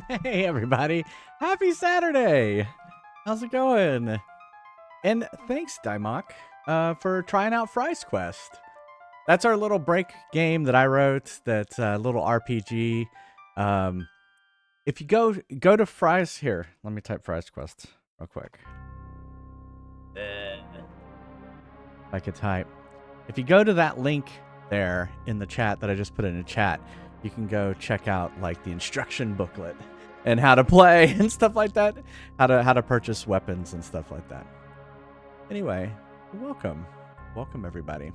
Hey everybody, happy Saturday! How's it going? And thanks, Dimok, for trying out Fry's Quest. That's our little break game that I wrote. That's a little RPG. If you go to Fry's here, let me type Fry's Quest real quick. I could type. If you go to that link there in the chat that I just put in the chat, you can go check out like the instruction booklet and how to play and stuff like that. How to purchase weapons and stuff like that. Anyway, welcome everybody.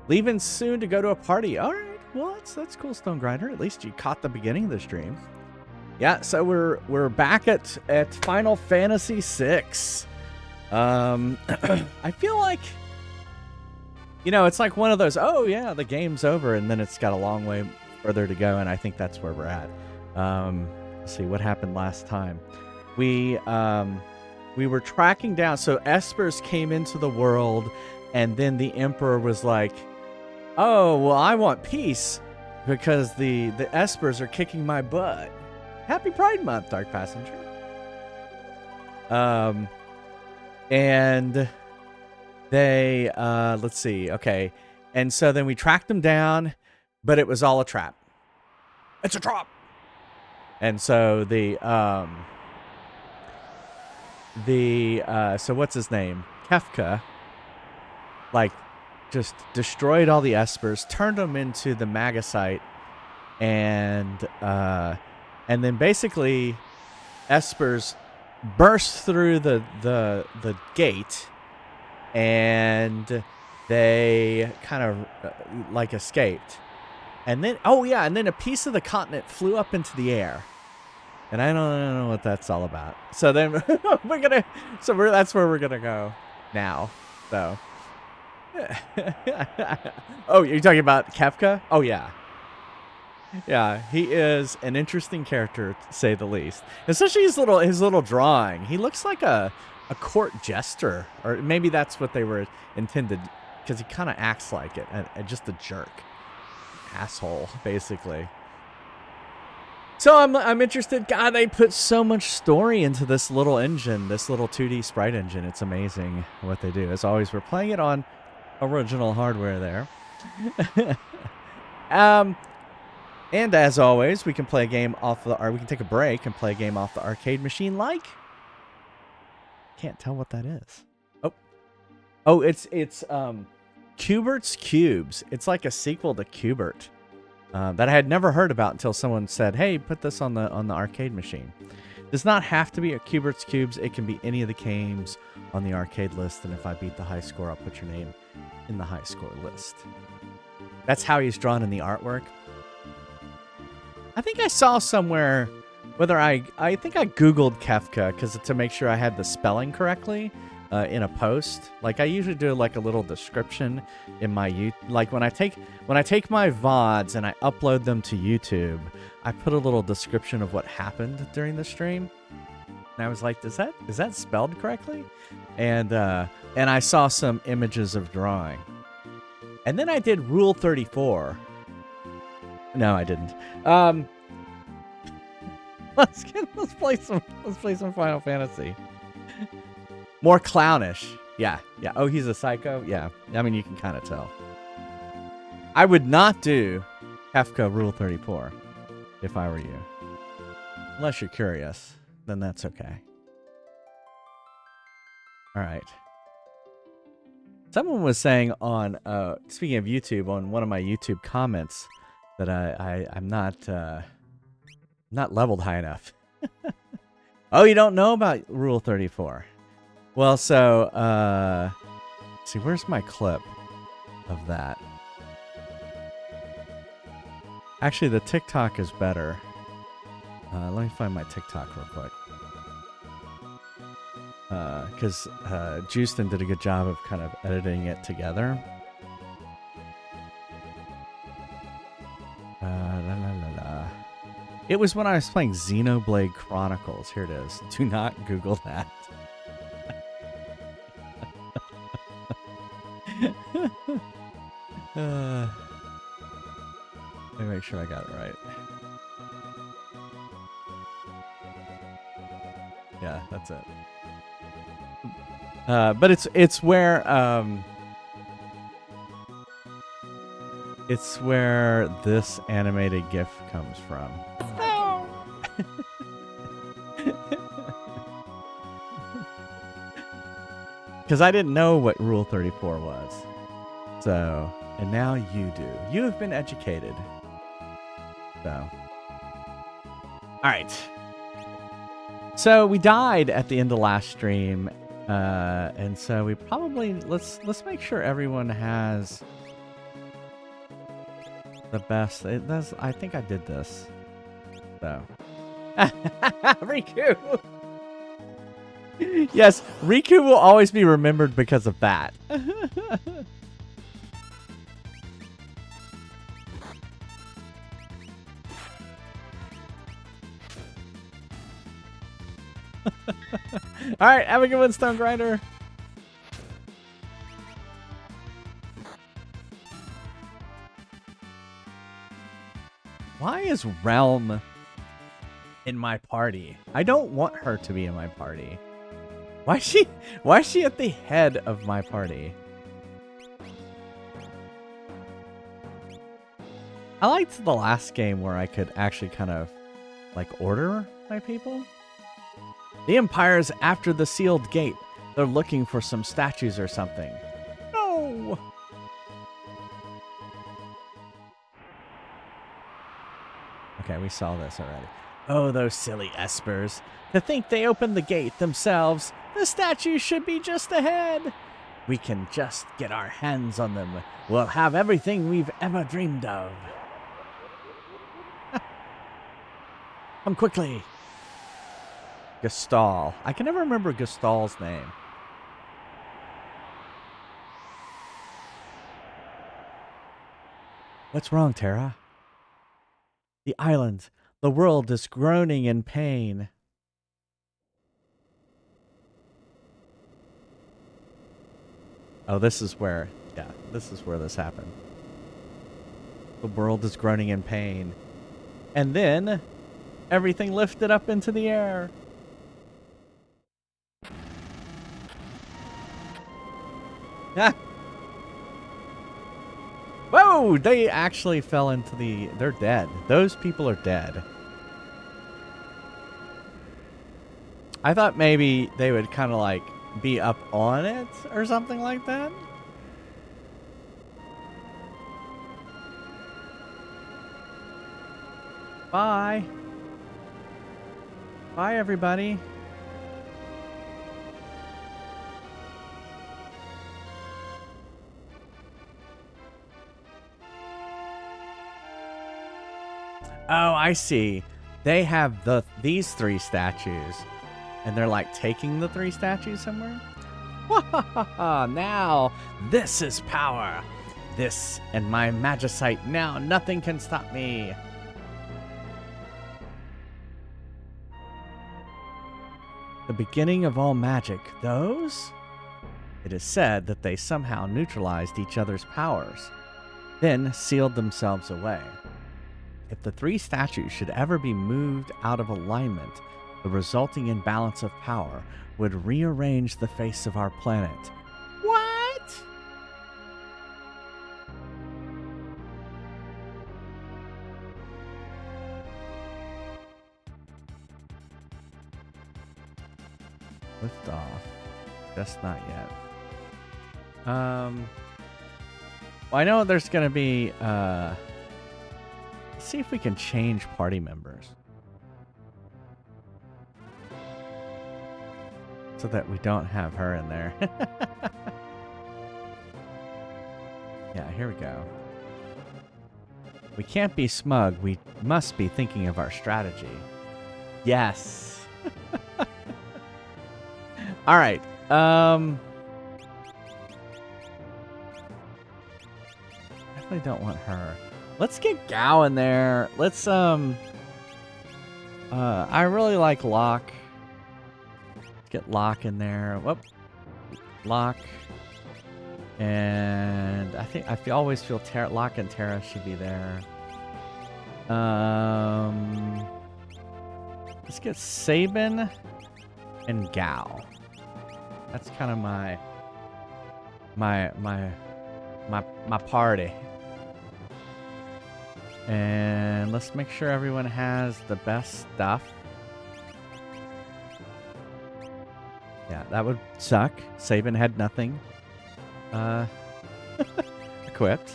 Leaving soon to go to a party. All right, well that's cool, Stone Grinder. At least you caught the beginning of the stream. Yeah, so we're back at Final Fantasy VI. I feel like, you know, it's like one of those, oh yeah, the game's over, and then it's got a long way further to go, and I think that's where we're at. Let's see what happened last time. We were tracking down, so Espers came into the world, and then the Emperor was like, oh, well, I want peace because the Espers are kicking my butt. Happy Pride Month, Dark Passenger. And they, let's see, okay. And so then we tracked them down, but it was all a trap. It's a trap! And so so what's his name? Kefka, like, just destroyed all the Espers, turned them into the Magicite, and then basically Espers burst through the gate, and they kind of like escaped. And then, oh yeah, and then a piece of the continent flew up into the air. And I don't know what that's all about. So then that's where we're gonna go now. So, oh, you're talking about Kefka? Oh yeah, yeah. He is an interesting character, to say the least. Especially his little drawing. He looks like a court jester, or maybe that's what they were intended, because he kind of acts like it, and just a jerk, asshole, basically. So I'm interested. God, they put so much story into this little engine, this little 2D sprite engine. It's amazing what they do. As always, we're playing it on original hardware there. And as always, we can play a game off the, or we can take a break and play a game off the arcade machine. Like, can't tell what that is. Oh, it's Cubert's Cubes. It's like a sequel to Cubert. That I had never heard about until someone said, hey, put this on the arcade machine. Does not have to be a Cubert's Cubes. It can be any of the games on the arcade list, and if I beat the high score, I'll put your name in the high score list. That's how he's drawn in the artwork. I think I saw somewhere, whether I think I Googled Kefka to make sure I had the spelling correctly. In a post, like I usually do, like a little description in my like when I take my VODs and I upload them to YouTube, I put a little description of what happened during the stream, and I was like, is that spelled correctly? And I saw some images of drawing, and then I did Rule 34. No, I didn't. Let's play some Final Fantasy. More clownish. Yeah. Oh, he's a psycho? Yeah. I mean, you can kind of tell. I would not do Kefka Rule 34 if I were you. Unless you're curious, then that's okay. All right. Someone was saying on, speaking of YouTube, on one of my YouTube comments that I'm not leveled high enough. Oh, you don't know about Rule 34? Well, so, let's see, where's my clip of that? Actually, the TikTok is better. Let me find my TikTok real quick. Because Justin did a good job of kind of editing it together. It was when I was playing Xenoblade Chronicles. Here it is. Do not Google that. Let me make sure I got it right. Yeah, that's it. But it's where this animated GIF comes from. Because I didn't know what Rule 34 was. So, and now you do. You have been educated. So. Alright. So we died at the end of last stream. And so we probably let's make sure everyone has the best. I think I did this. So Riku. Yes, Riku will always be remembered because of that. All right, have a good one, Stone Grinder. Why is Realm in my party? I don't want her to be in my party. Why is she at the head of my party? I liked the last game where I could actually kind of like order my people. The Empire's after the sealed gate. They're looking for some statues or something. No! Okay, we saw this already. Oh, those silly espers. To think they opened the gate themselves. The statues should be just ahead. We can just get our hands on them. We'll have everything we've ever dreamed of. Come quickly. Gestal. I can never remember Gestal's name. What's wrong, Terra? The island. The world is groaning in pain. Oh, this is where this happened. The world is groaning in pain. And then everything lifted up into the air. Ah. Whoa! They actually fell into the... They're dead. Those people are dead. I thought maybe they would kind of like be up on it or something like that. Bye. Bye, everybody. Oh, I see. They have these three statues, and they're like taking the three statues somewhere. Now, this is power. This and my magicite. Now, nothing can stop me. The beginning of all magic. Those? It is said that they somehow neutralized each other's powers, then sealed themselves away. If the three statues should ever be moved out of alignment, the resulting imbalance of power would rearrange the face of our planet. What? Lift off. Just not yet. Well, I know there's going to be... Let's see if we can change party members. So that we don't have her in there. Yeah, here we go. We can't be smug. We must be thinking of our strategy. Yes. All right. Definitely don't want her. Let's get Gao in there. Let's I really like Locke. Let's get Locke in there. Whoop. Locke. And I always feel Locke and Terra should be there. Let's get Sabin and Gal. That's kind of my party. And let's make sure everyone has the best stuff. Yeah, that would suck. Sabin had nothing equipped.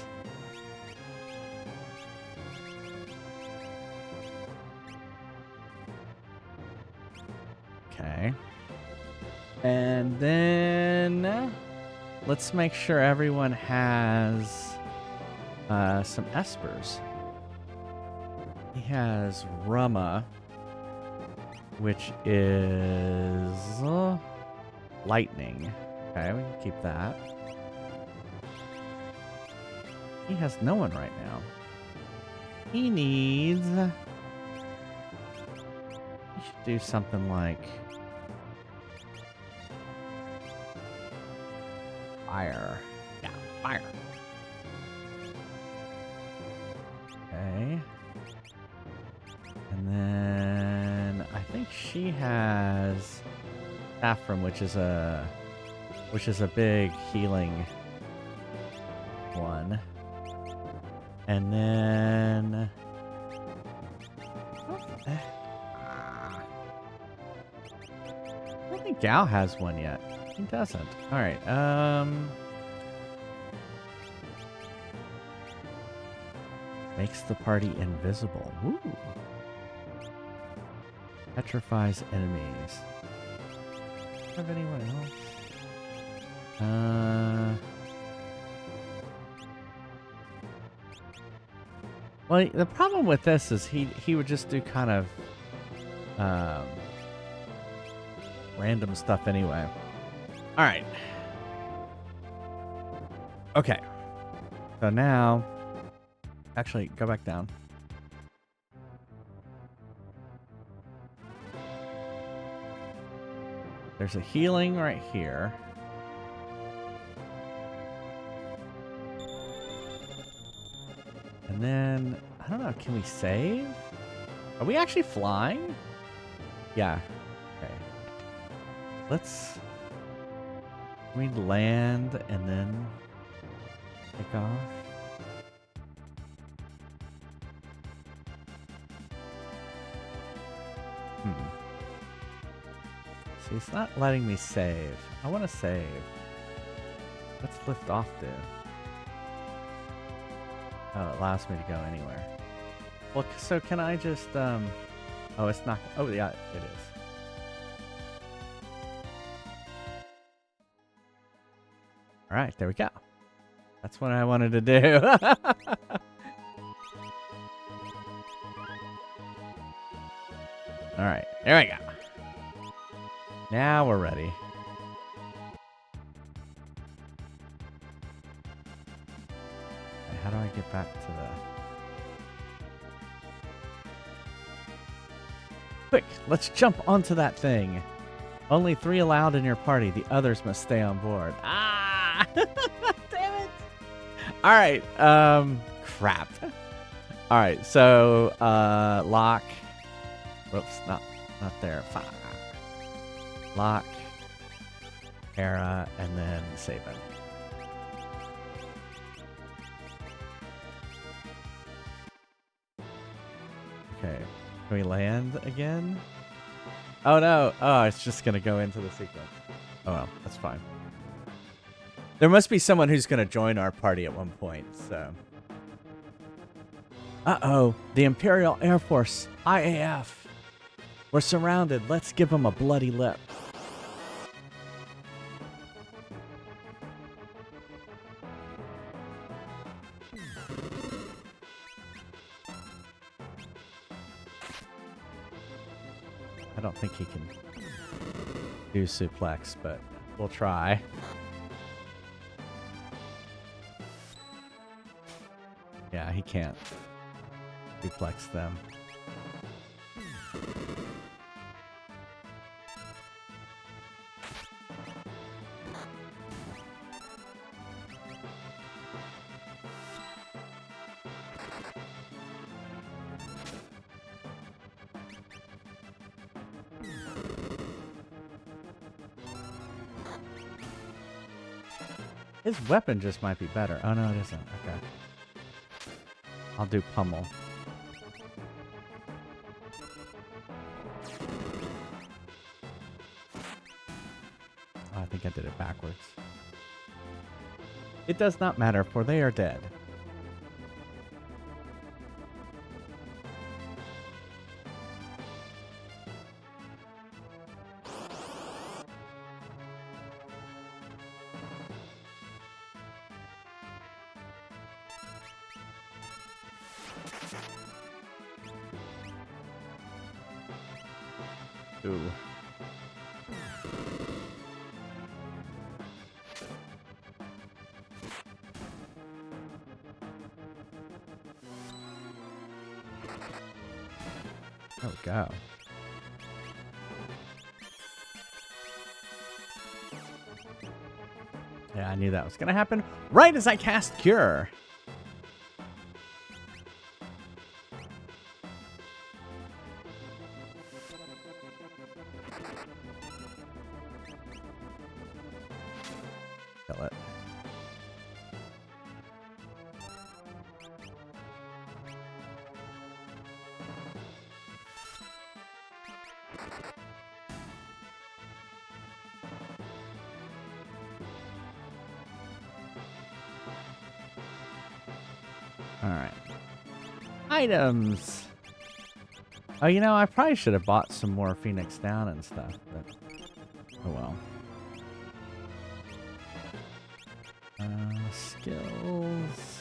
Okay. And then let's make sure everyone has some espers. He has Rumma, which is lightning. Okay, we can keep that. He has no one right now. He needs... He should do something like... fire. Yeah, fire. Okay. And then I think she has Saffron, which is a big healing one. And then I don't think Gal has one yet. He doesn't. All right. Makes the party invisible. Woo. Petrifies enemies. Have anyone else? Well, the problem with this is he would just do kind of random stuff anyway. All right. Okay. So now, actually, go back down. There's a healing right here. And then, I don't know, can we save? Are we actually flying? Yeah. Okay. Let's... Can we land and then take off? See, it's not letting me save. I want to save. What's lift off do? Oh, it allows me to go anywhere. Well, so can I just, oh, it's not, oh yeah, it is. All right, there we go. That's what I wanted to do. All right, there we go. Now we're ready. Okay, how do I get back to the... Quick, let's jump onto that thing. Only 3 allowed in your party. The others must stay on board. Ah! Damn it! All right. Crap. All right. So, lock. Whoops, not there. Fine. Lock. Hera, and then Sabin. Okay. Can we land again? Oh no! Oh, it's just gonna go into the sequence. Oh well, that's fine. There must be someone who's gonna join our party at one point, so... Uh-oh! The Imperial Air Force, IAF! We're surrounded, let's give them a bloody lip. I don't think he can do suplex, but we'll try. Yeah, he can't suplex them. His weapon just might be better. Oh, no, it isn't. Okay. I'll do pummel. Oh, I think I did it backwards. It does not matter, for they are dead. Ooh. There we go. Yeah, I knew that was going to happen right as I cast Cure. Kill it. All right. Items. Oh, you know, I probably should have bought some more Phoenix Down and stuff, but oh well. Skills.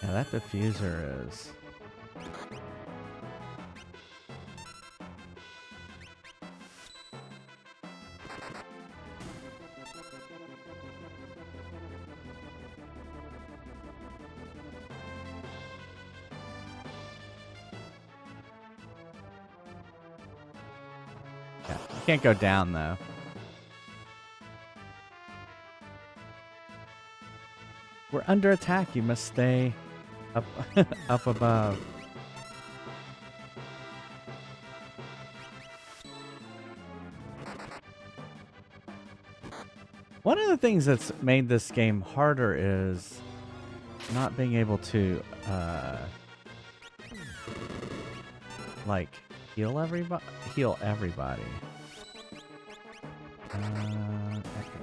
Yeah, that diffuser is... Yeah, you can't go down, though. We're under attack. You must stay up, up above. One of the things that's made this game harder is not being able to, like, heal everybody. Echo.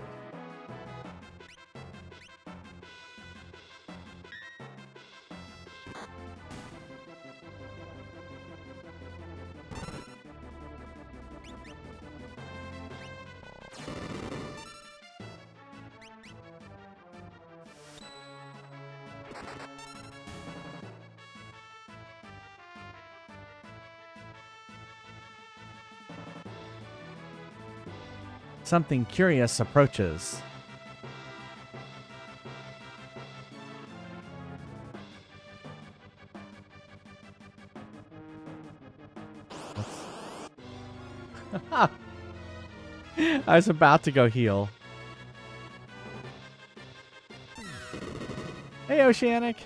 Something curious approaches. I was about to go heal. Hey, Oceanic.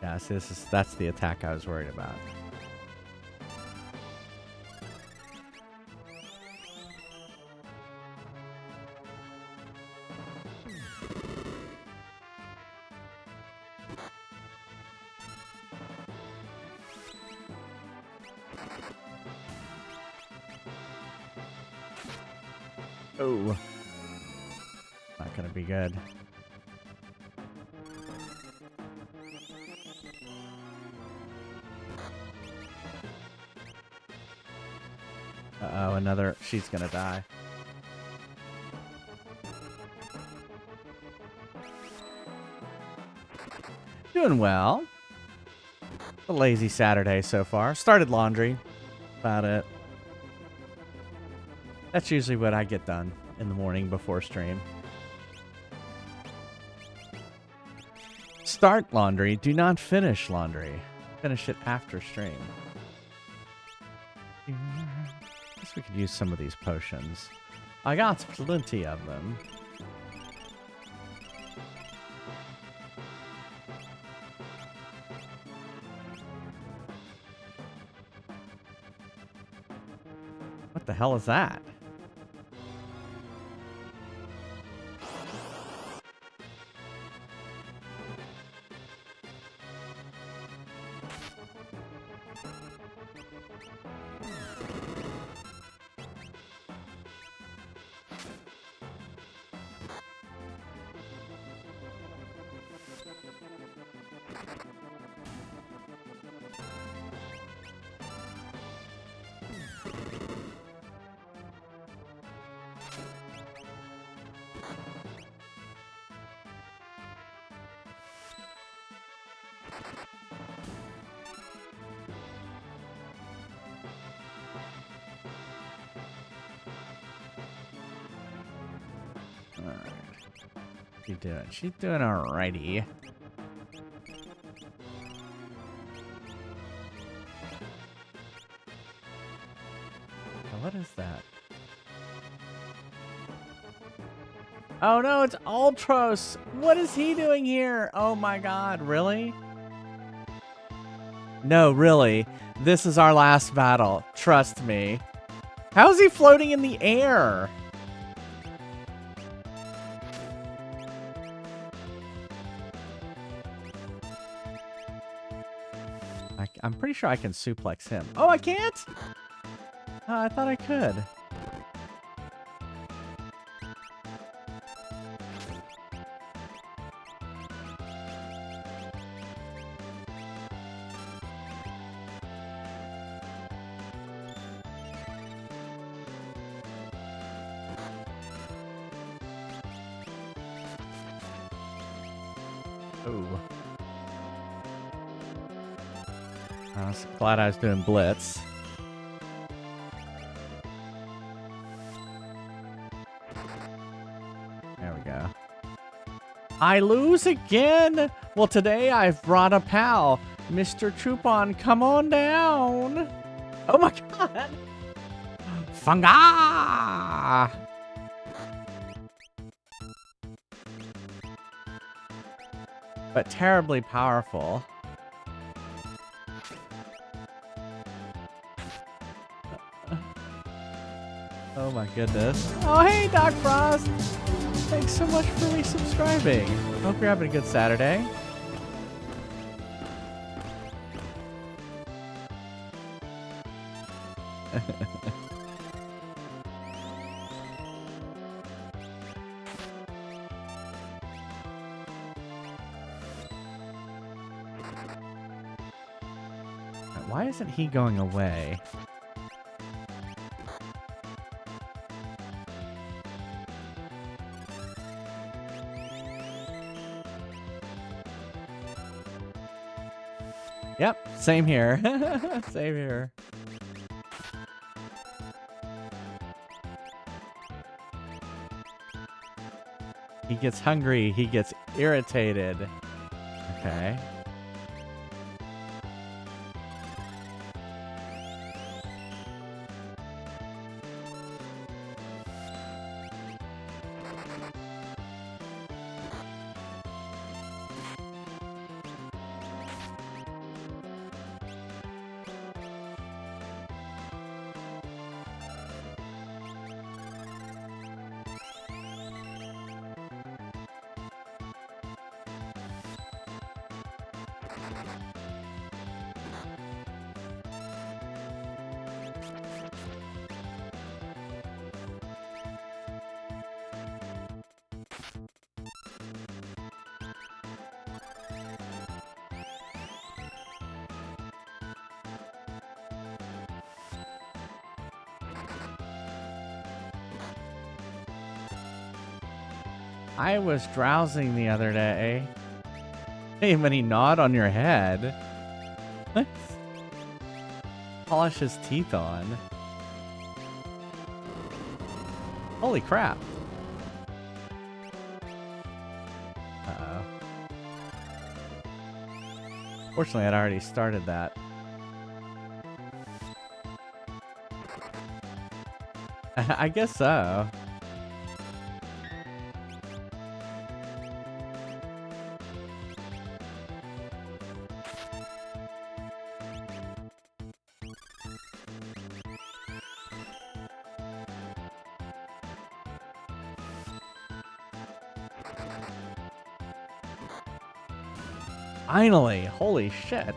Yeah, see, that's the attack I was worried about. Oh. Not gonna be good. Uh-oh, another... She's gonna die. Doing well. A lazy Saturday so far. Started laundry. About it. That's usually what I get done in the morning before stream. Start laundry. Do not finish laundry. Finish it after stream. I guess we could use some of these potions. I got plenty of them. What the hell is that? She doing? She's doing alrighty. What is that? Oh no, it's Ultros. What is he doing here? Oh my god, really? No, really. This is our last battle. Trust me. How is he floating in the air? I'm pretty sure I can suplex him. Oh, I can't? I thought I could. Ooh. I was glad I was doing Blitz. There we go. I lose again! Well, today I've brought a pal. Mr. Troupon, come on down! Oh my god! Funga! But terribly powerful. Oh my goodness. Oh, hey, Doc Frost! Thanks so much for resubscribing. Hope you're having a good Saturday. Why isn't he going away? Yep, same here. Same here. He gets hungry. He gets irritated. Okay. I was drowsing the other day. Hey, when he gnawed on your head. Polish his teeth on. Holy crap. Uh-oh. Fortunately, I'd already started that. I guess so. Finally! Holy shit.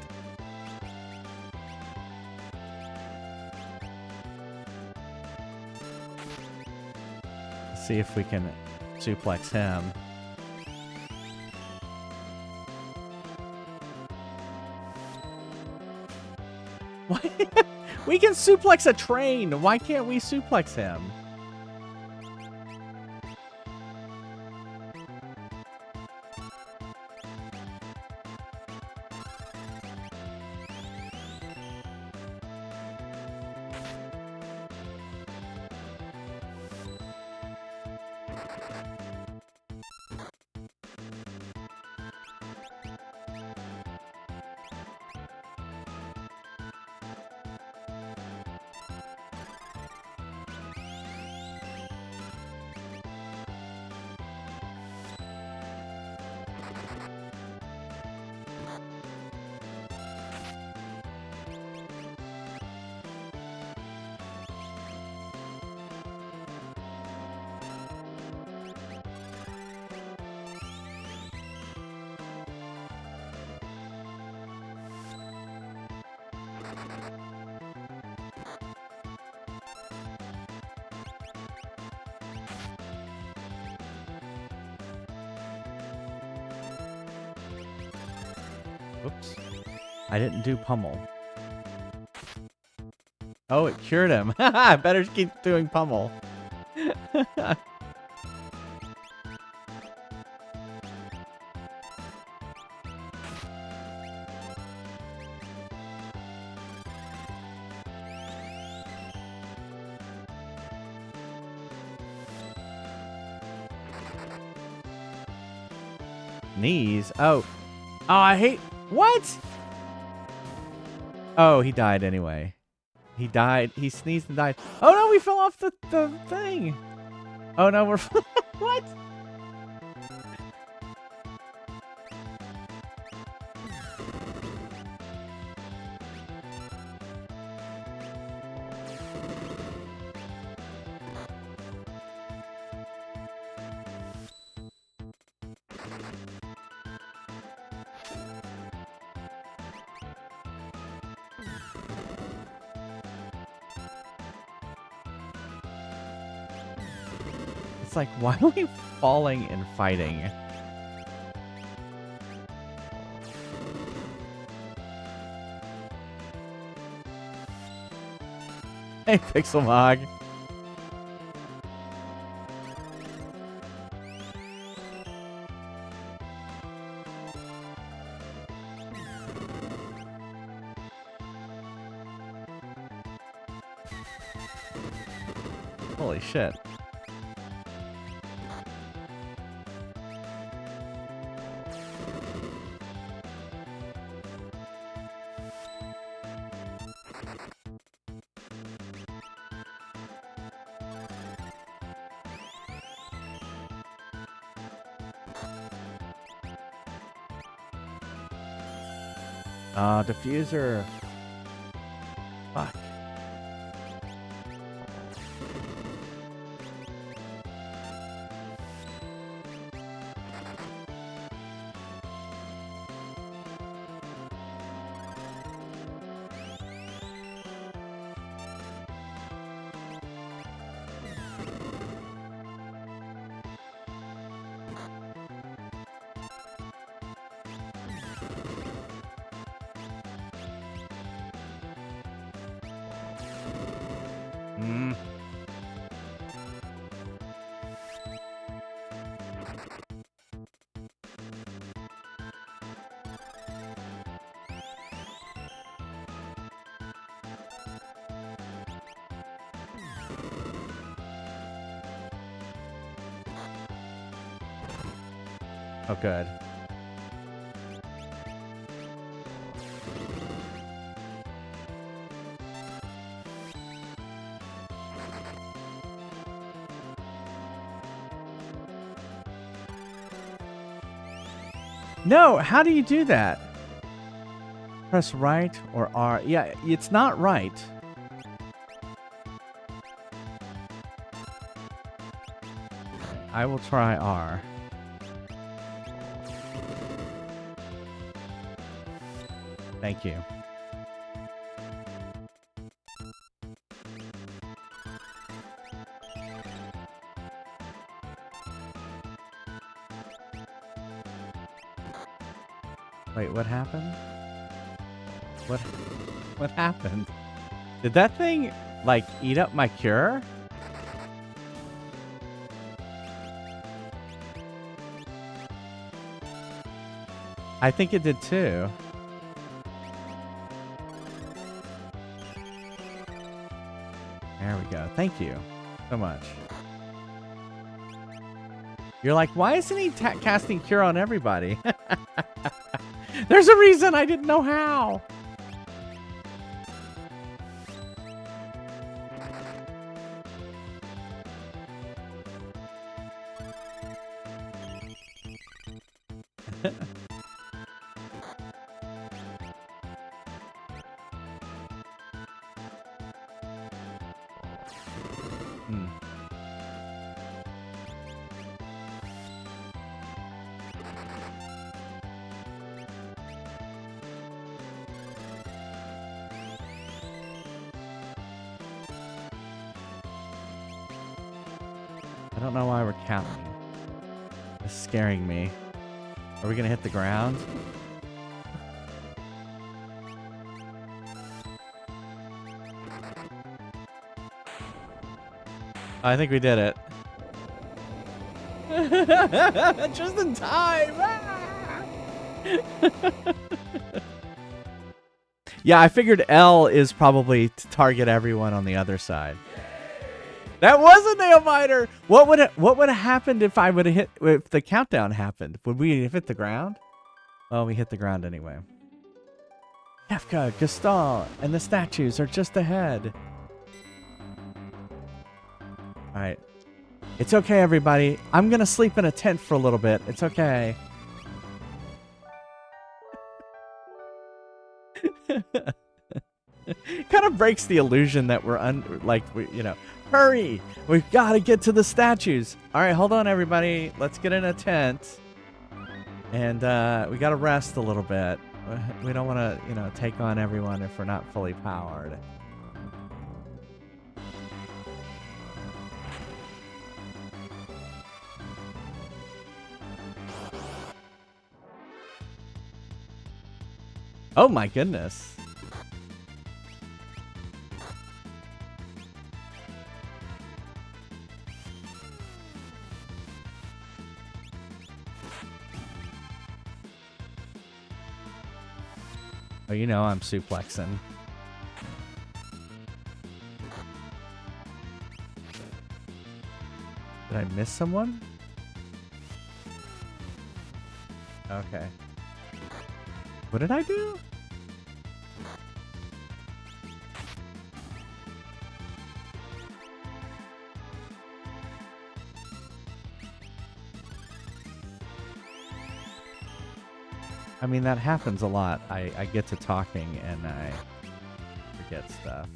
Let's see if we can suplex him. What? We can suplex a train! Why can't we suplex him? Oops. I didn't do pummel. Oh, it cured him. I better keep doing pummel. Knees? Oh. Oh, I hate... What? Oh, he died anyway. He died. He sneezed and died. Oh no, we fell off the thing. Oh no, we're... What? It's like, why are we falling and fighting? Hey, Pixelmog. Holy shit. Diffuser. Fuck. Oh, good. No, how do you do that? Press right or R. Yeah, it's not right. I will try R. Thank you. Wait, what happened? What happened? Did that thing, like, eat up my cure? I think it did too. There we go. Thank you so much. You're like, why isn't he casting cure on everybody? There's a reason. I didn't know how. I don't know why we're counting. It's scaring me. Are we gonna hit the ground? I think we did it. Just in time! Yeah, I figured L is probably to target everyone on the other side. That was a nail biter. What would have happened if I would have hit if the countdown happened? Would we have hit the ground? Oh, we hit the ground anyway. Kefka, Gaston, and the statues are just ahead. All right. It's okay, everybody. I'm gonna sleep in a tent for a little bit. It's okay. Kind of breaks the illusion that we're hurry! We've got to get to the statues. All right, hold on, everybody. Let's get in a tent, and we got to rest a little bit. We don't want to, take on everyone if we're not fully powered. Oh my goodness. Oh, you know I'm suplexing. Did I miss someone? Okay. What did I do? I mean, that happens a lot. I get to talking and I forget stuff.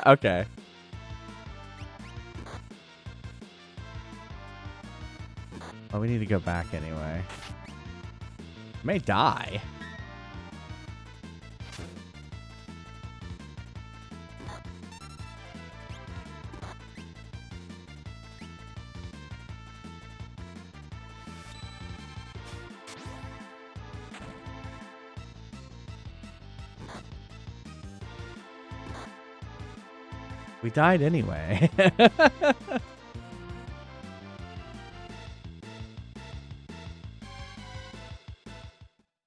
Okay. Well, we need to go back anyway. May die. We died anyway.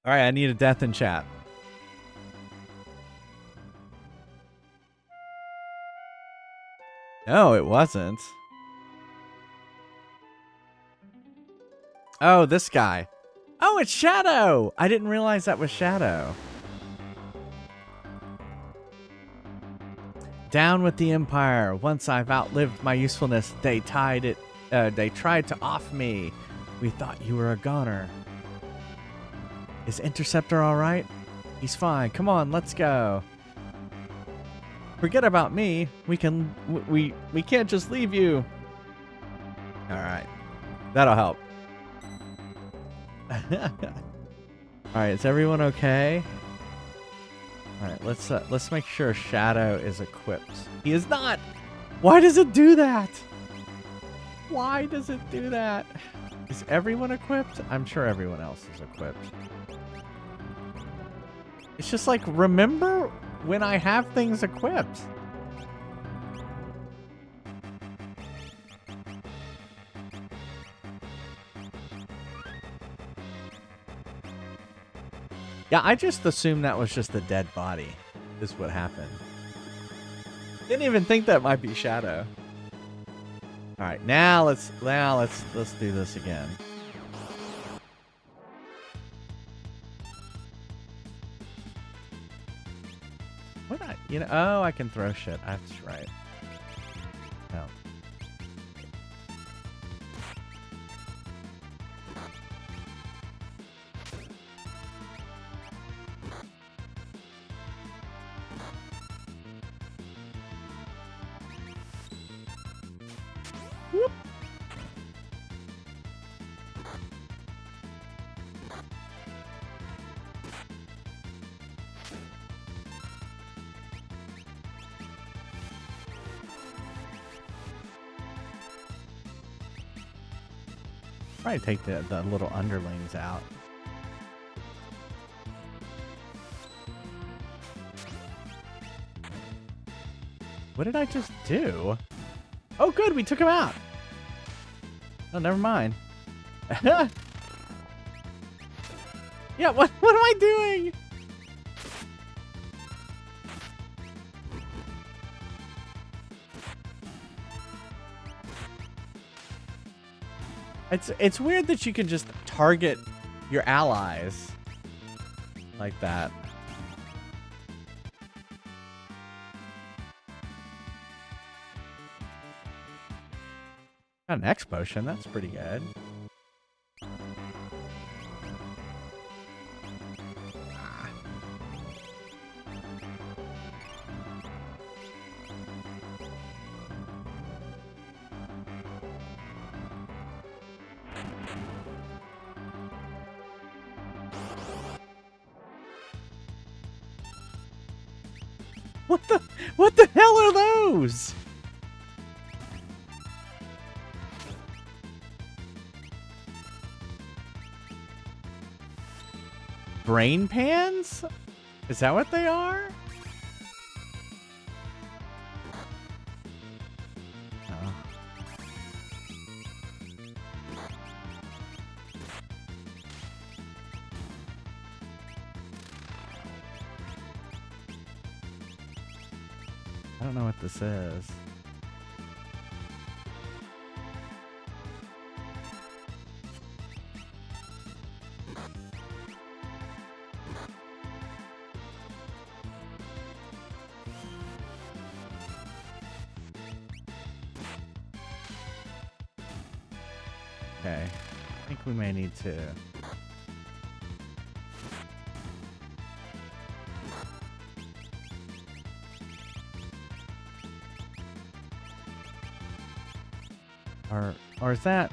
All right, I need a death in chat. No, it wasn't. Oh, this guy. Oh, it's Shadow! I didn't realize that was Shadow. Down with the Empire. Once I've outlived my usefulness, they tried to off me. We thought you were a goner. Is Interceptor all right? He's fine. Come on, let's go. Forget about me. We can't just leave you. All right. That'll help. All right, is everyone okay? All right, let's make sure Shadow is equipped. He is not. Why does it do that? Why does it do that? Is everyone equipped? I'm sure everyone else is equipped. It's just like, remember when I have things equipped. Yeah, I just assumed that was just a dead body. Is what happened. Didn't even think that might be Shadow. All right, now let's do this again. What oh, I can throw shit. That's right. No. Whoop. Probably take the little underlings out. What did I just do? Oh, good, we took him out. Oh, never mind. Yeah, what am I doing? It's weird that you can just target your allies like that. Got an X potion, that's pretty good. What the hell are those? Brain pans? Is that what they are? Oh. I don't know what this is. Okay, I think we may need to. Or is that?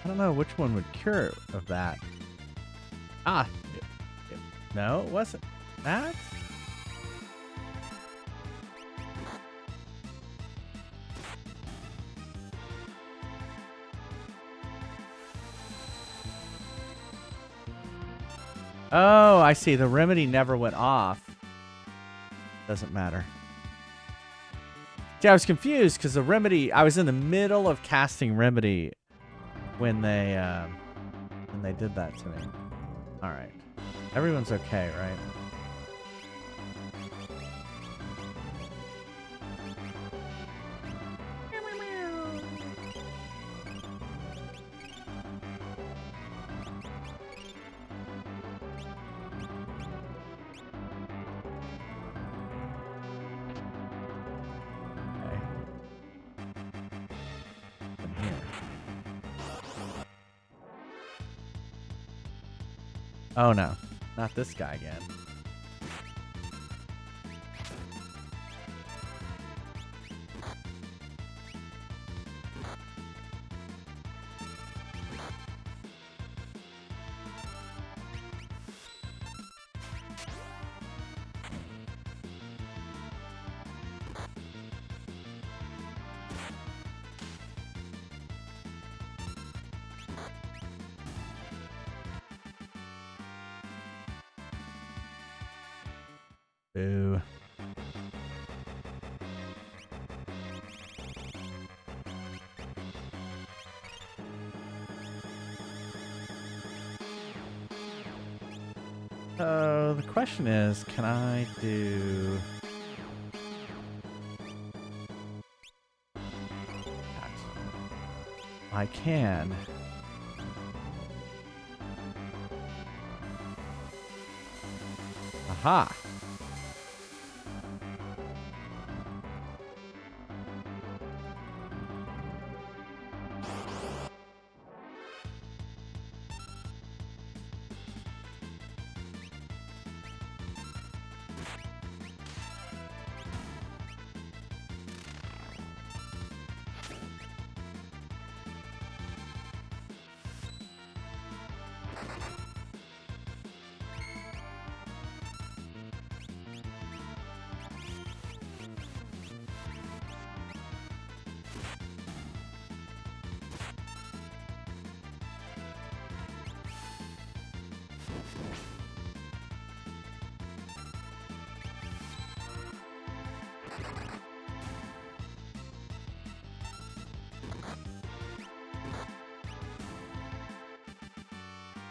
I don't know which one would cure of that. Ah, no, it wasn't that. Oh, I see. The remedy never went off. Doesn't matter. See, I was confused because the remedy... I was in the middle of casting remedy when they did that to me. All right. Everyone's okay, right? Oh no, not this guy again. Boo. So the question is, can I do that? I can. Aha.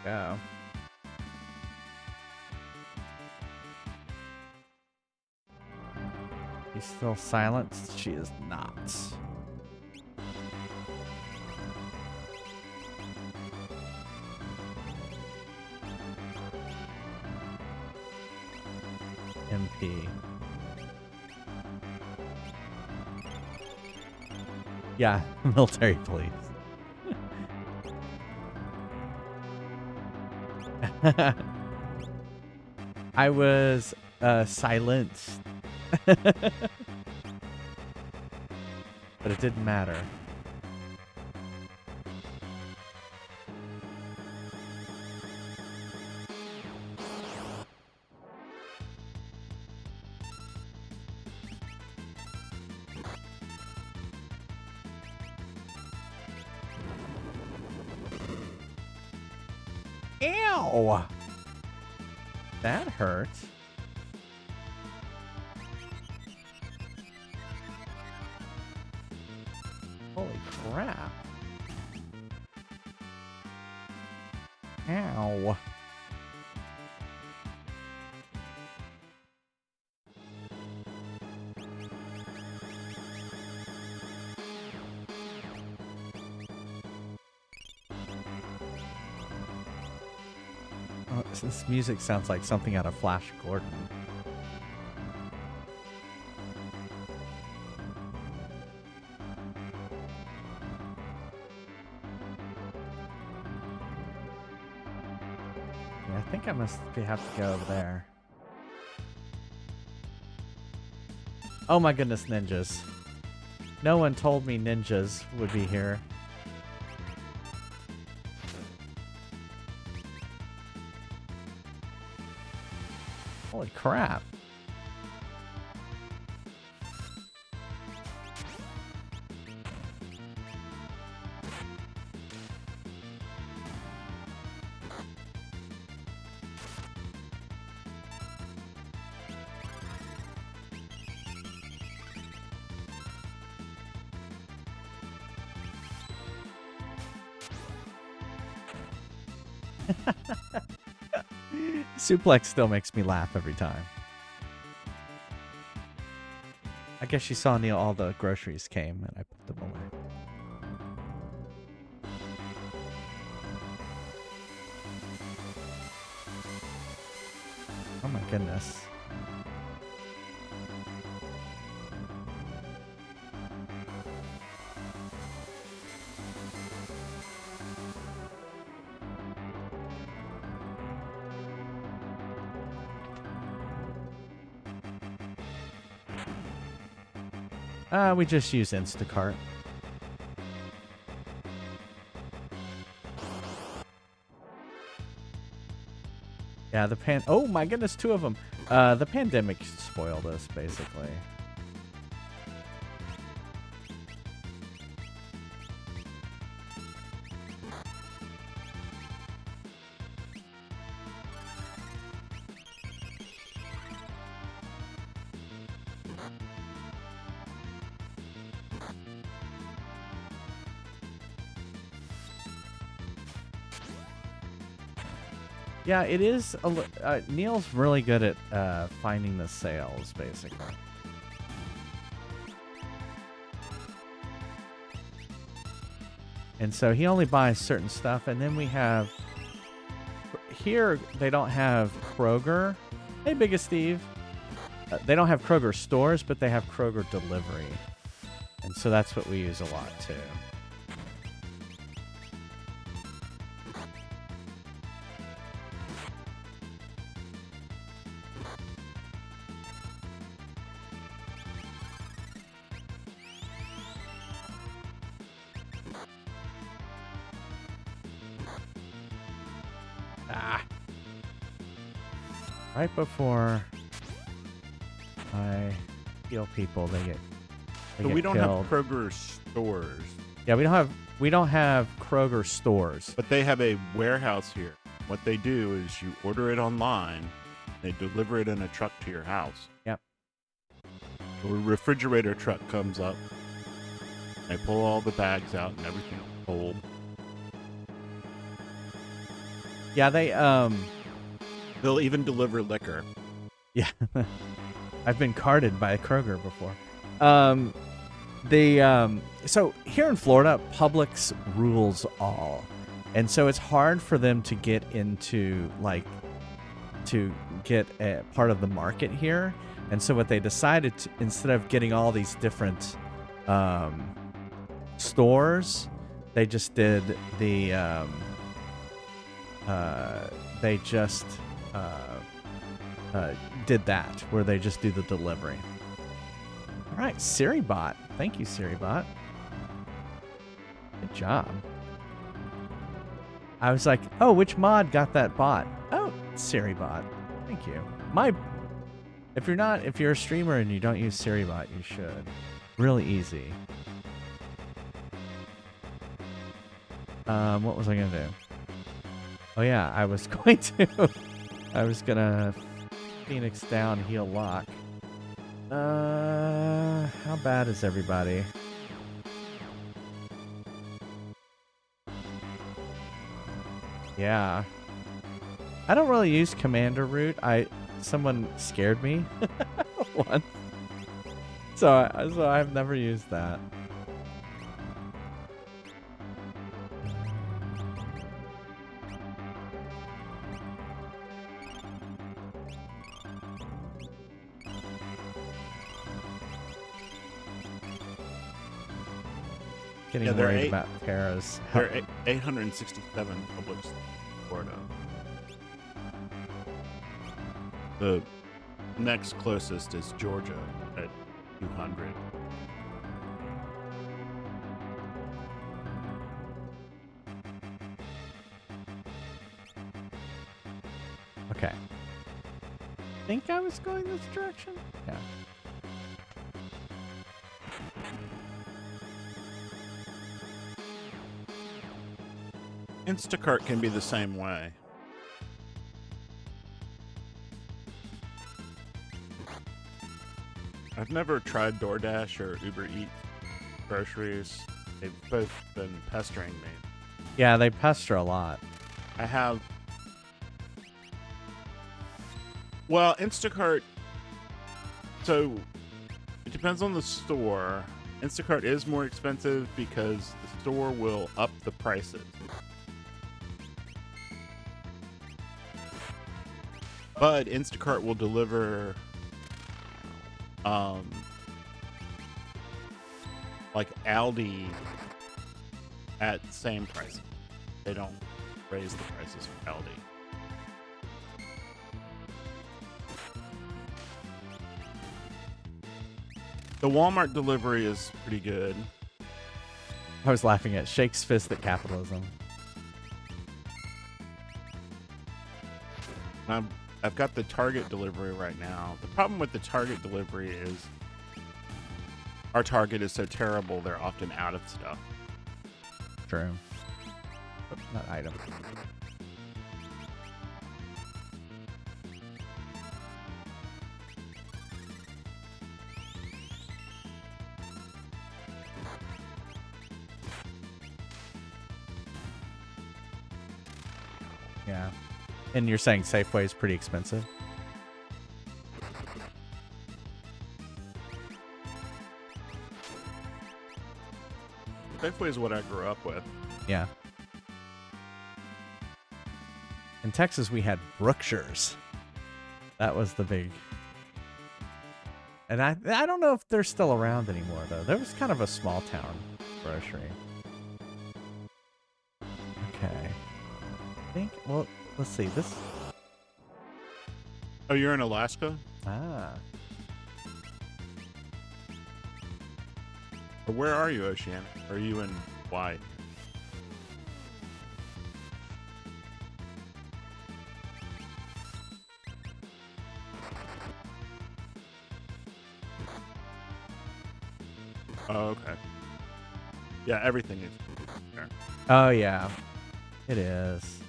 Go. He's still silenced? She is not. MP. Yeah, military police. I was silenced. But it didn't matter. Ew! That hurt. Holy crap. Ow. Oh, this music sounds like something out of Flash Gordon. Yeah, I think I must have to go over there. Oh my goodness, ninjas. No one told me ninjas would be here. Holy crap. Suplex still makes me laugh every time. I guess she saw Neil all the groceries came and I put them away. Oh my goodness. We just use Instacart. Yeah, oh my goodness, 2 of them. The pandemic spoiled us, basically. Yeah, it is. Neil's really good at finding the sales, basically. And so he only buys certain stuff. And then we have... Here, they don't have Kroger. Hey, Biggest Steve. They don't have Kroger stores, but they have Kroger delivery. And so that's what we use a lot, too. Right before I heal people, they get so we don't killed. have Kroger stores. Yeah, we don't have Kroger stores. But they have a warehouse here. What they do is you order it online, they deliver it in a truck to your house. Yep. A refrigerator truck comes up. They pull all the bags out and everything cold. Yeah, They'll even deliver liquor. Yeah. I've been carded by a Kroger before. So here in Florida, Publix rules all. And so it's hard for them to get into, to get a part of the market here. And so what they decided to, instead of getting all these different stores, they just did the, they just did that, where they just do the delivery. All right, SiriBot. Thank you, SiriBot. Good job. I was like, oh, which mod got that bot? Oh, SiriBot. Thank you. If you're a streamer and you don't use SiriBot, you should. Really easy. What was I gonna do? Oh yeah, I was gonna Phoenix down, heal lock. How bad is everybody? Yeah. I don't really use commander route. Someone scared me once. So I've never used that. Getting worried about Paras. There are 867 Publix Florida. The next closest is Georgia at 200. Okay. I think I was going this direction? Yeah. Instacart can be the same way. I've never tried DoorDash or Uber Eats groceries. They've both been pestering me. Yeah, they pester a lot. I have Well, Instacart. So it depends on the store. Instacart is more expensive because the store will up the prices. But Instacart will deliver like Aldi at the same price. They don't raise the prices for Aldi. The Walmart delivery is pretty good. I was laughing at Shake's fist at capitalism. I've got the Target delivery right now. The problem with the Target delivery is our Target is so terrible, they're often out of stuff. True. Oops, not item. Yeah. And you're saying Safeway is pretty expensive? Safeway is what I grew up with. Yeah. In Texas, we had Brookshire's. That was the big... And I don't know if they're still around anymore, though. There was kind of a small town grocery. Okay. I think, well, let's see. This... Oh, you're in Alaska? Ah. Or where are you, Oceanic? Are you in Hawaii? Oh, okay. Yeah, everything is there. Oh, yeah. It is.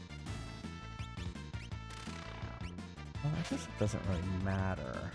Well, I guess it doesn't really matter.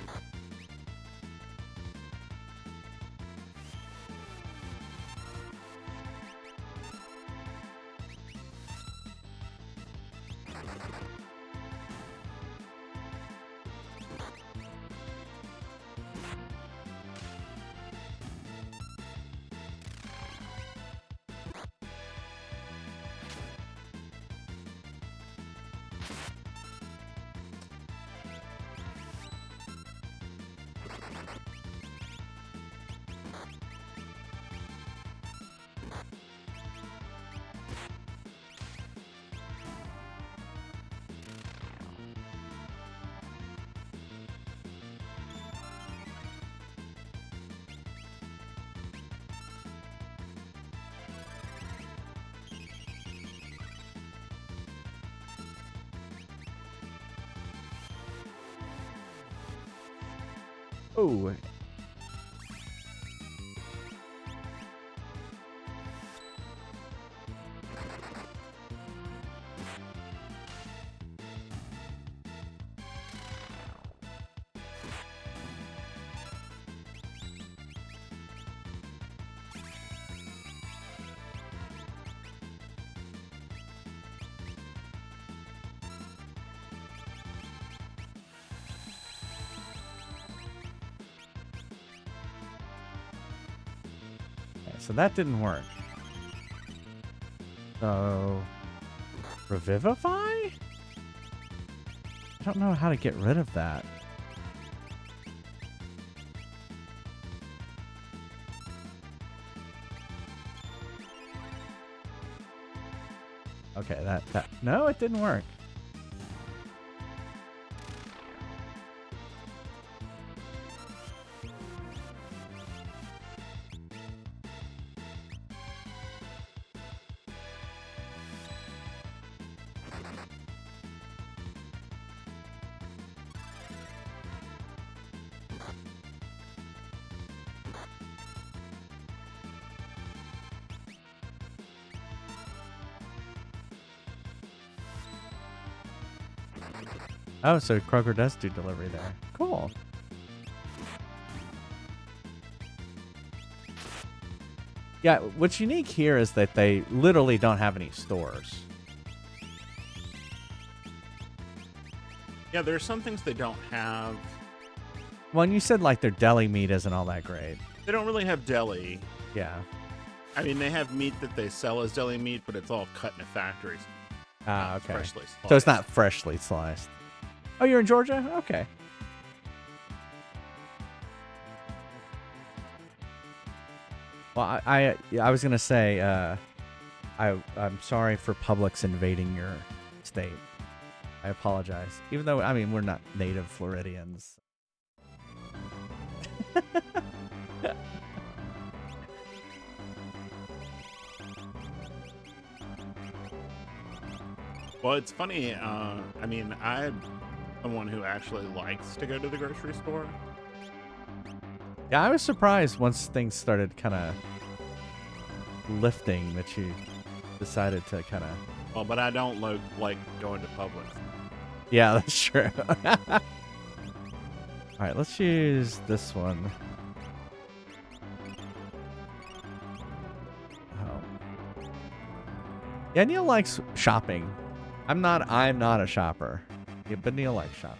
Oh. So that didn't work. So, Revivify? I don't know how to get rid of that. Okay, that no, it didn't work. Oh, so Kroger does do delivery there. Cool. Yeah, what's unique here is that they literally don't have any stores. Yeah, there's some things they don't have. Well, and you said like their deli meat isn't all that great. They don't really have deli. Yeah. I mean, they have meat that they sell as deli meat, but it's all cut in a factory. Ah, okay. Freshly sliced. So it's not freshly sliced. Oh, you're in Georgia? Okay. Well, I was gonna say, I'm sorry for Publix invading your state. I apologize. Even though, I mean, we're not native Floridians. Well, it's funny. I mean, I'm someone who actually likes to go to the grocery store. Yeah, I was surprised once things started kind of lifting that you decided to kind of. Well, but I don't like going to Publix. Yeah, that's true. All right, let's use this one. Oh. Yeah, Neil likes shopping. I'm not a shopper. Yeah, but Neil likes shopping.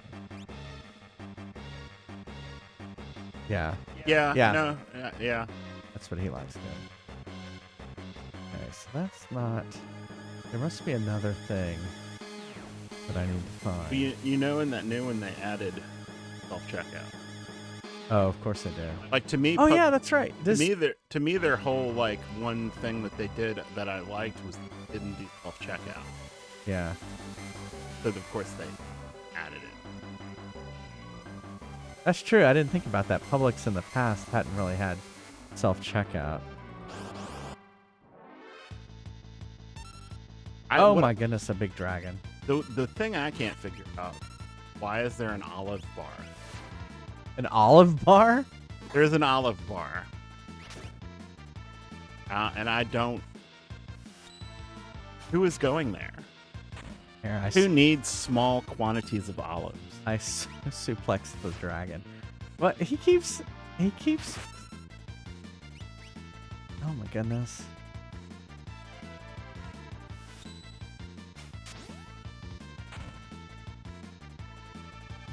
Yeah. Yeah. Yeah. No. Yeah. That's what he likes doing. Okay, so that's not. There must be another thing that I need to find. But you know, in that new one they added self-checkout. Oh, of course they do. Like to me. Oh yeah, that's right. To me, their whole like one thing that they did that I liked was they didn't do self-checkout. Yeah. So of course they added it. That's true. I didn't think about that. Publix in the past hadn't really had self-checkout. Oh my goodness, a big dragon. The thing I can't figure out, why is there an olive bar? An olive bar? There's an olive bar. And I don't... Who is going there? Here, Who needs small quantities of olives? I suplex the dragon. What? He keeps... Oh my goodness.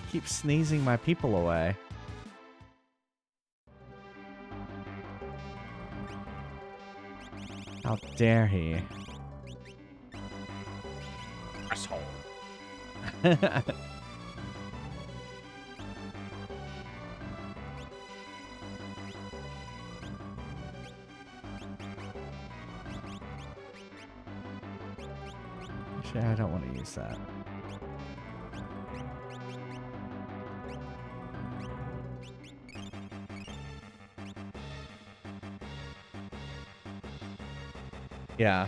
He keeps sneezing my people away. How dare he? Asshole. Actually, I don't want to use that. Yeah.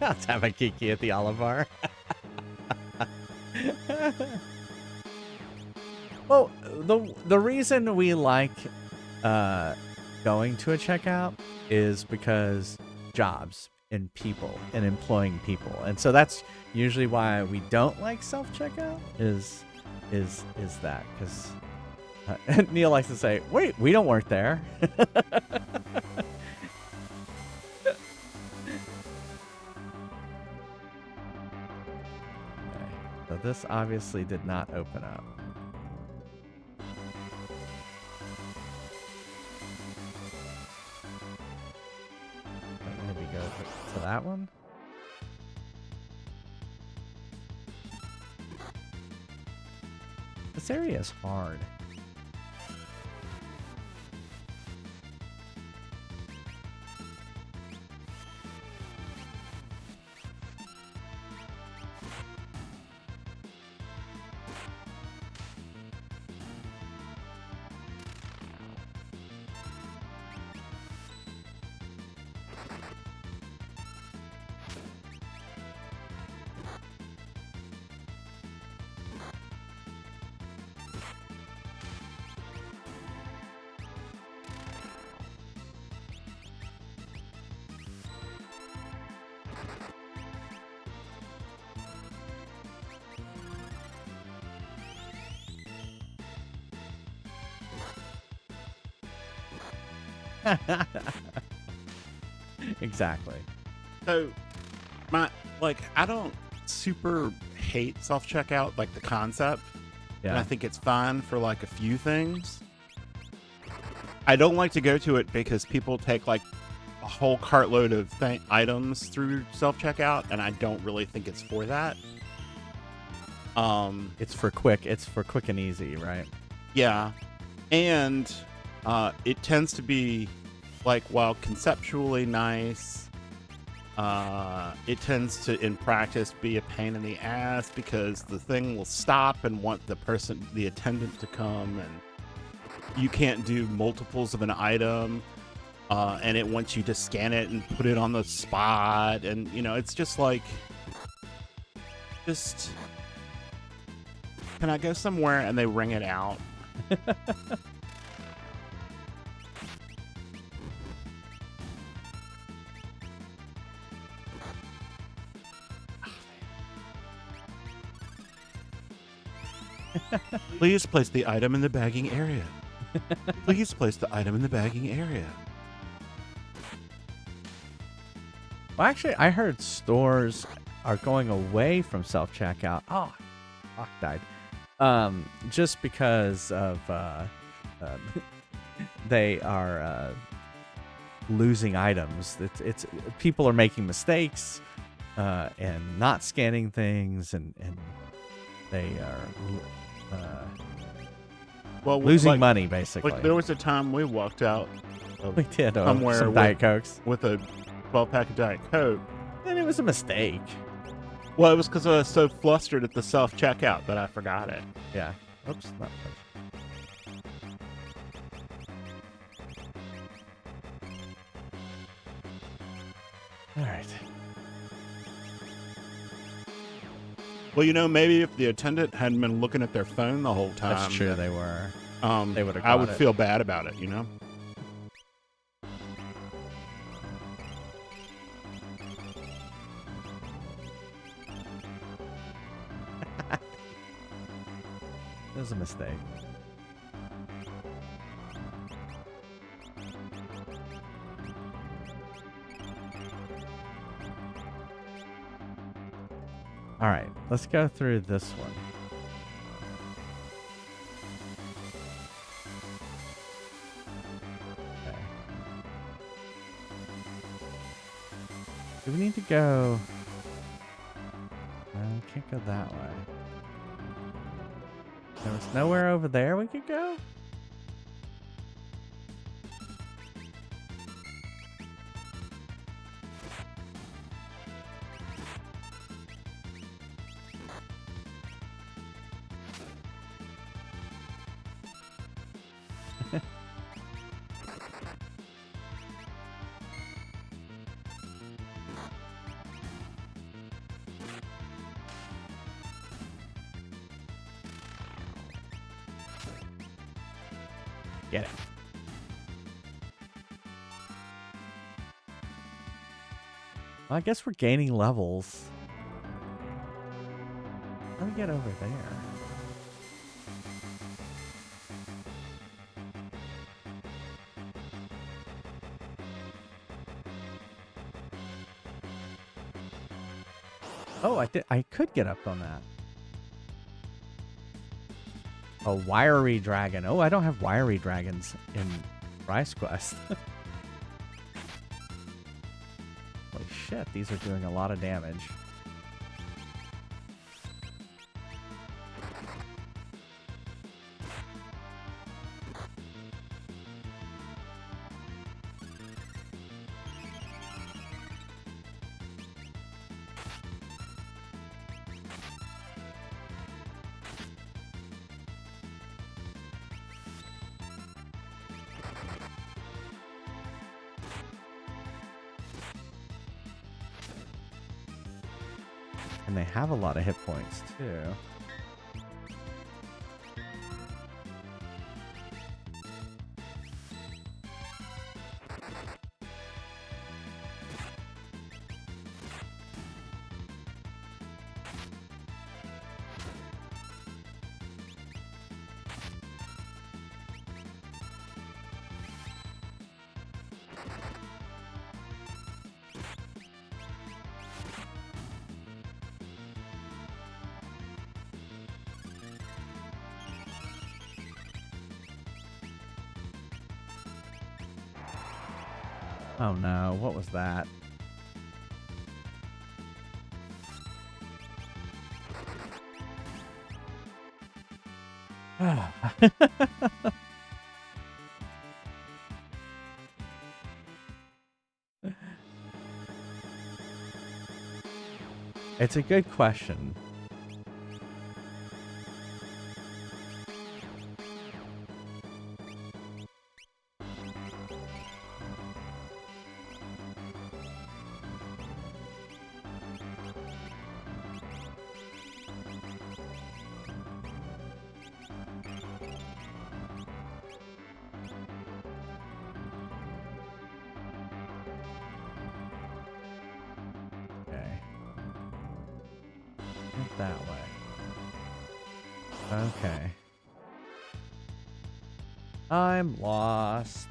Let's have a kiki at the olive bar. Well, the reason we like going to a checkout is because jobs and people and employing people, and so that's usually why we don't like self-checkout. Is that because Neil likes to say, "Wait, we don't work there." So this obviously did not open up. Maybe go to that one. This area is hard. Exactly. So, I don't super hate self-checkout, like the concept. And I Yeah. think it's fine for like a few things. I don't like to go to it because people take like a whole cartload of items through self-checkout, and I don't really think it's for that. It's for quick. It's for quick and easy, right? Yeah. And it tends to be like, while conceptually nice, it tends to in practice be a pain in the ass because the thing will stop and want the attendant to come, and you can't do multiples of an item, and it wants you to scan it and put it on the spot, and it's just like, can I go somewhere, and they ring it out. Please place the item in the bagging area. Please place the item in the bagging area. Well, actually, I heard stores are going away from self-checkout. Oh, fuck, died. Just because of they are losing items. It's people are making mistakes and not scanning things, and they are losing money basically. Like, there was a time we walked out of We did somewhere some Diet Cokes, with a 12-pack of Diet Coke. and it was a mistake. Well, it was because I was so flustered at the self-checkout that I forgot it. Yeah. Oops. Not All right. Well, maybe if the attendant hadn't been looking at their phone the whole time. That's true. They were. They would have. I would feel bad about it. It was a mistake. All right, let's go through this one. Okay. Do we need to go? No, we can't go that way. There was nowhere over there we could go? Get it. Well, I guess we're gaining levels. How do we get over there? Oh, I could get up on that. A wiry dragon. Oh, I don't have wiry dragons in Rise Quest. Holy shit, these are doing a lot of damage. And they have a lot of hit points, too. Oh no, what was that? It's a good question. Okay. Not that way. Okay. I'm lost.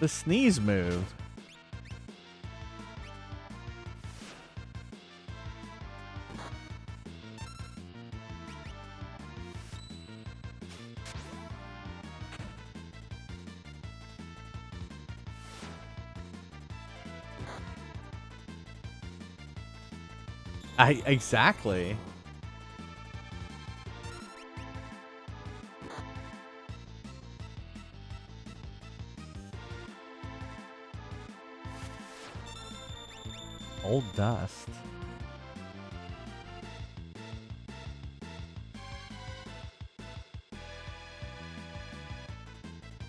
The sneeze move. Exactly. Old dust.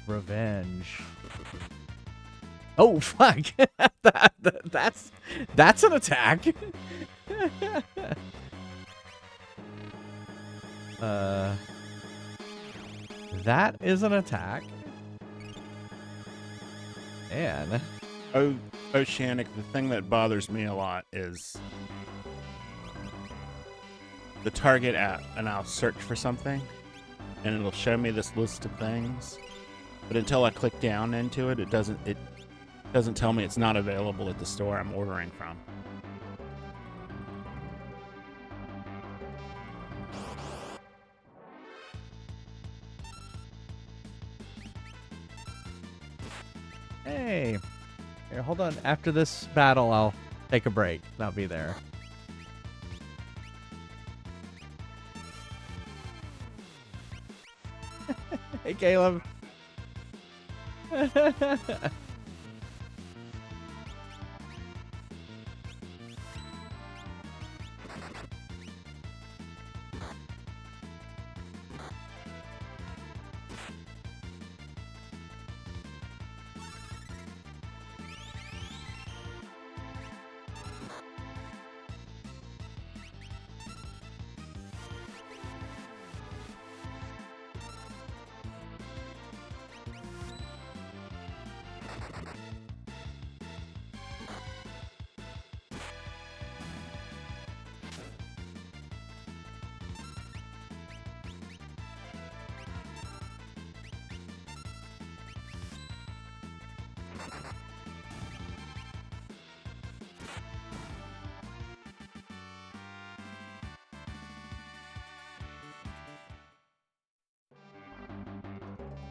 Revenge. Oh fuck! That's an attack. That is an attack. Man. Oceanic, the thing that bothers me a lot is the Target app, and I'll search for something, and it'll show me this list of things. But until I click down into it, it doesn't tell me it's not available at the store I'm ordering from. Hey. Here, hold on. After this battle, I'll take a break. I'll be there. Hey, Caleb.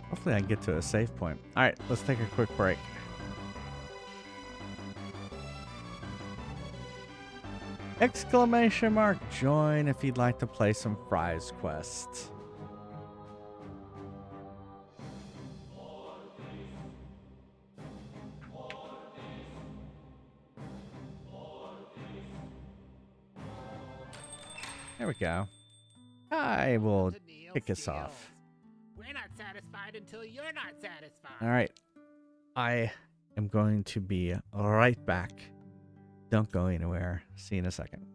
Hopefully I can get to a safe point. All right, let's take a quick break. Exclamation mark join if you'd like to play some Fries Quest. There we go. I will kick us off. We're not satisfied until you're not satisfied. All right. I am going to be right back. Don't go anywhere. See you in a second.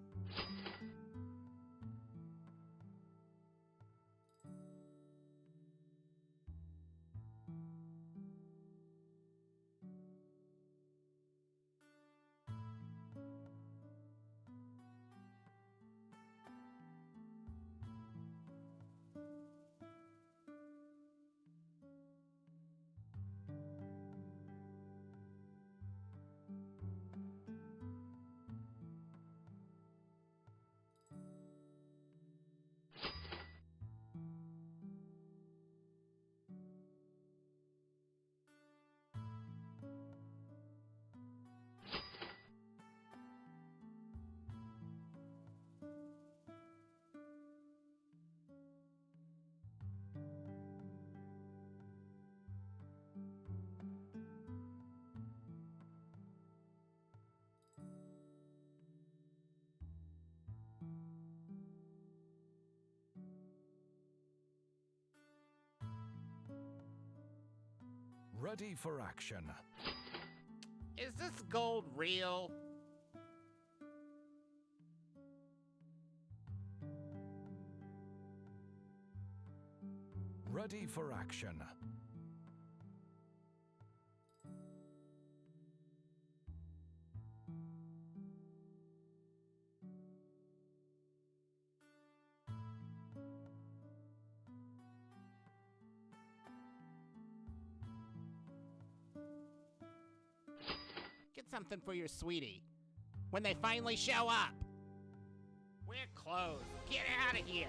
Ready for action. Is this gold real? Ready for action. Get something for your sweetie. When they finally show up. We're closed. Get out of here.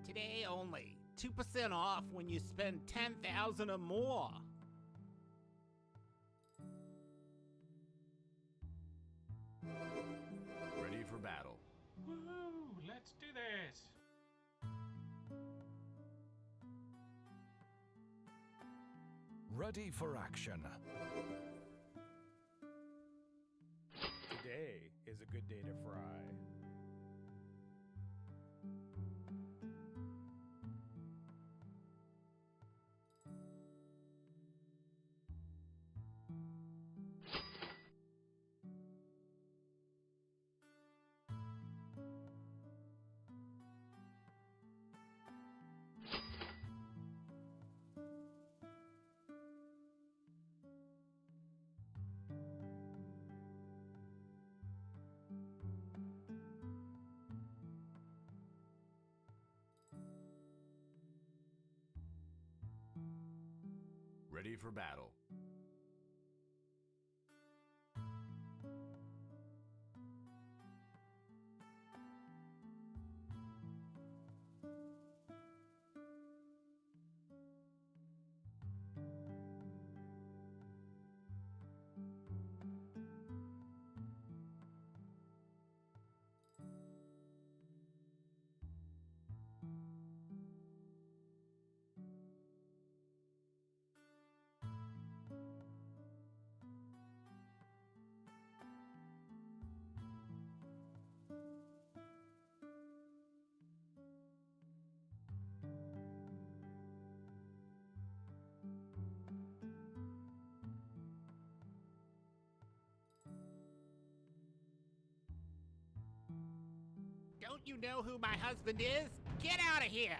Today only. 2% off when you spend 10,000 or more. Ready for battle. Woohoo! Let's do this! Ready for action. Today is a good day to fry. Ready for battle. Don't you know who my husband is? Get out of here!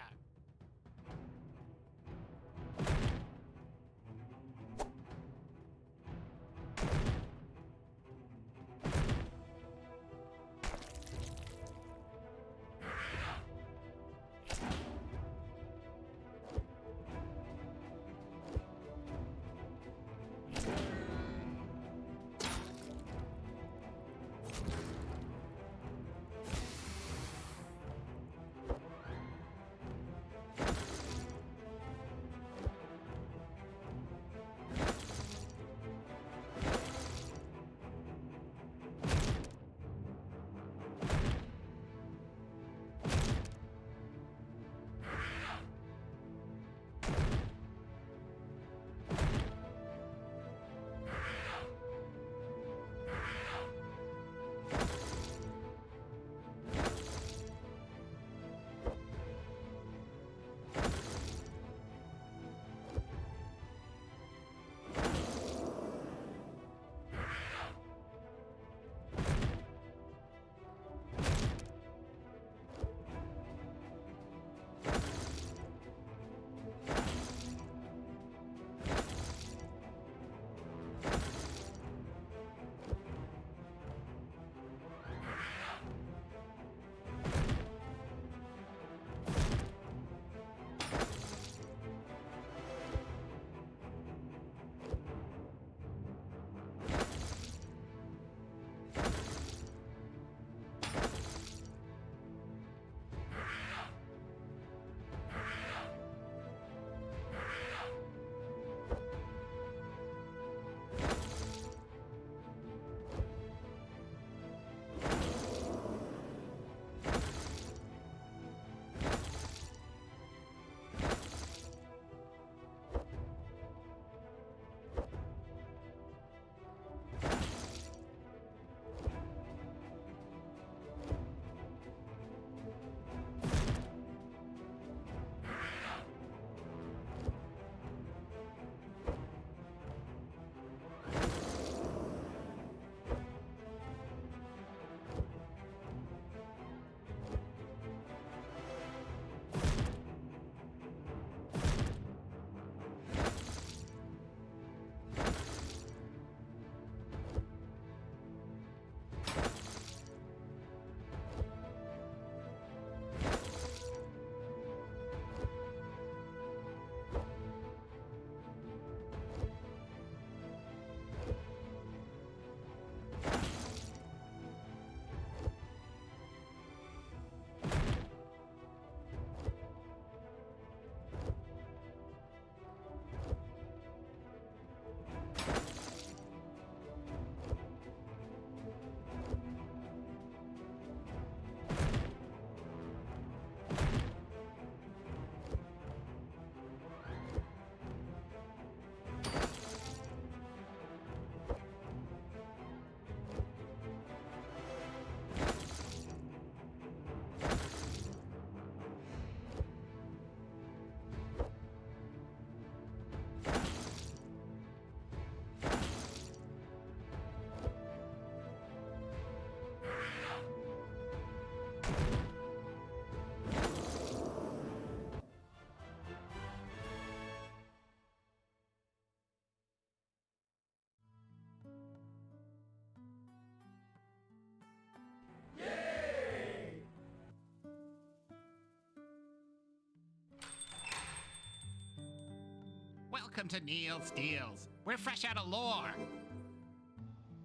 Welcome to Neil Steele's. We're fresh out of lore.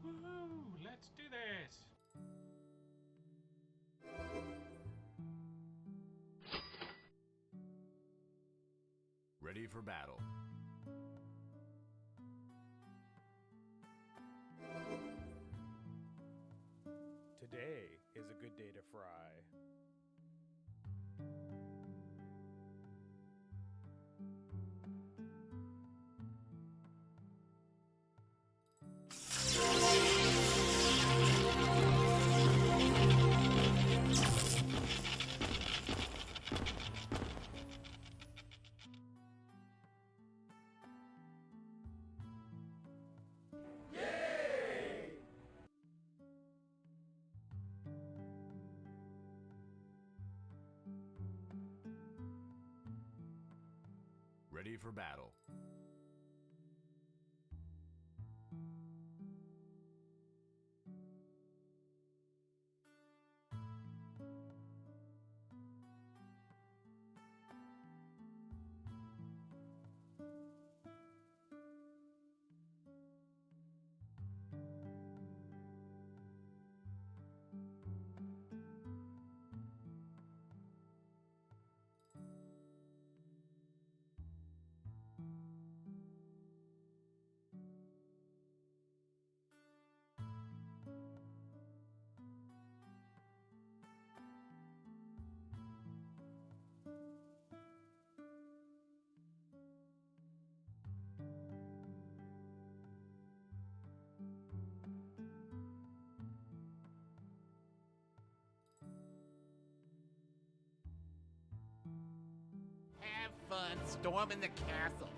Woohoo! Let's do this. Ready for battle. Today is a good day to fry. Ready for battle. Have fun storming the castle.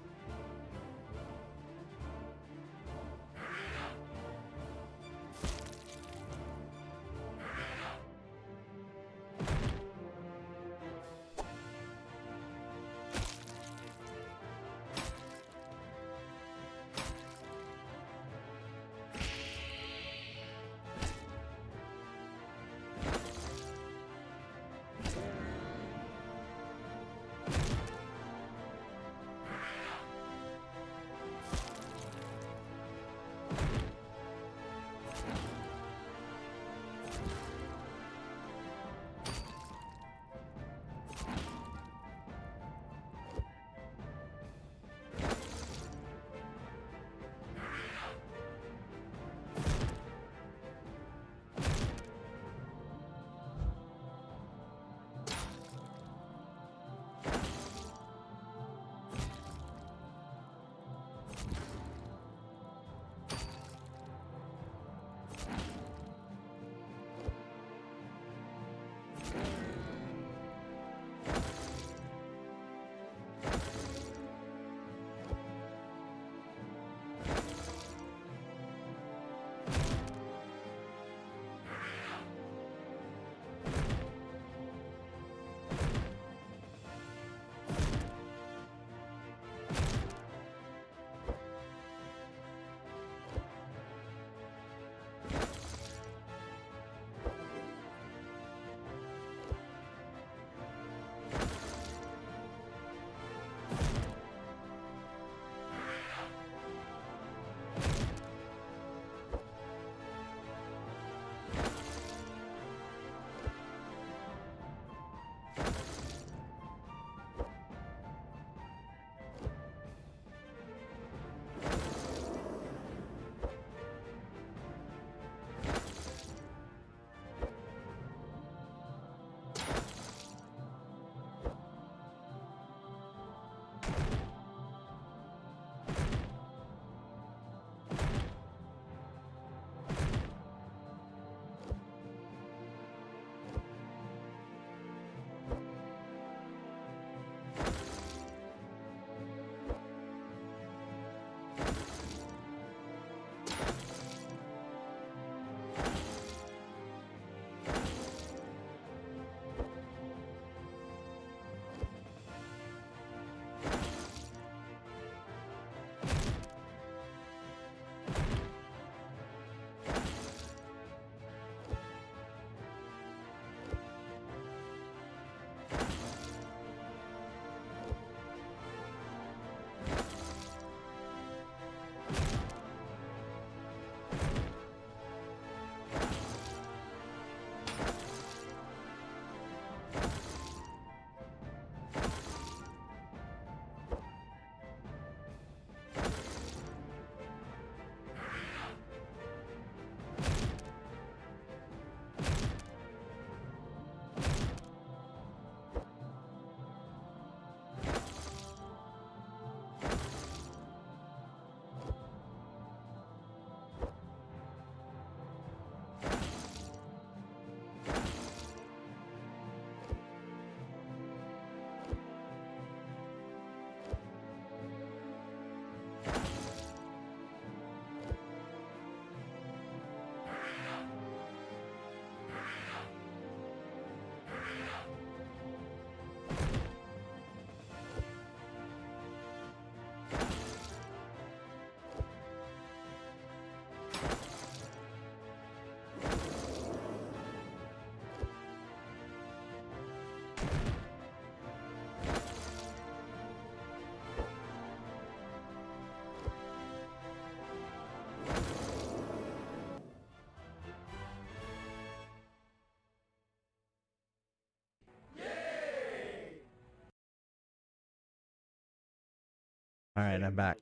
All right, I'm back.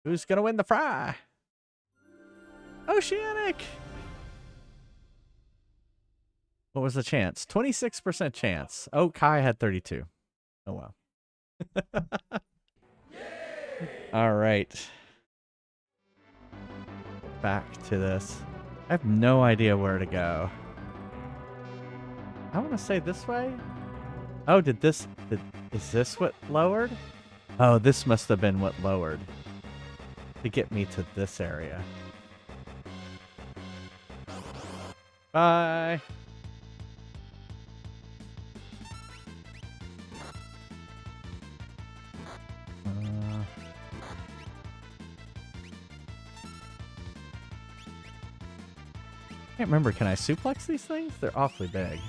Who's gonna win the fry? Oceanic. What was the chance? 26% chance. Oh, Kai had 32. Oh well. All right. Back to this. I have no idea where to go. I want to say this way. Oh, is this what lowered? Oh, this must have been what lowered to get me to this area. Bye. Can't remember. Can I suplex these things? They're awfully big.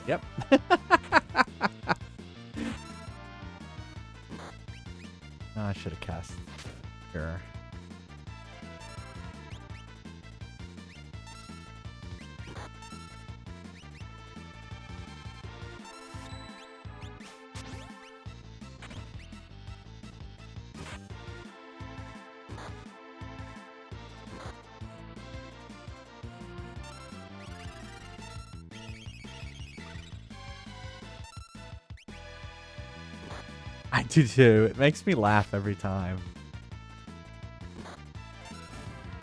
Yep. Oh, I should have cast. Sure. I do too. It makes me laugh every time.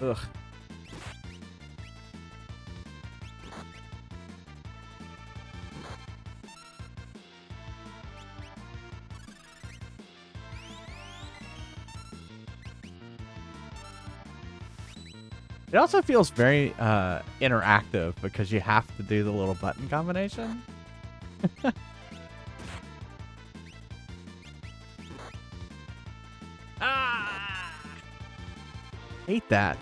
Ugh. It also feels very interactive because you have to do the little button combination. Hate that.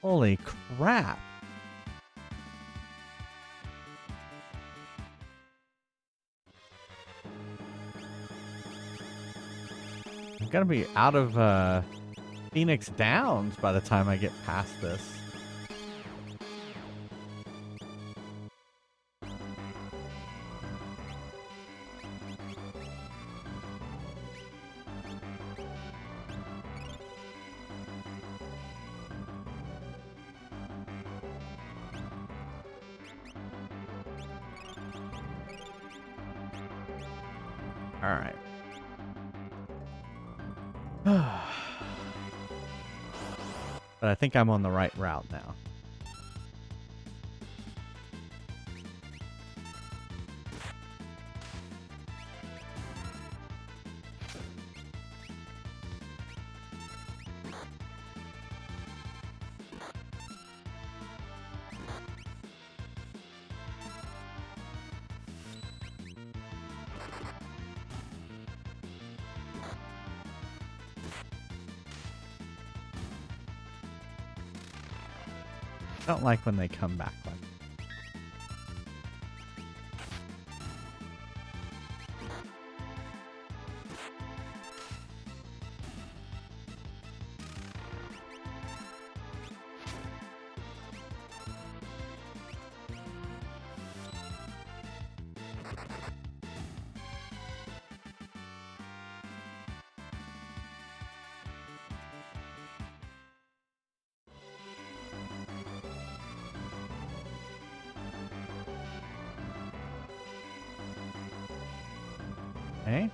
Holy crap. I'm gonna be out of Phoenix Downs by the time I get past this. All right. But I think I'm on the right route now. I don't like when they come back like that. Okay.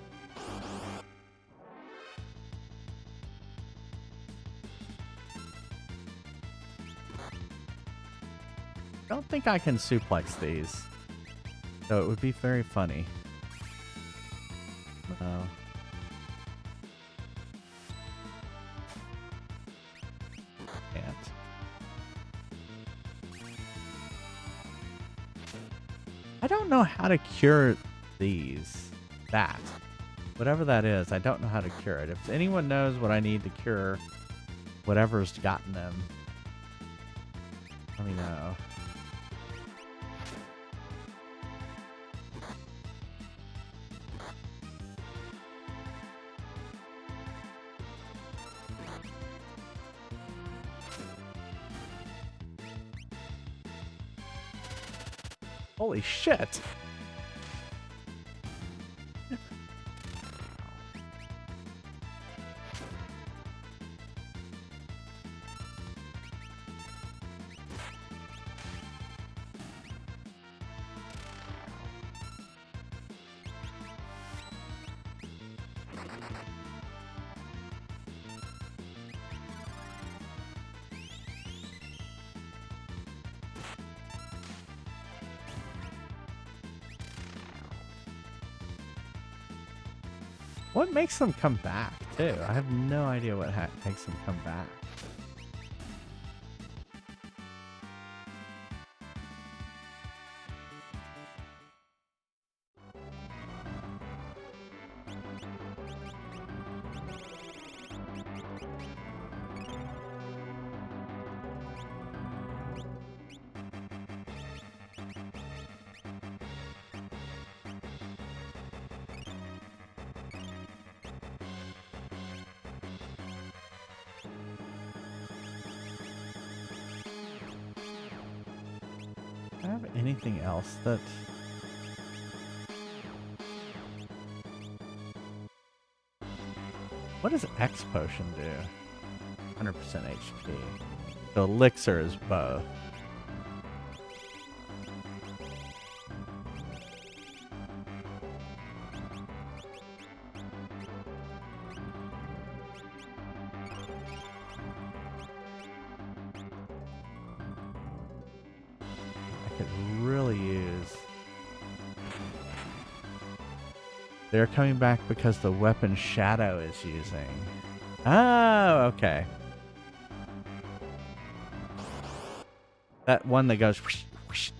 Don't think I can suplex these. So it would be very funny. Oh. Can't. I don't know how to cure these. That. Whatever that is, I don't know how to cure it. If anyone knows what I need to cure whatever's gotten them, let me know. Holy shit! What makes them come back, too? I have no idea what makes them come back. Do I have anything else that... What does X potion do? 100% HP. The elixir is both. I could really use... They're coming back because the weapon Shadow is using. Oh, okay. That one that goes whoosh, whoosh.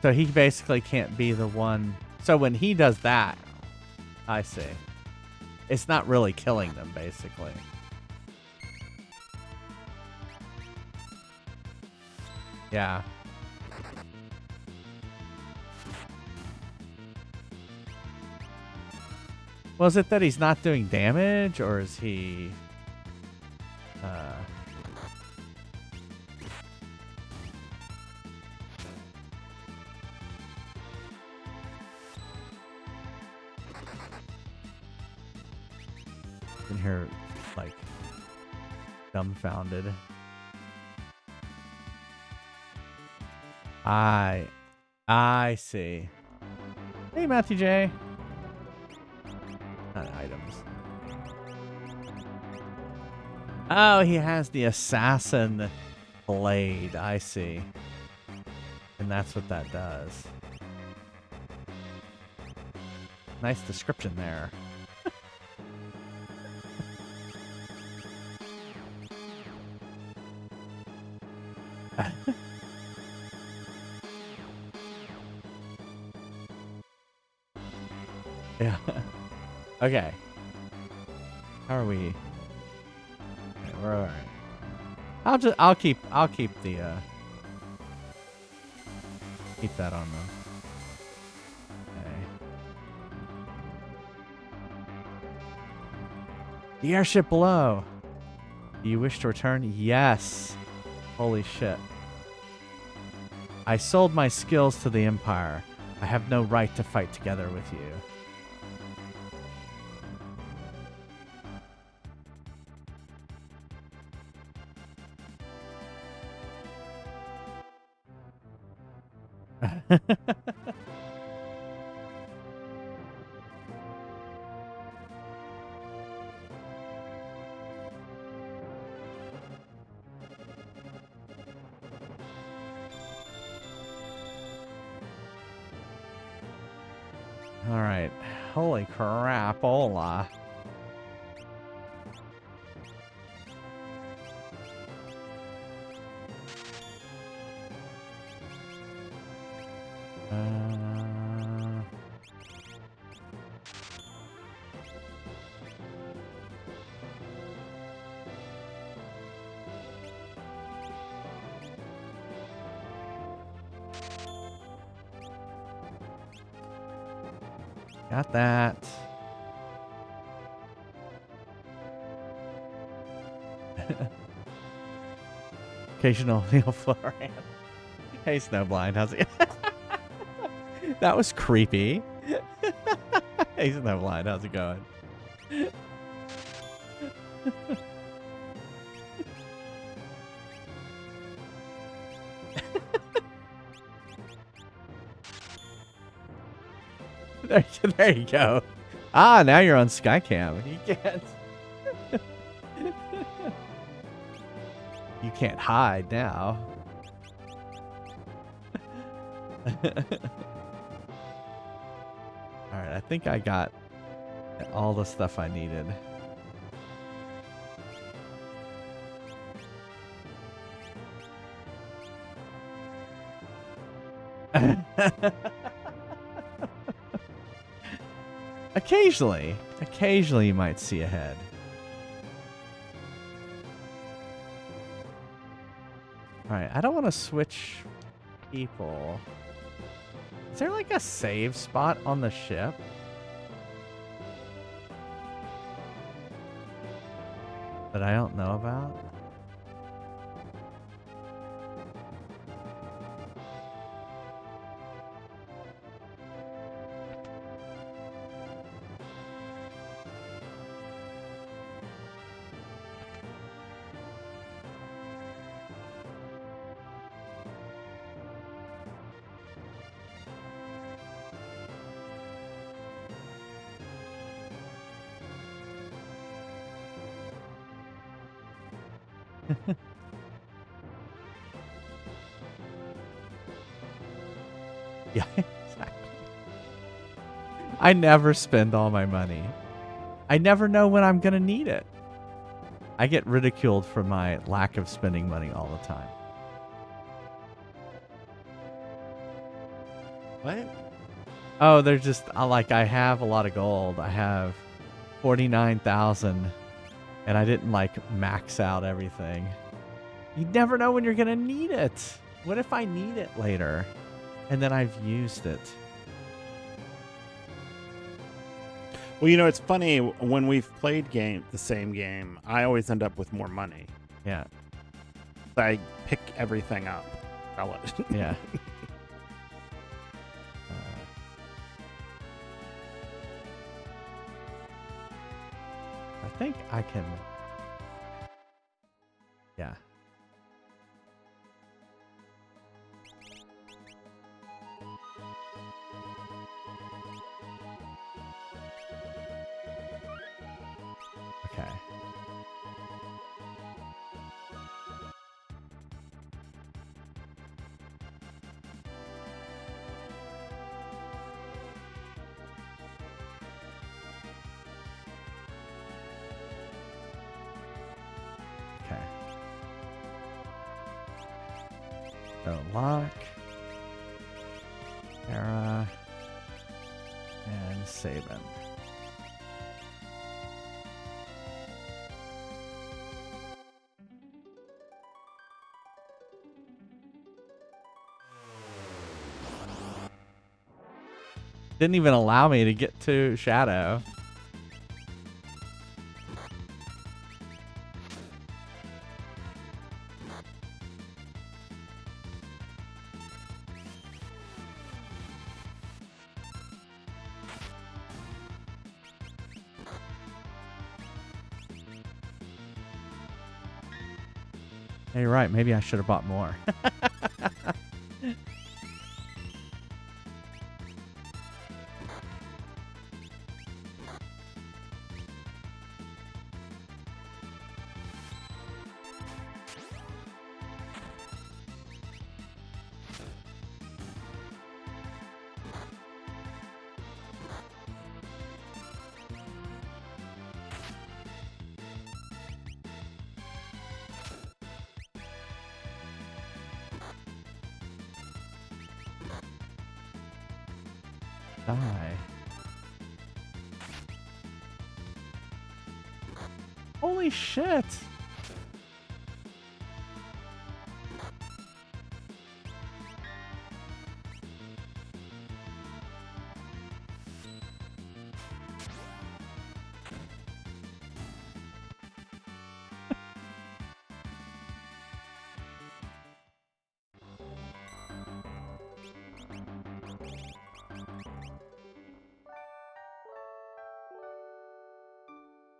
So he basically can't be the one. So when he does that, I see. It's not really killing them, basically. Yeah. Was it that he's not doing damage, or is he... in here, like, dumbfounded. I see. Hey, Matthew J. Not items. Oh, he has the assassin blade. I see. And that's what that does. Nice description there. Yeah. Okay. How are we? Okay, we're all right. I'll keep the keep that on them. Okay. The airship below. Do you wish to return? Yes. Holy shit. I sold my skills to the Empire. I have no right to fight together with you. All right. Holy crapola. Got that. Occasional heel forehand. Hey, Snowblind, how's it? That was creepy. Hey, Snowblind, how's it going? There you go. Ah, now you're on Skycam. You can't. You can't hide now. Alright, I think I got all the stuff I needed. Occasionally you might see a head. Alright, I don't want to switch people. Is there like a save spot on the ship? That I don't know about? Yeah, exactly. I never spend all my money. I never know when I'm going to need it. I get ridiculed for my lack of spending money all the time. What? Oh, they're just like, I have a lot of gold. I have 49,000 and I didn't like max out everything. You never know when you're going to need it. What if I need it later and then I've used it? Well, you know, it's funny when we've played the same game, I always end up with more money. Yeah. I pick everything up. Sell it. Yeah. I think I can. Yeah. Okay. Okay. So lock, Era, and Sabin. Didn't even allow me to get to Shadow. Hey, you're right. Maybe I should have bought more. Die. Holy shit!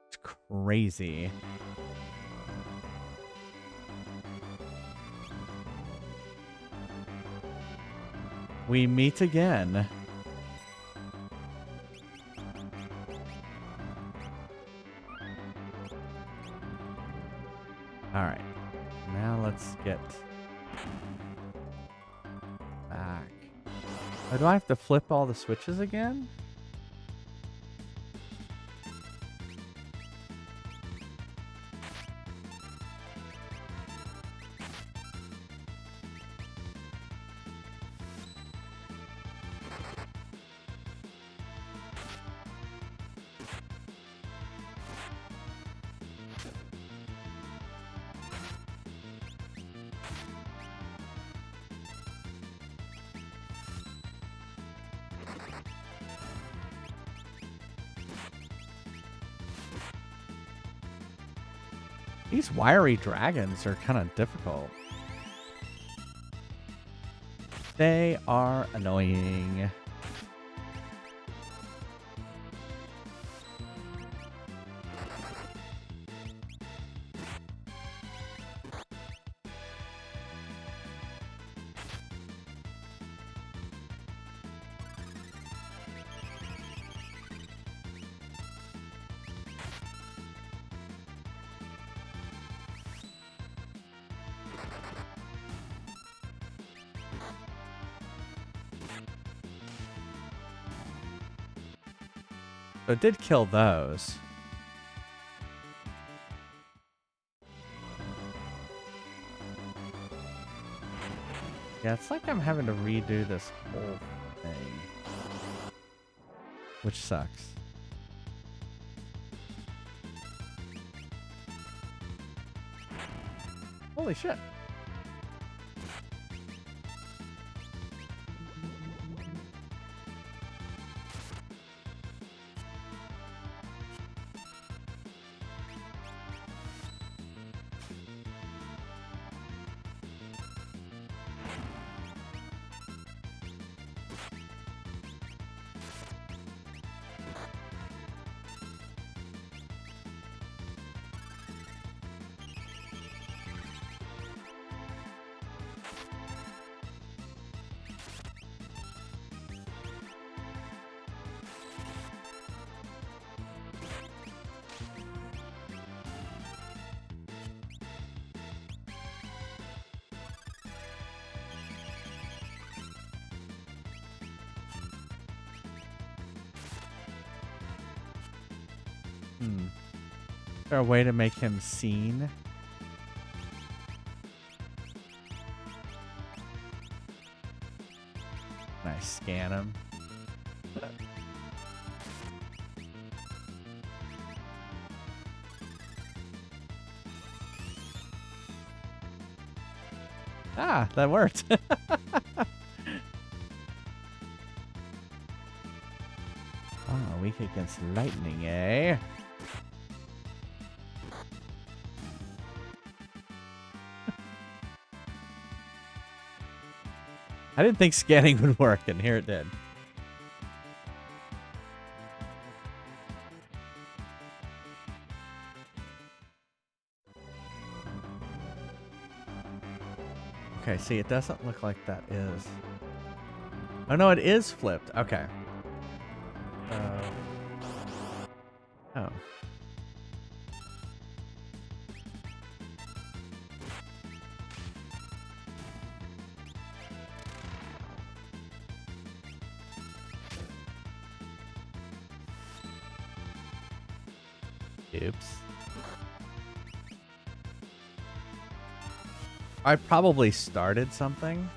It's crazy. We meet again. All right. Now let's get back. Oh, do I have to flip all the switches again? These wiry dragons are kind of difficult. They are annoying. So it did kill those. Yeah, it's like I'm having to redo this whole thing. Which sucks. Holy shit. Is there a way to make him seen? Can I scan him? Ah, that worked. Oh, weak against lightning, eh? I didn't think scanning would work, and here it did. Okay, see, it doesn't look like that is. Oh, no, it is flipped. Okay. Oh. Oops. I probably started something.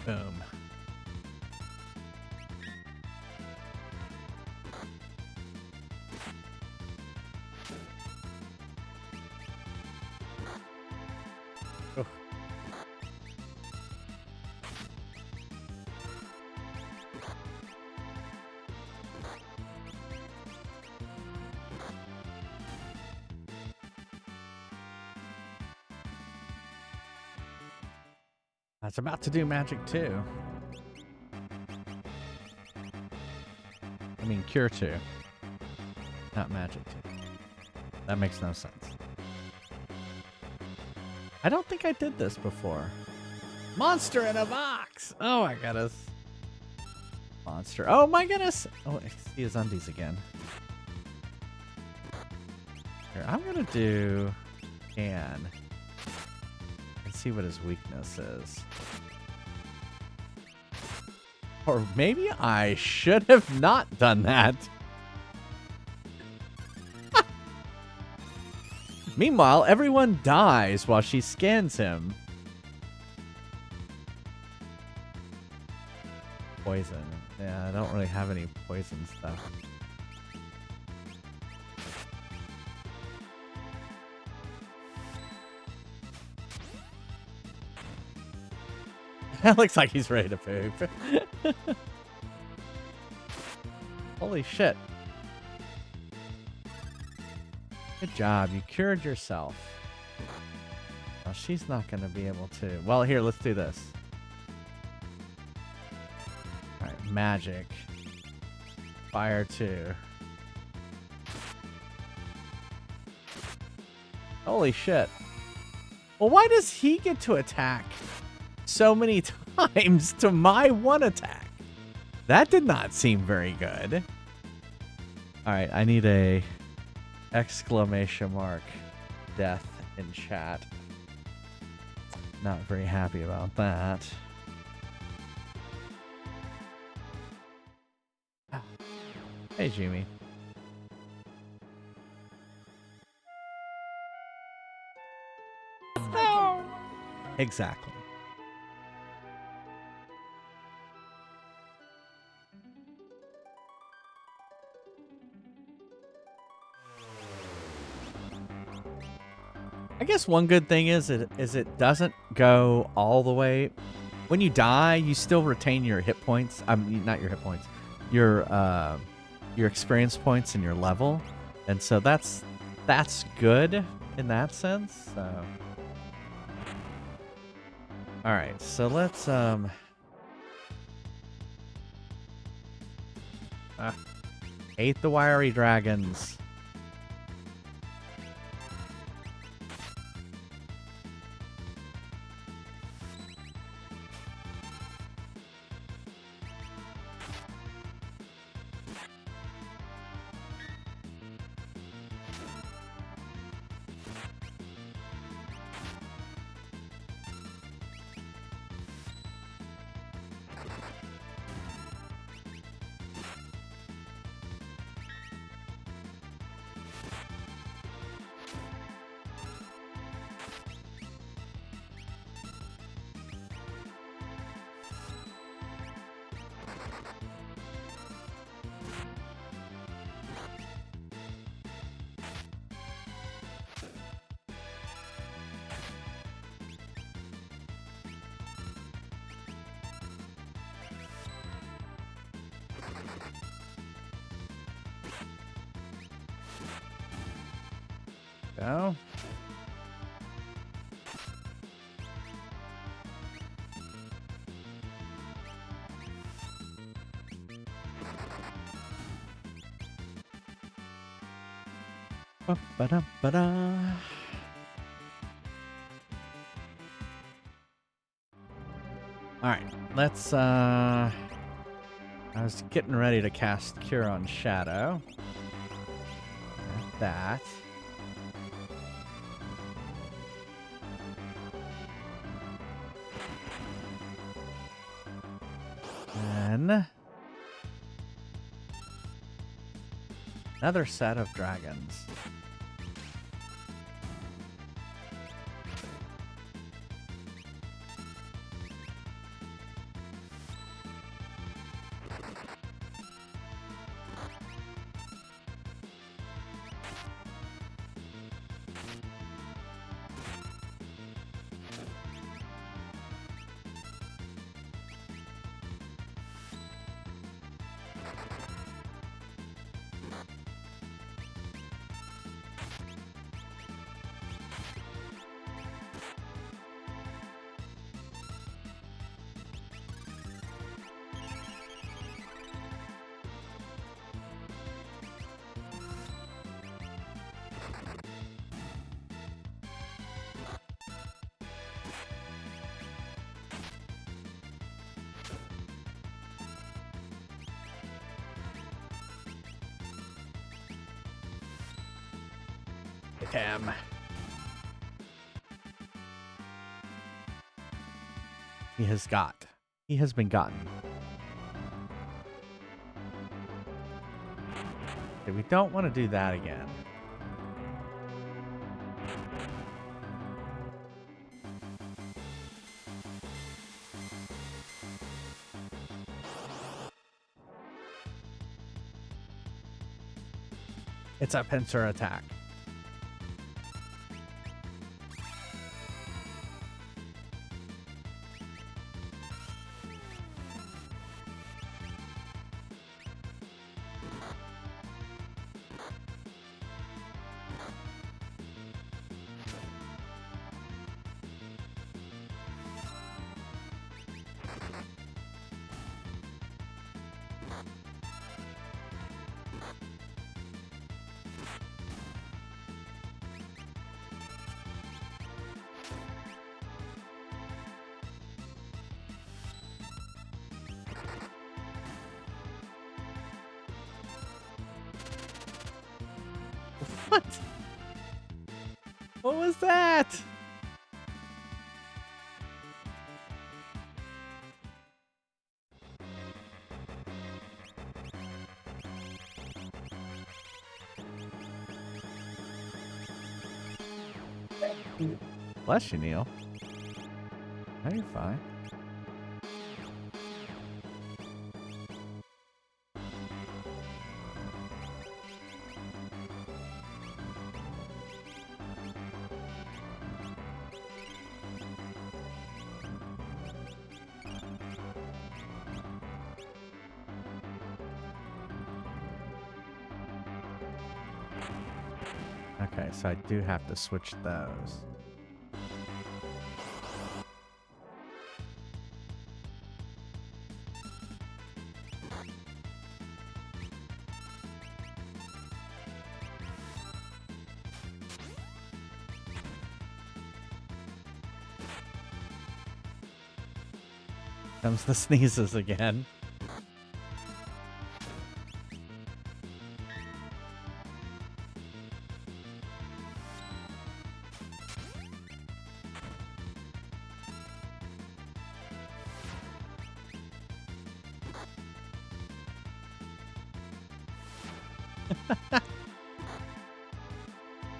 Boom. Oh. I was about to do magic too. I mean, cure 2. Not magic 2. That makes no sense. I don't think I did this before. Monster in a box! Oh my goodness. Monster. Oh my goodness! Oh, I see his undies again. Here, I'm gonna do can and see what his weakness is. Or maybe I should have not done that. Meanwhile, everyone dies while she scans him. Poison. Yeah, I don't really have any poison stuff. That looks like he's ready to poop. Holy shit. Good job. You cured yourself. Well, she's not going to be able to. Well, here, let's do this. All right, magic. Fire 2. Holy shit. Well, why does he get to attack so many times to my one attack? That did not seem very good. All right, I need a exclamation mark death in chat. Not very happy about that. Hey, Jimmy. Exactly. I guess one good thing is it doesn't go all the way. When you die, you still retain your hit points. Not your hit points. Your experience points and your level. And so that's good in that sense. So all right, so let's hate the wiry dragons. Go. Ba-da-ba-da. All right, let's I was getting ready to cast Cure on Shadow. Got that. Then another set of dragons. Him. He has got. He has been gotten. Okay, we don't want to do that again. It's a pincer attack. What? What was that? Bless you, Neil. No, you're fine. Okay, so I do have to switch those. Comes the sneezes again.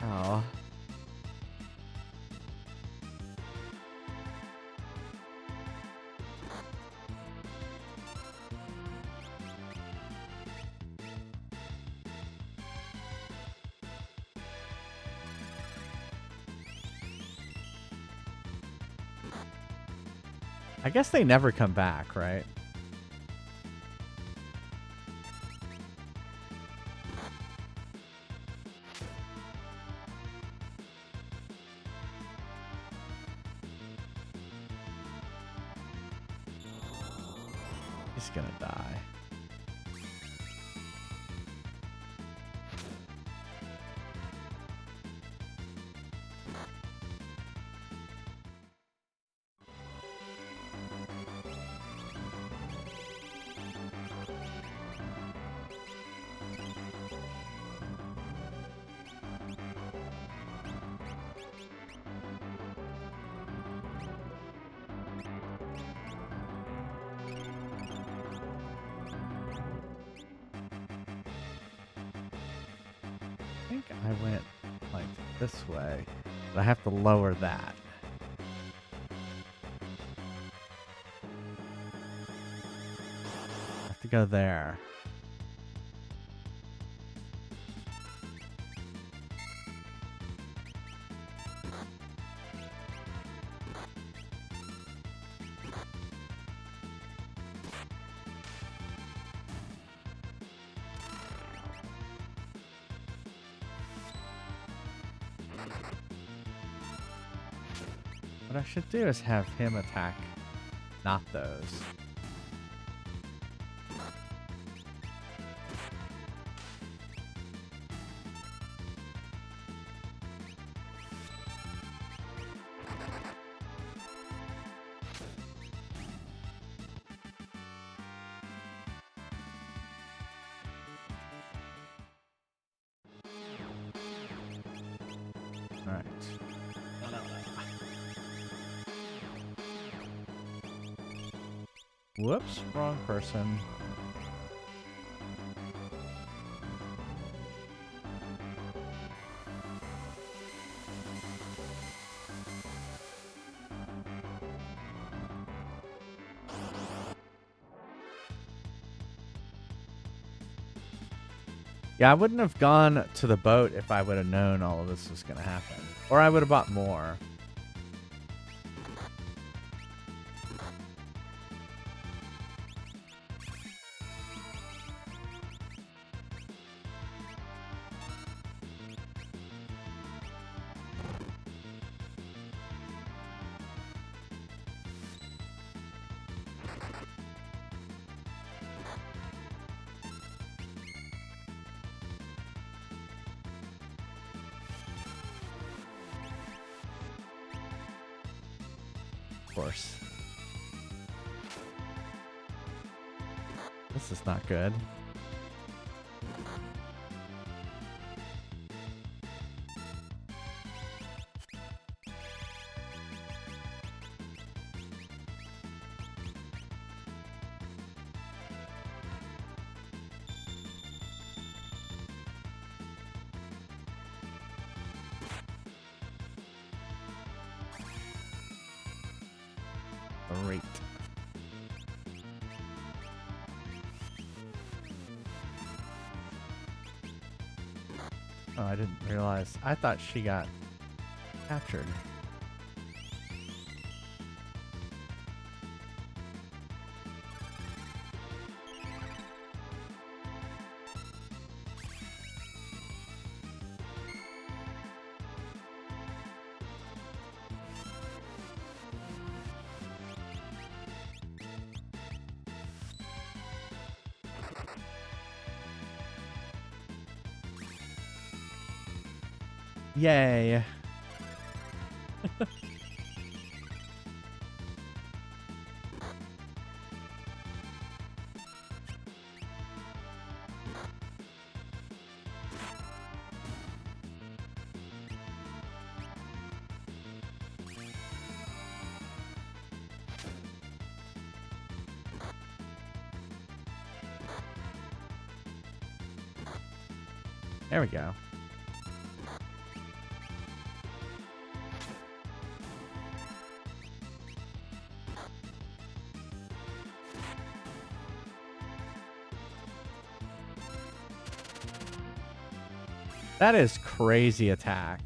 Oh. I guess they never come back, right? He's gonna die. I think I went like this way, but I have to lower that. I have to go there. What I should do is have him attack, not those. All right. Whoops, wrong person. Yeah, I wouldn't have gone to the boat if I would have known all of this was going to happen. Or I would have bought more. Of course. This is not good. Great. Oh, I didn't realize. I thought she got captured. Yay. There we go. That is crazy attack.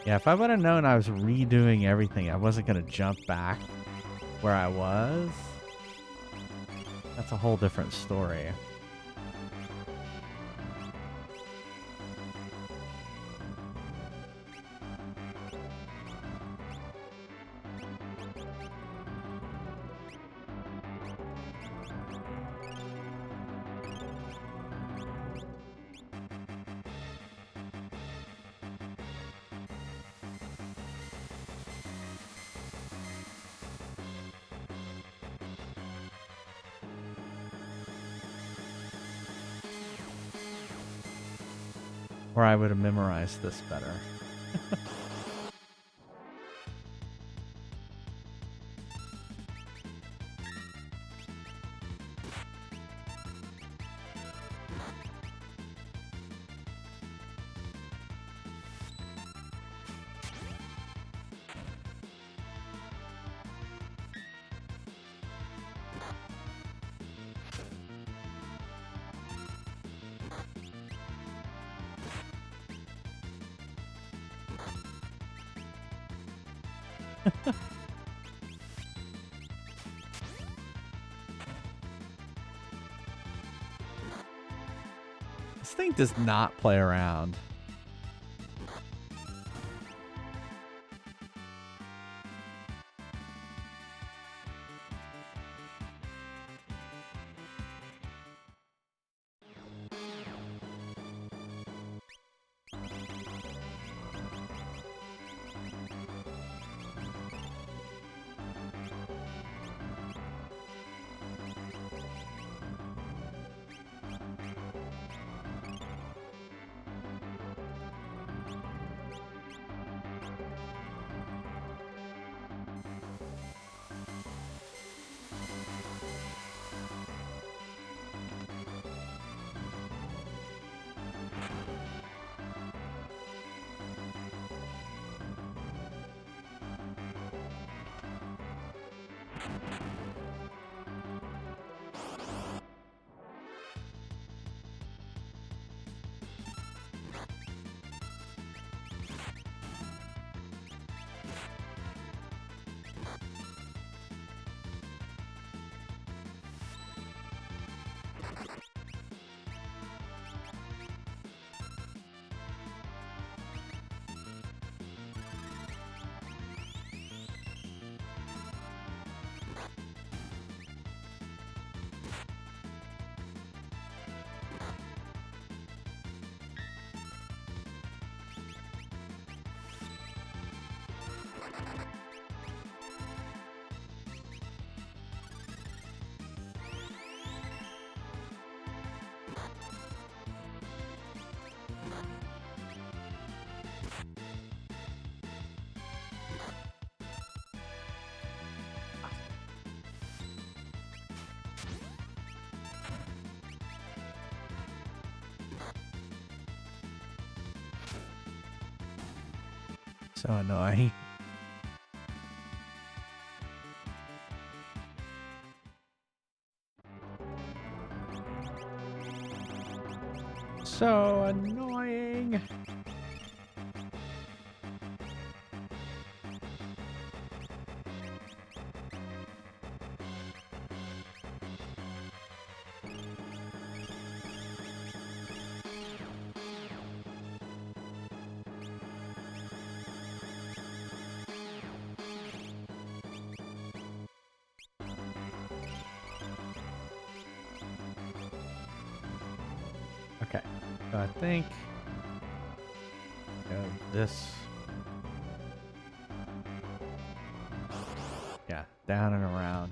Yeah, if I would have known I was redoing everything, I wasn't going to jump back where I was. That's a whole different story. Or I would have memorized this better. This thing does not play around. So annoying. So annoying. Okay, so I think this, yeah, down and around.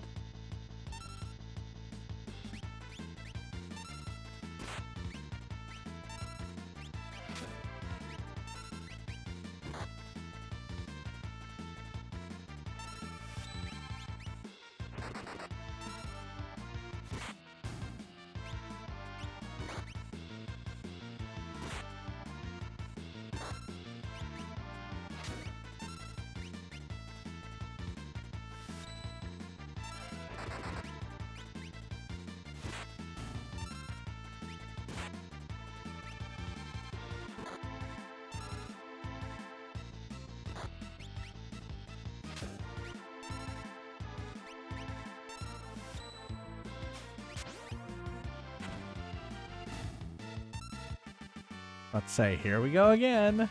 Let's say, here we go again.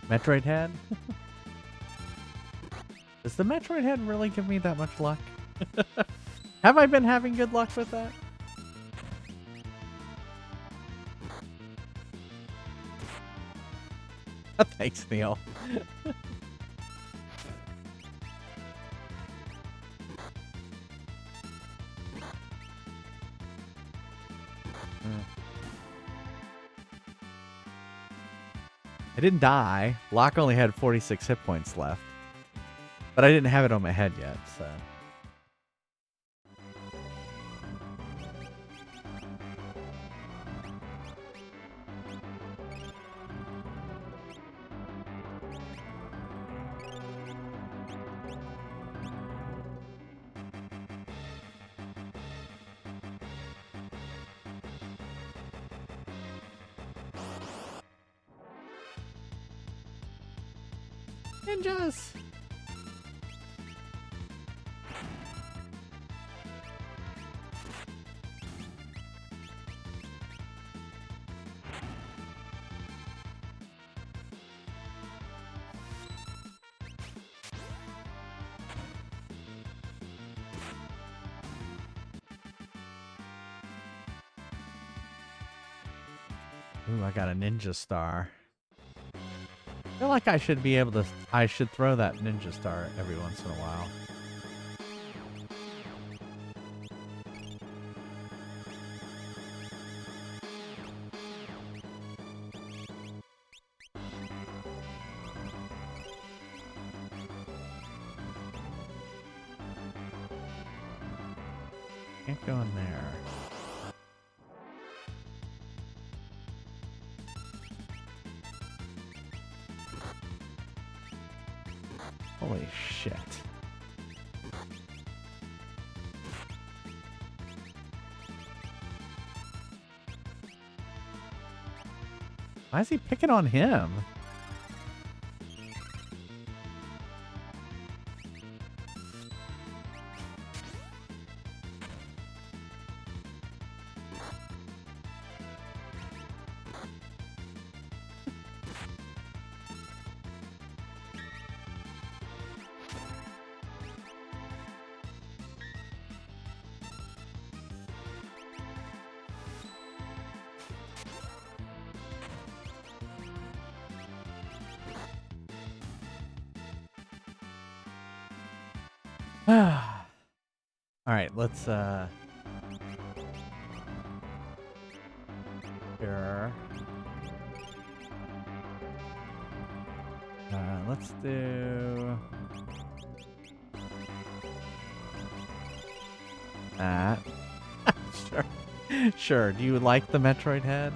Metroid Head? Does the Metroid Head really give me that much luck? Have I been having good luck with that? Thanks, Neil. I didn't die. Locke only had 46 hit points left. But I didn't have it on my head yet, so. Ninjas! Ooh, I got a ninja star. I feel like I should be able to. I should throw that ninja star every once in a while. Can't go in there. Holy shit. Why is he picking on him? All right, let's here. Let's do that. Sure. Sure. Do you like the Metroid head?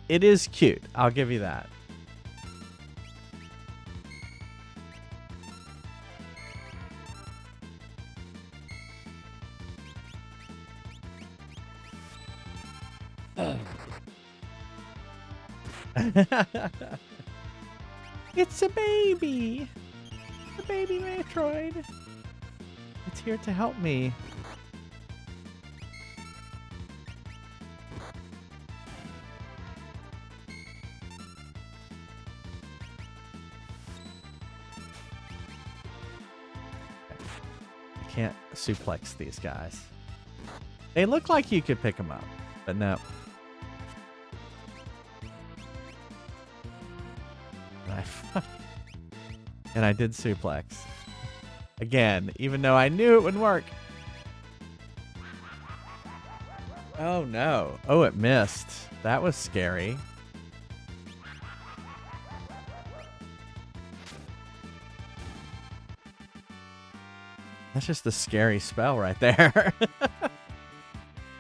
It is cute. I'll give you that. It's a baby. The baby Metroid. It's here to help me. Can't suplex these guys. They look like you could pick them up, but no. And I did suplex. Again, even though I knew it would work. Oh no. Oh, it missed. That was scary. That's just a scary spell right there.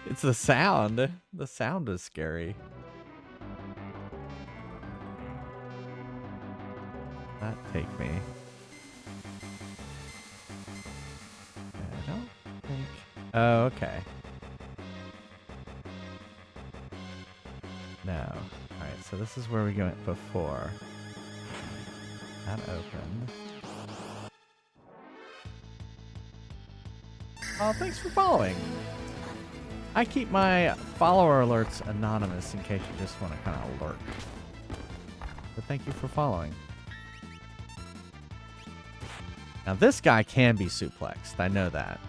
It's the sound. The sound is scary. That take me. I don't think. Oh, okay. No. Alright, so this is where we went before. That opened. Oh, thanks for following. I keep my follower alerts anonymous in case you just want to kind of lurk. But thank you for following. Now this guy can be suplexed. I know that.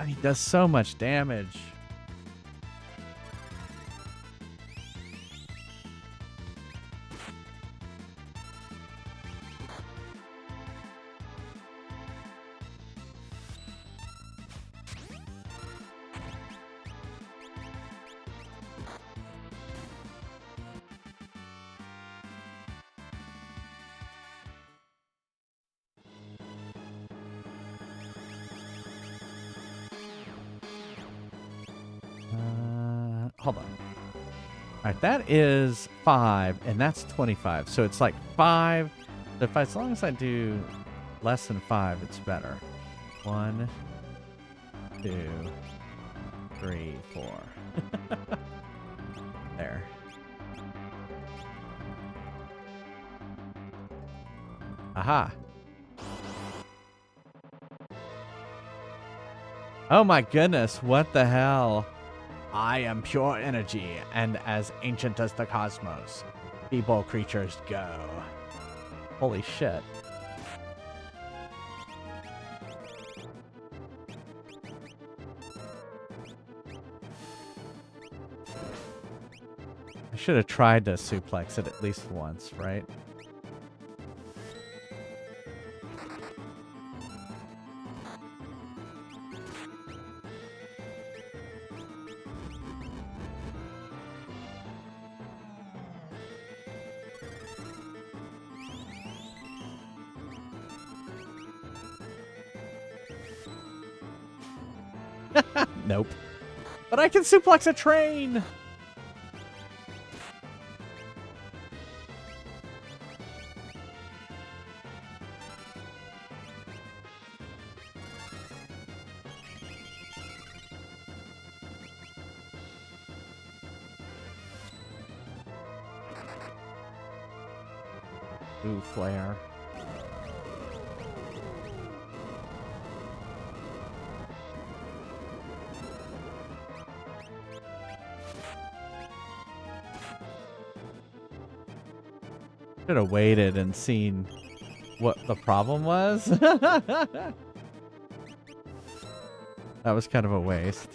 And he does so much damage. Hold on. All right, that is 5, and that's 25. So it's like 5. If as long as I do less than 5, it's better. 1, 2, 3, 4. There. Aha. Oh my goodness, what the hell? I am pure energy and as ancient as the cosmos. Feeble creatures go. Holy shit. I should have tried to suplex it at least once, right? Nope. But I can suplex a train! Ooh, flare. Should have waited and seen what the problem was. That was kind of a waste.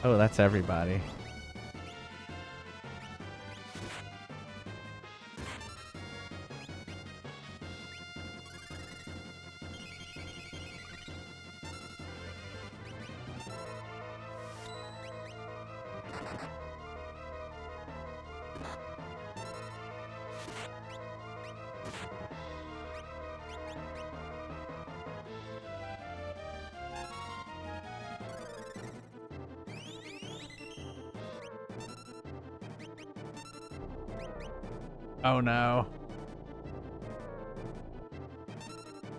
Oh, that's everybody. Oh no.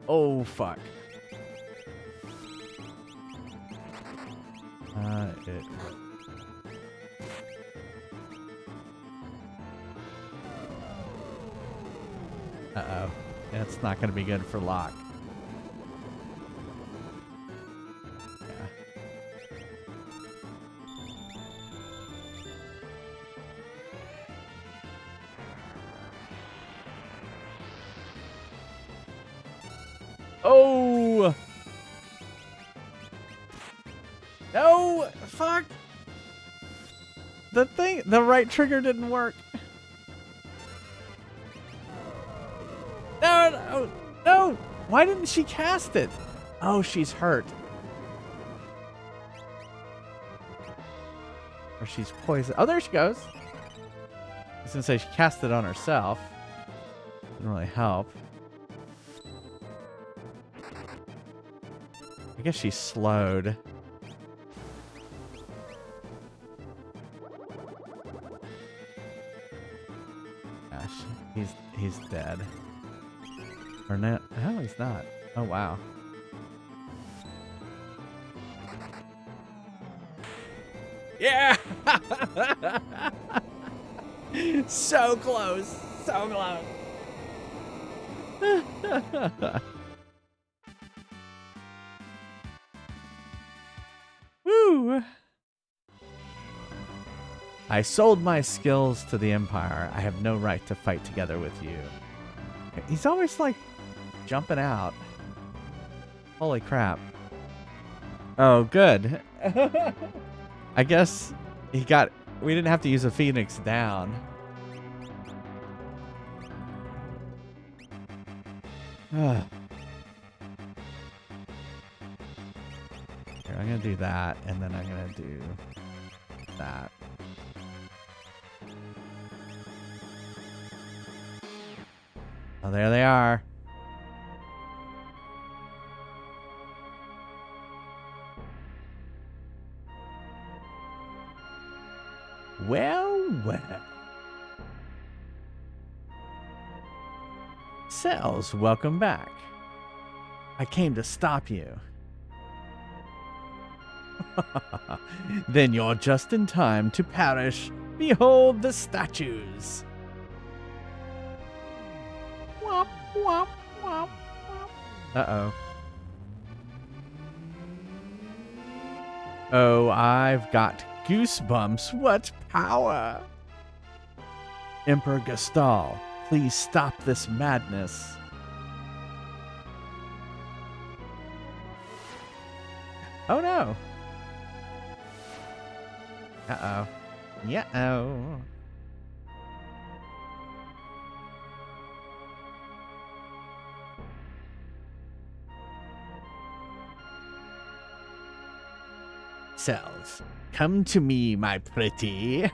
Oh fuck. It. Uh-oh. That's not gonna be good for Locke. Yeah. Oh! No! Fuck! The right trigger didn't work. No, no, no! Why didn't she cast it? Oh, she's hurt. Or she's poisoned. Oh, there she goes. I was gonna say she cast it on herself. Didn't really help. I guess she's slowed. Gosh, he's dead. Or no, no, he's not. Oh wow. Yeah! So close. So close. Woo! I sold my skills to the Empire. I have no right to fight together with you. He's always like jumping out. Holy crap. Oh, good. I guess we didn't have to use a Phoenix down. Here, I'm gonna do that, and then I'm gonna do that. Oh, there they are. Well, well. Cells, welcome back. I came to stop you. Then you're just in time to perish. Behold the statues. Womp, womp, womp, womp. Uh-oh. Oh, I've got goosebumps. What power! Emperor Gastal, please stop this madness. Oh no. Uh-oh. Yeah-oh. Cells, come to me, my pretty.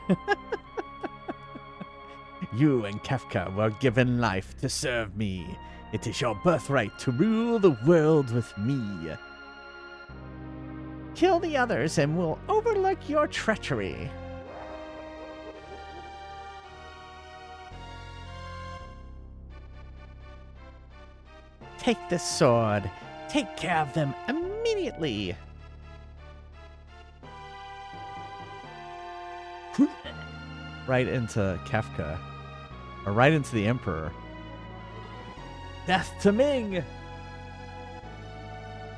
You and Kefka were given life to serve me. It is your birthright to rule the world with me. Kill the others and we'll overlook your treachery. Take this sword. Take care of them immediately. Right into Kefka. Or right into the Emperor. Death to Ming!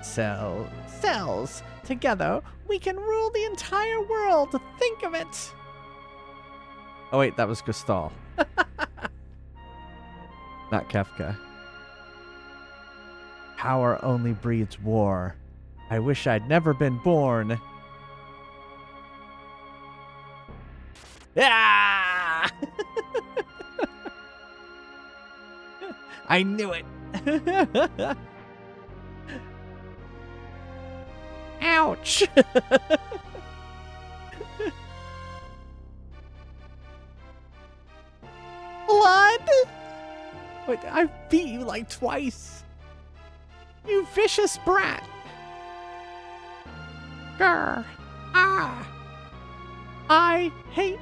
Cells! Together, we can rule the entire world! Think of it! Oh wait, that was Gastal. Not Kefka. Power only breeds war. I wish I'd never been born. Ah! I knew it. Ouch. Blood? Wait, I beat you like twice. You vicious brat. Grr. Ah. I hate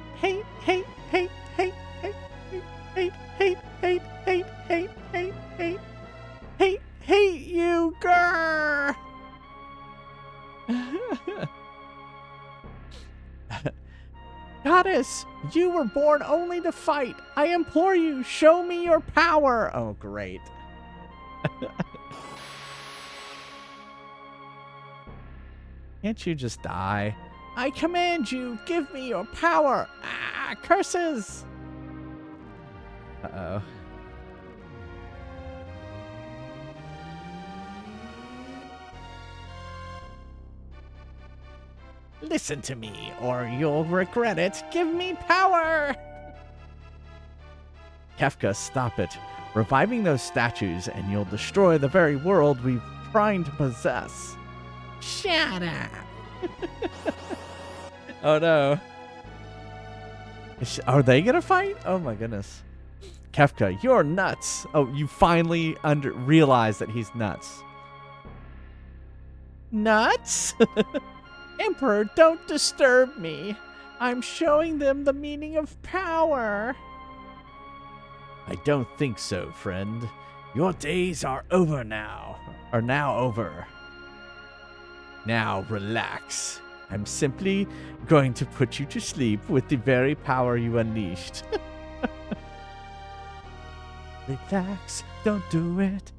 you, grr. Goddess, you were born only to fight. I implore you, show me your power. Oh, great. Can't you just die? I command you, give me your power. Ah, curses. Uh-oh. Listen to me, or you'll regret it. Give me power! Kefka, stop it. Reviving those statues, and you'll destroy the very world we've trying to possess. Shut up! Oh no. Are they gonna fight? Oh my goodness. Kefka, you're nuts. Oh, you finally realize that he's nuts. Nuts? Emperor, don't disturb me. I'm showing them the meaning of power. I don't think so, friend. Your days are over now. Are now over. Now relax. I'm simply going to put you to sleep with the very power you unleashed. Relax, don't do it.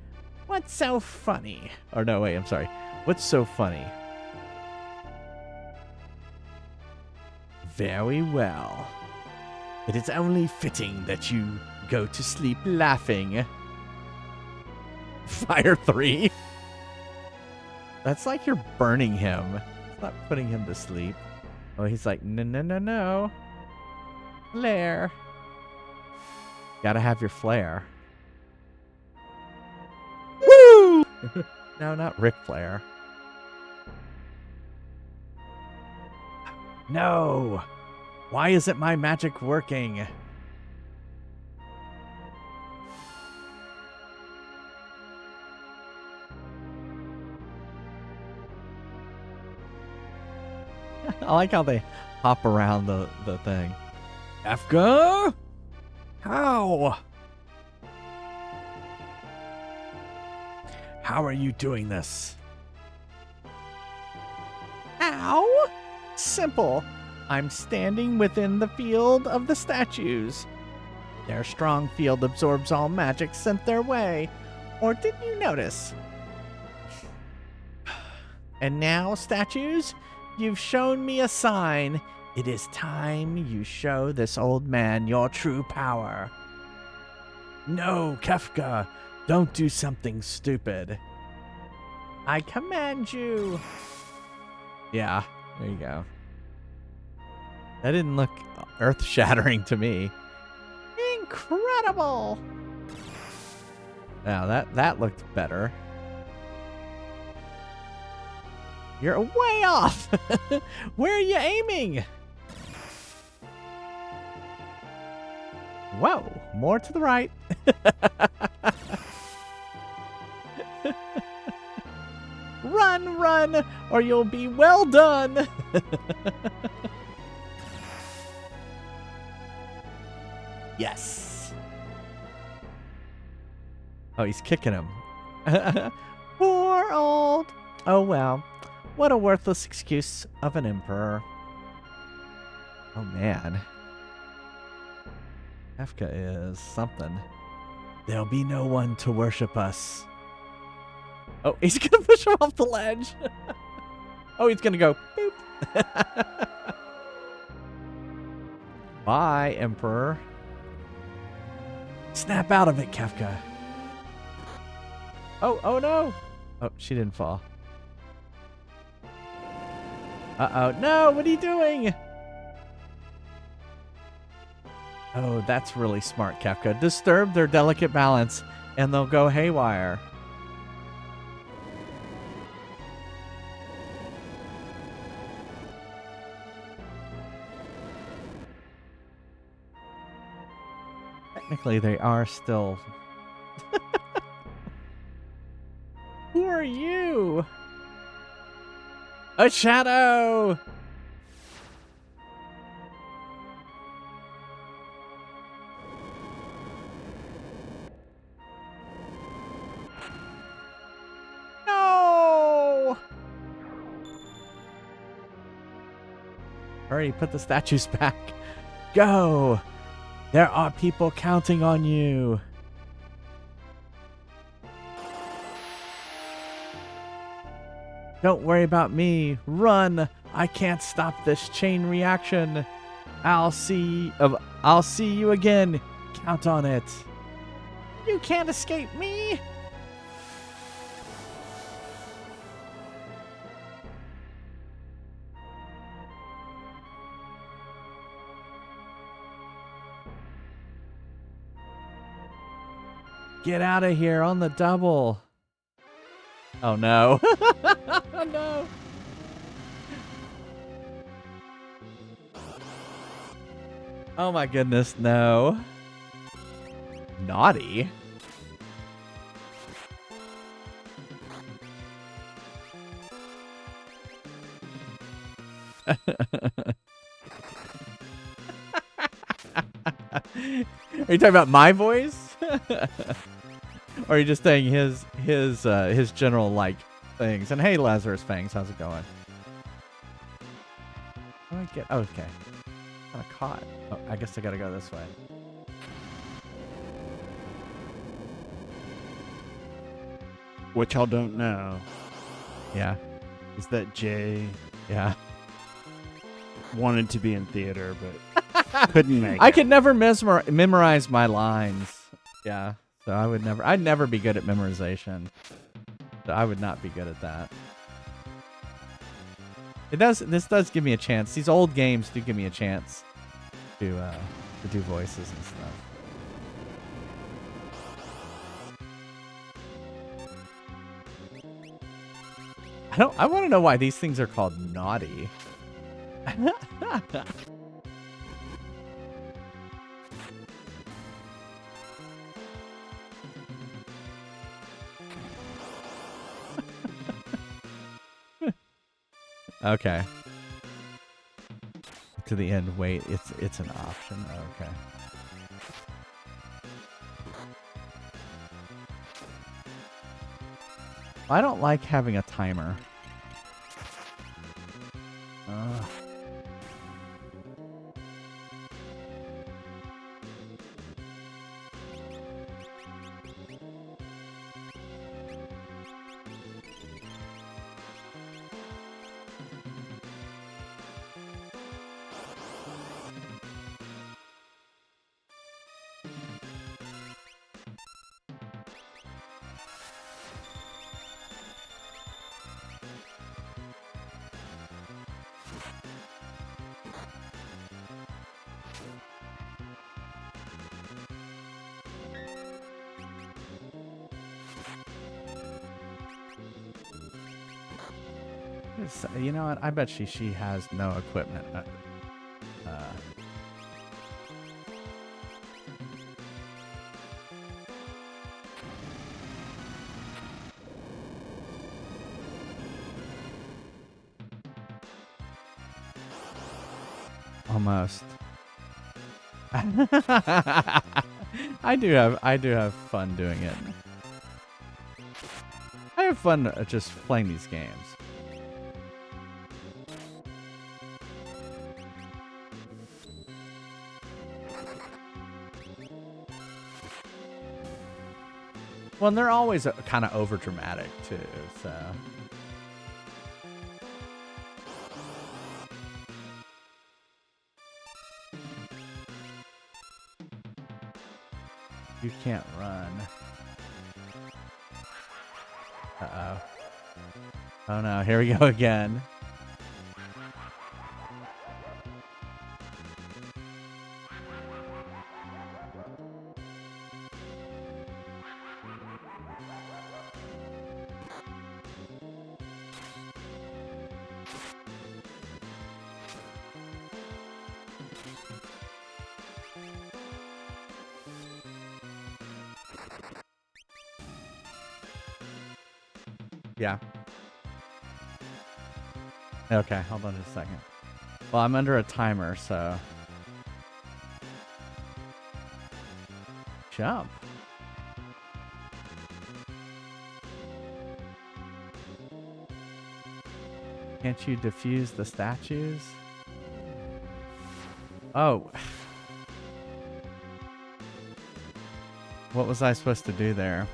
What's so funny? Or no, wait, I'm sorry. What's so funny? Very well. It is only fitting that you go to sleep laughing. Fire 3? That's like you're burning him. It's not putting him to sleep. Oh, he's like, no, no, no, no. Flare. Gotta have your flare. Woo! No, not Ric Flair. No! Why isn't my magic working? I like how they hop around the thing. Kefka? How? How are you doing this? How? Simple. I'm standing within the field of the statues. Their strong field absorbs all magic sent their way. Or didn't you notice? And now, statues, you've shown me a sign. It is time you show this old man your true power. No, Kefka, don't do something stupid. I command you. Yeah, there you go. That didn't look earth-shattering to me. Incredible! Now that looked better. You're way off! Where are you aiming? Whoa, more to the right. Run, run, or you'll be well done. Yes. Oh, he's kicking him. Poor old. Oh, well. What a worthless excuse of an emperor. Oh, man. Kefka is something. There'll be no one to worship us. Oh, he's gonna push him off the ledge. Oh, he's gonna go boop. Bye, Emperor. Snap out of it, Kefka. Oh no. Oh, she didn't fall. Uh-oh. No, what are you doing? Oh, that's really smart, Kefka. Disturb their delicate balance, and they'll go haywire. Technically, they are still... Who are you? A shadow! No! Hurry, put the statues back. Go! There are people counting on you. Don't worry about me. Run! I can't stop this chain reaction. I'll see you again. Count on it. You can't escape me. Get out of here on the double. Oh no. Oh no. Oh my goodness, no. Naughty. Are you talking about my voice? Or are you just saying his general like things? And hey, Lazarus Fangs, how's it going? How do I get? Oh, okay. Kind of caught. Oh, I guess I gotta go this way. What y'all don't know Yeah. is that Jay Yeah. wanted to be in theater, but couldn't make it. I could never memorize my lines. Yeah. So I'd never be good at memorization. So I would not be good at that. This does give me a chance. These old games do give me a chance to do voices and stuff. I want to know why these things are called naughty. Okay. to the end. Wait, it's an option. Okay. I don't like having a timer. You know what? I bet she has no equipment. Almost. I do have fun doing it. I have fun just playing these games. Well, and they're always kind of over dramatic too, so. You can't run. Uh-oh. Oh no, here we go again. Yeah. Okay, hold on just a second. Well, I'm under a timer, so. Jump. Can't you defuse the statues? Oh. What was I supposed to do there?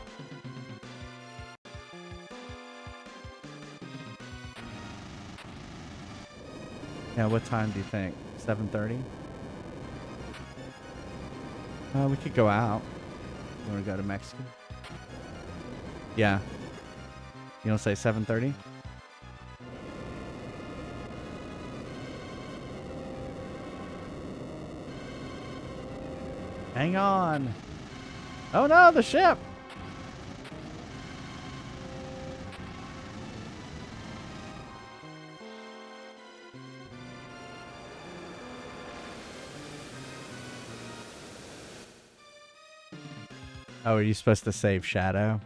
Yeah, what time do you think? 7:30? We could go out. You want to go to Mexico? Yeah. You don't say 7:30? Hang on. Oh no, the ship! Oh, are you supposed to save Shadow?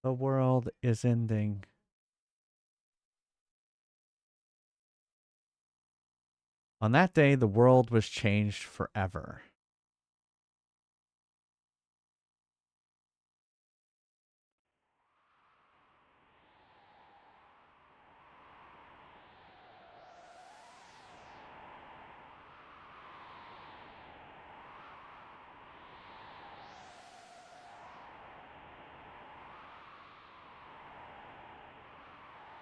The world is ending. On that day, the world was changed forever.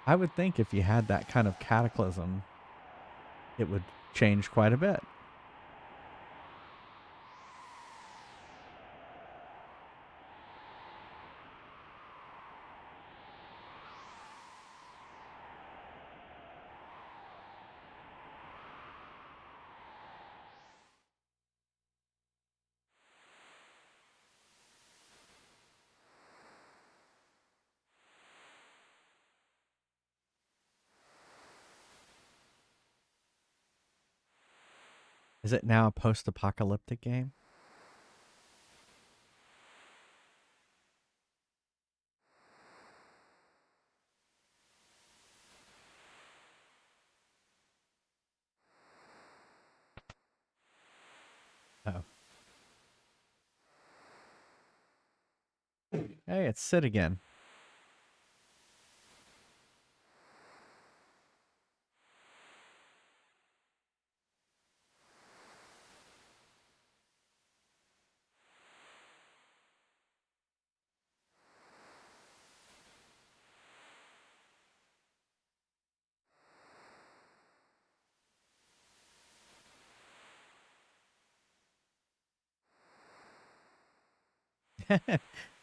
I would think if you had that kind of cataclysm, it would change quite a bit. Is it now a post-apocalyptic game? Oh. Hey, it's Sid again.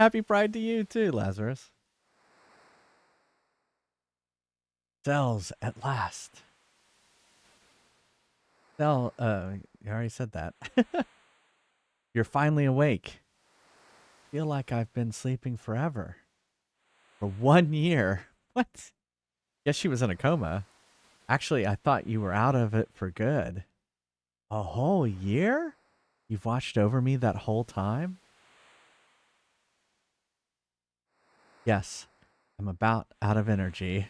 Happy Pride to you too, Lazarus. Cells at last. Cell, you already said that. You're finally awake. Feel like I've been sleeping forever. For 1 year. What? Guess she was in a coma. Actually, I thought you were out of it for good. A whole year? You've watched over me that whole time? Yes, I'm about out of energy.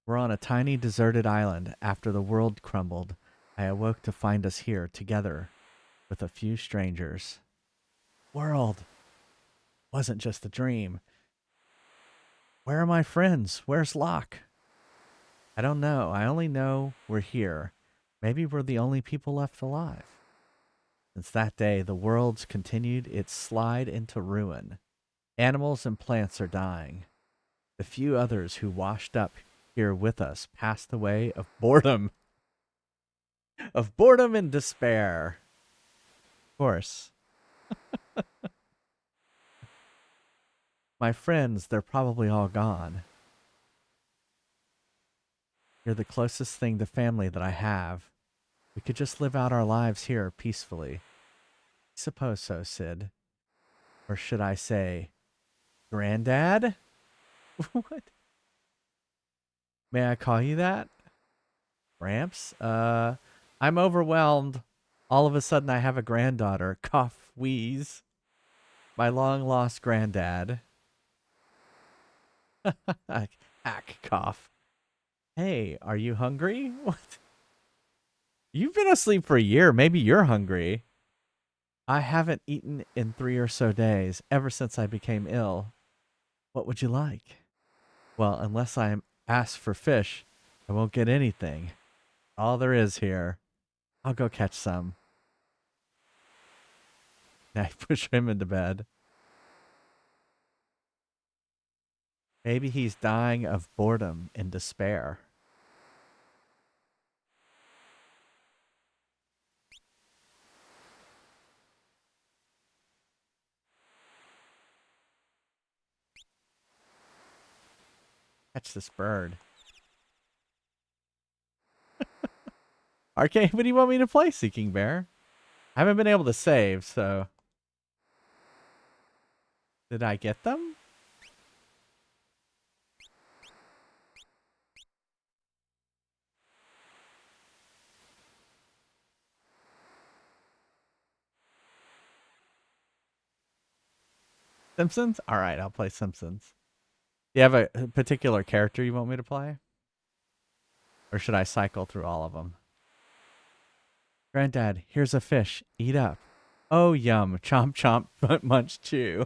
We're on a tiny deserted island. After the world crumbled, I awoke to find us here together with a few strangers. World wasn't just a dream. Where are my friends? Where's Locke? I don't know. I only know we're here. Maybe we're the only people left alive. Since that day, the world's continued its slide into ruin. Animals and plants are dying. The few others who washed up here with us passed away of boredom. Of boredom and despair. Of course. My friends, they're probably all gone. You're the closest thing to family that I have. We could just live out our lives here peacefully. I suppose so, Sid. Or should I say, Granddad? What? May I call you that? Gramps? I'm overwhelmed. All of a sudden I have a granddaughter. Cough, wheeze. My long-lost granddad. Hack, cough. Hey, are you hungry? What? You've been asleep for a year. Maybe you're hungry. I haven't eaten in 3 or so days, ever since I became ill. What would you like? Well, unless I ask for fish, I won't get anything. All there is here. I'll go catch some. I push him into bed. Maybe he's dying of boredom and despair. Catch this bird. Arcade, what do you want me to play, Seeking Bear? I haven't been able to save, so... Did I get them? Simpsons? Alright, I'll play Simpsons. Do you have a particular character you want me to play? Or should I cycle through all of them? Granddad, here's a fish. Eat up. Oh, yum. Chomp, chomp, munch, chew.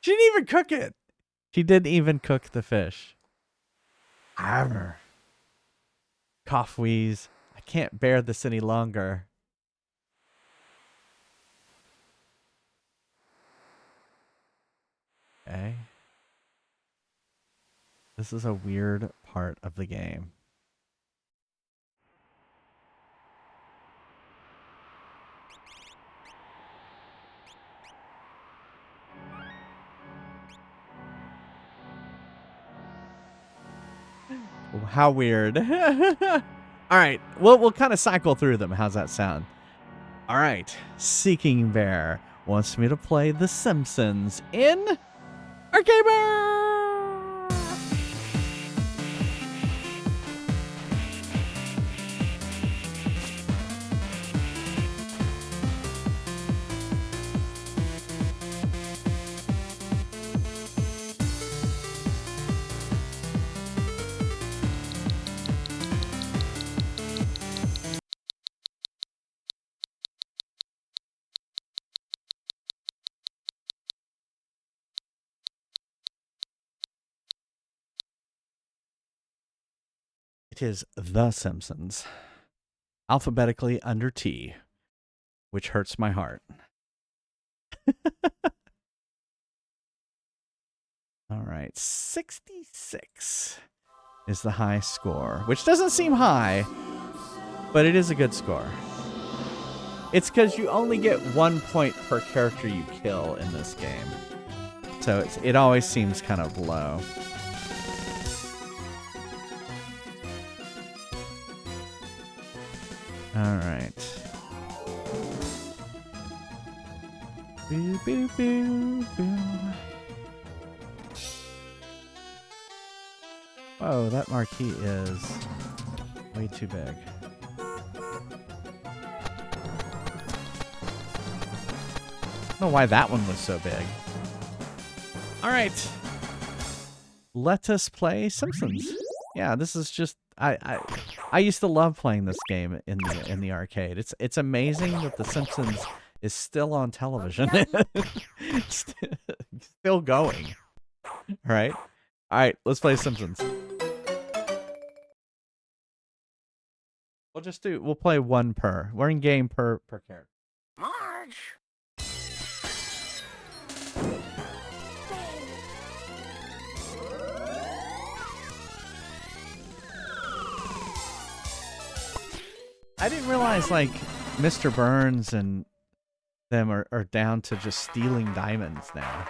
She didn't even cook it. She didn't even cook the fish. Arr. Cough, wheeze. I can't bear this any longer. Okay. This is a weird part of the game. How weird. All right, we'll kind of cycle through them. How's that sound? All right, Seeking Bear wants me to play The Simpsons in Arcade Bear. It is The Simpsons, alphabetically under T, which hurts my heart. All right, 66 is the high score, which doesn't seem high, but it is a good score. It's because you only get 1 point per character you kill in this game. So it always seems kind of low. All right. Boo, boo, boo, boo. Whoa, that marquee is way too big. I don't know why that one was so big. All right. Let us play Simpsons. Yeah, this is just I used to love playing this game in the arcade. It's amazing that The Simpsons is still on television. Still going. All right. All right, let's play Simpsons. We'll play one per. We're in game per character. Marge! I didn't realize, like, Mr. Burns and them are down to just stealing diamonds now.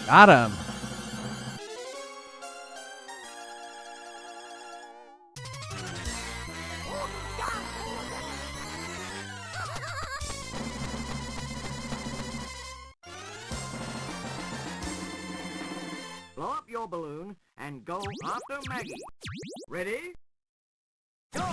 Got him. Blow up your balloon and go after Maggie. Ready? Go!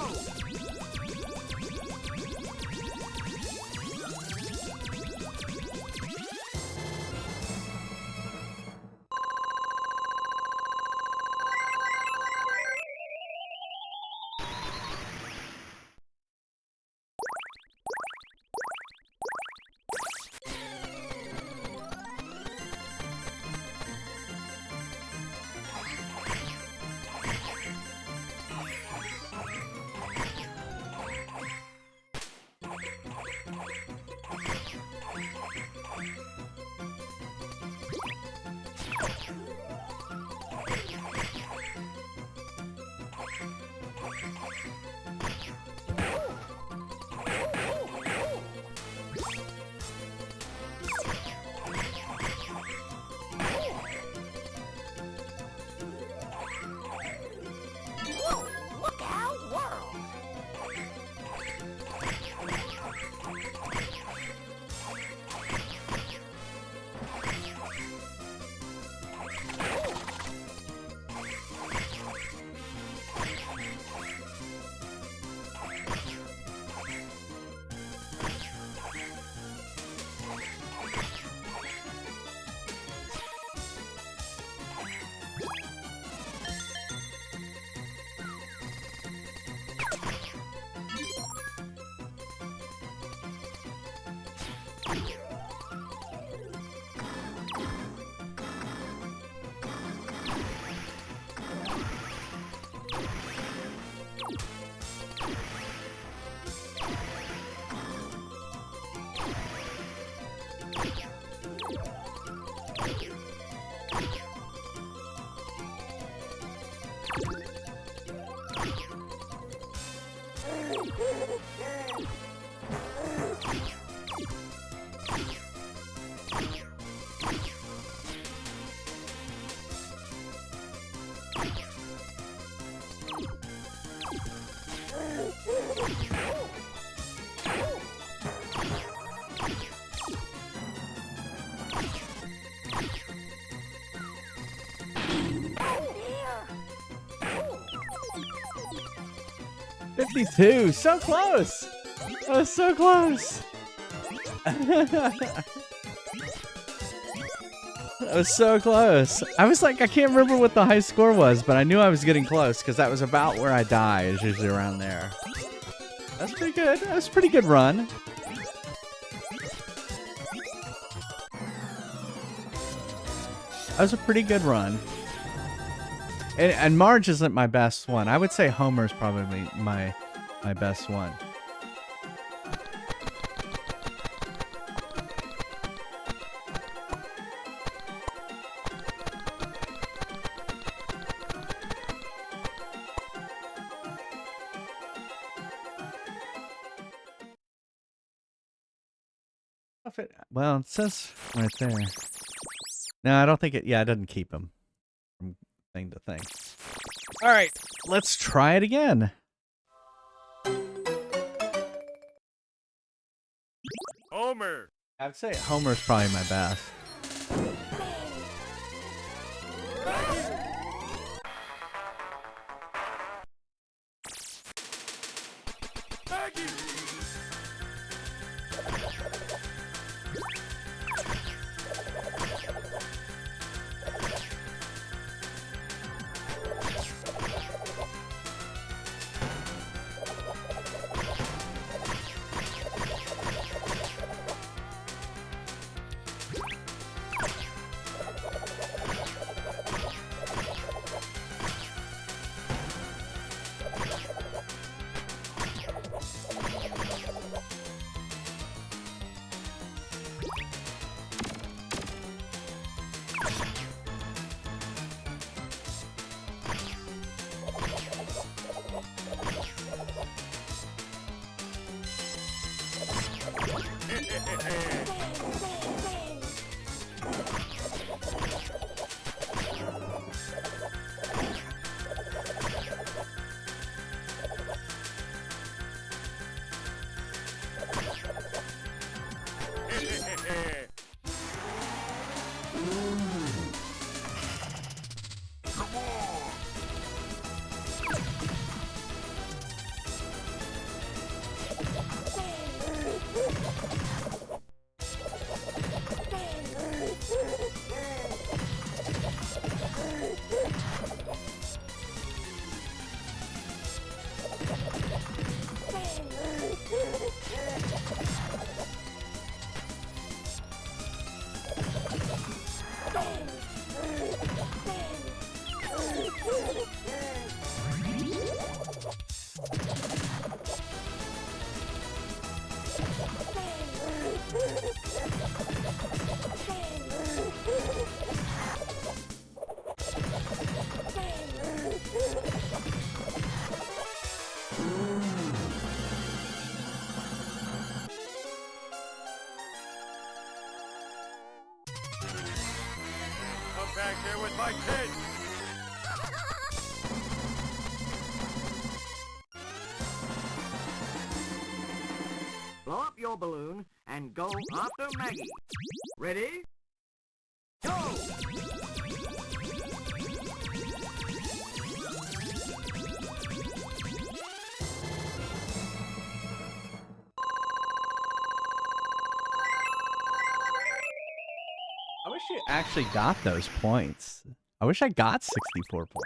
52. So close. That was so close. That was so close. I was like, I can't remember what the high score was, but I knew I was getting close because that was about where I die. Is usually around there. That's pretty good. That was a pretty good run. That was a pretty good run. And Marge isn't my best one. I would say Homer's probably my best one. Well, it says right there. No, I don't think it. Yeah, it doesn't keep him from thing to thing. All right, let's try it again. Homer! I'd say Homer's probably my best. Back here with my kid! Blow up your balloon and go after Maggie. Ready? Go! I wish you actually got those points. I wish I got 64 points.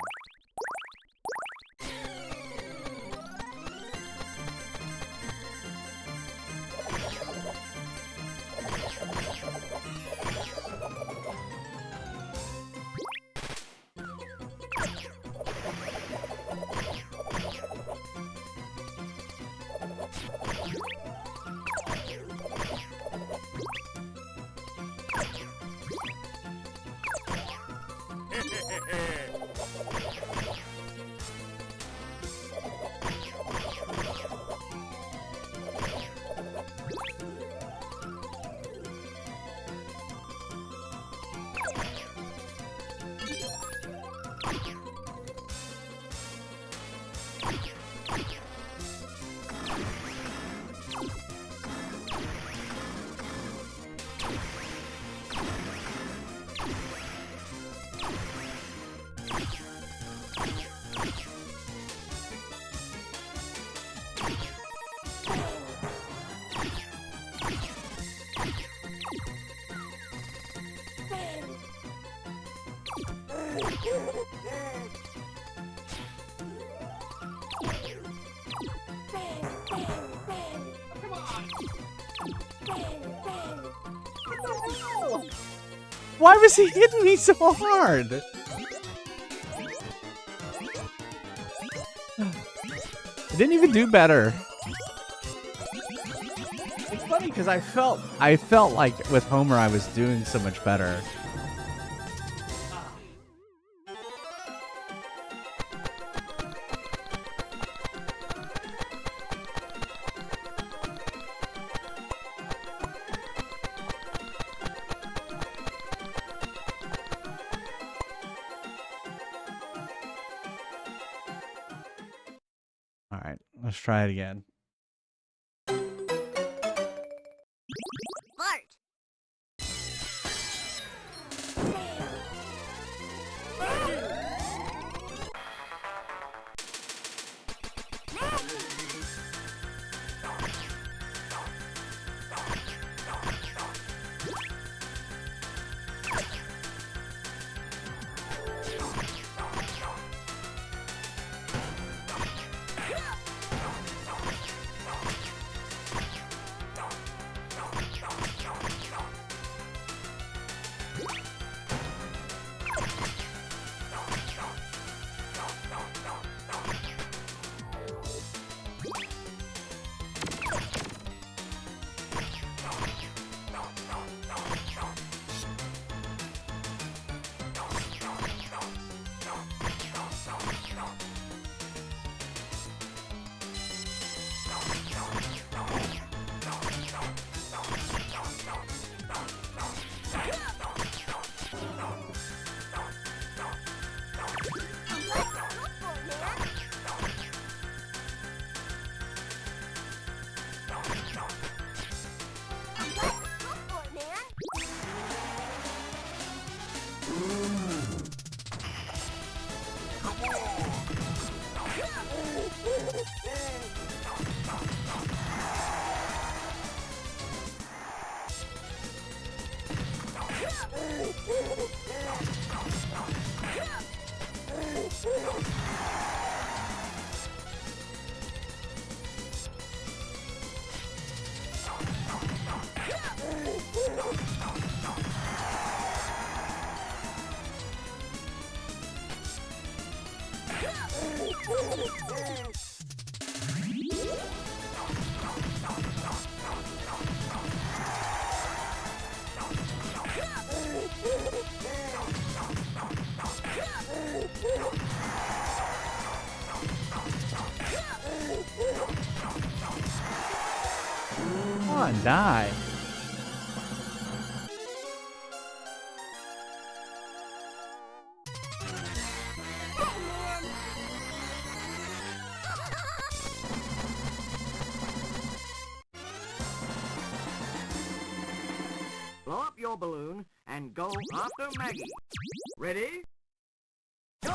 Why was he hitting me so hard? I didn't even do better. It's funny because I felt like with Homer I was doing so much better. All right, let's try it again. Fart. Come on, die. Blow up your balloon and go after Maggie. Ready? Go!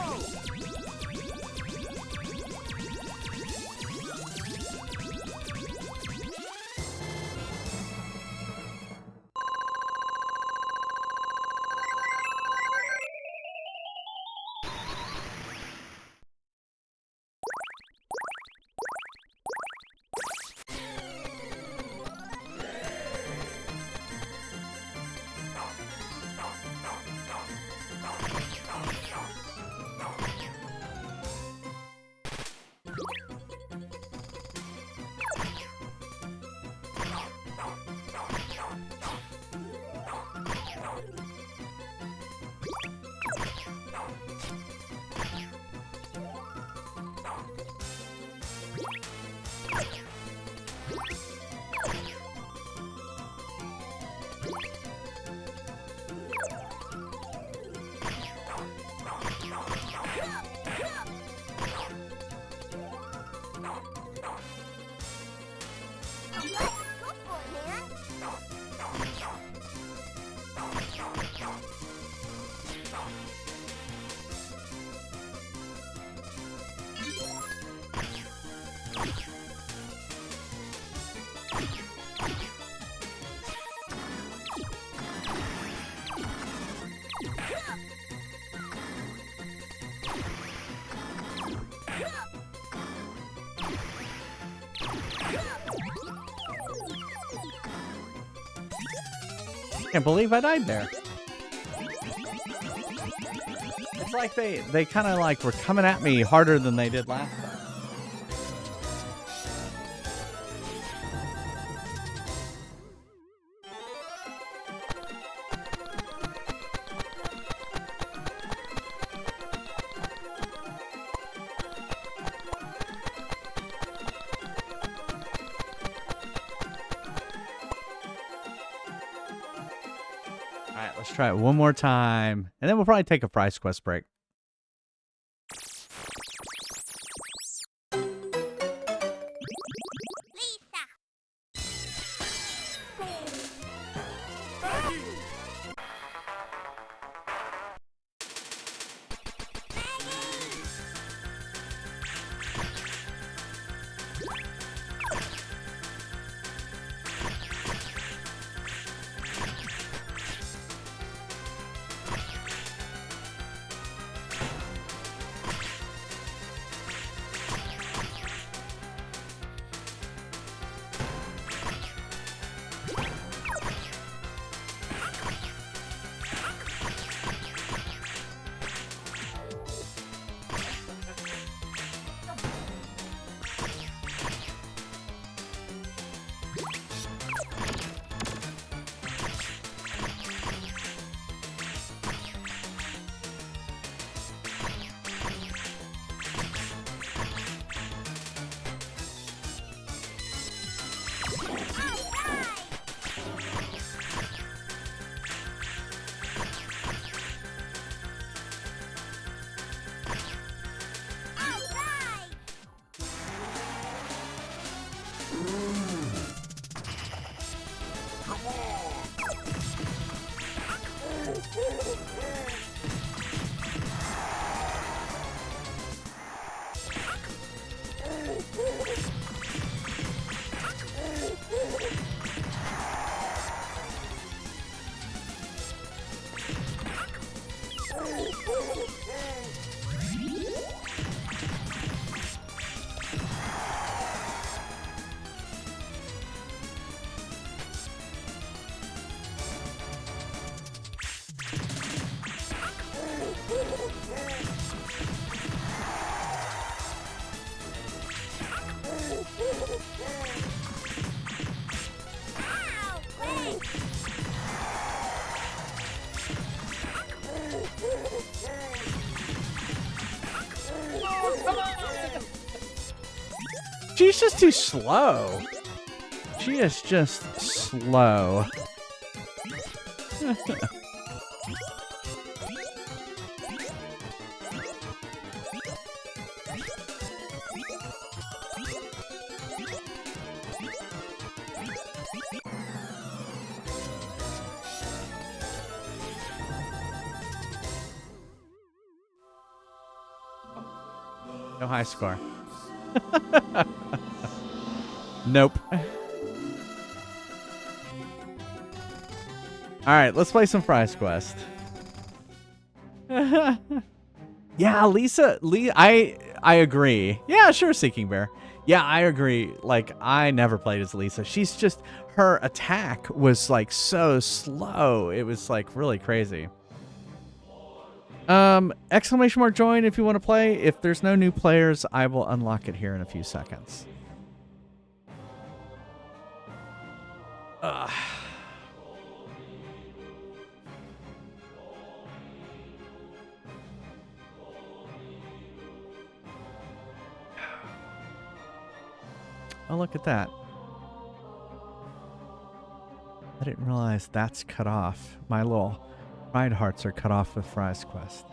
Can't believe I died there. It's like they kind of like were coming at me harder than they did last time. All right, let's try it one more time, and then we'll probably take a prize quest break. She's just too slow. She is just slow. No high score. Nope. Alright, let's play some Fry's Quest. Yeah, Lisa, I agree. Yeah, sure, Seeking Bear. Yeah, I agree. Like, I never played as Lisa. She's just, her attack was like so slow. It was like really crazy. Exclamation mark join if you want to play. If there's no new players, I will unlock it here in a few seconds. Ugh. Oh, look at that. I didn't realize that's cut off. My little pride hearts are cut off with Fry's Quest.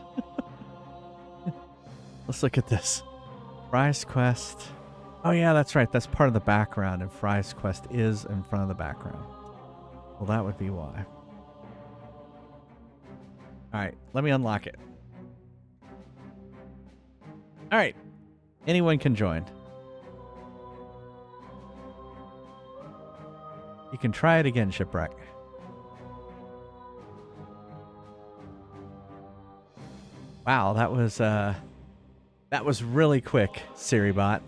Let's look at this. Fry's Quest. Oh yeah, that's right. That's part of the background, and Fry's Quest is in front of the background. Well, that would be why. Alright, let me unlock it. Alright. Anyone can join. You can try it again, Shipwreck. Wow, that was really quick, Siribot.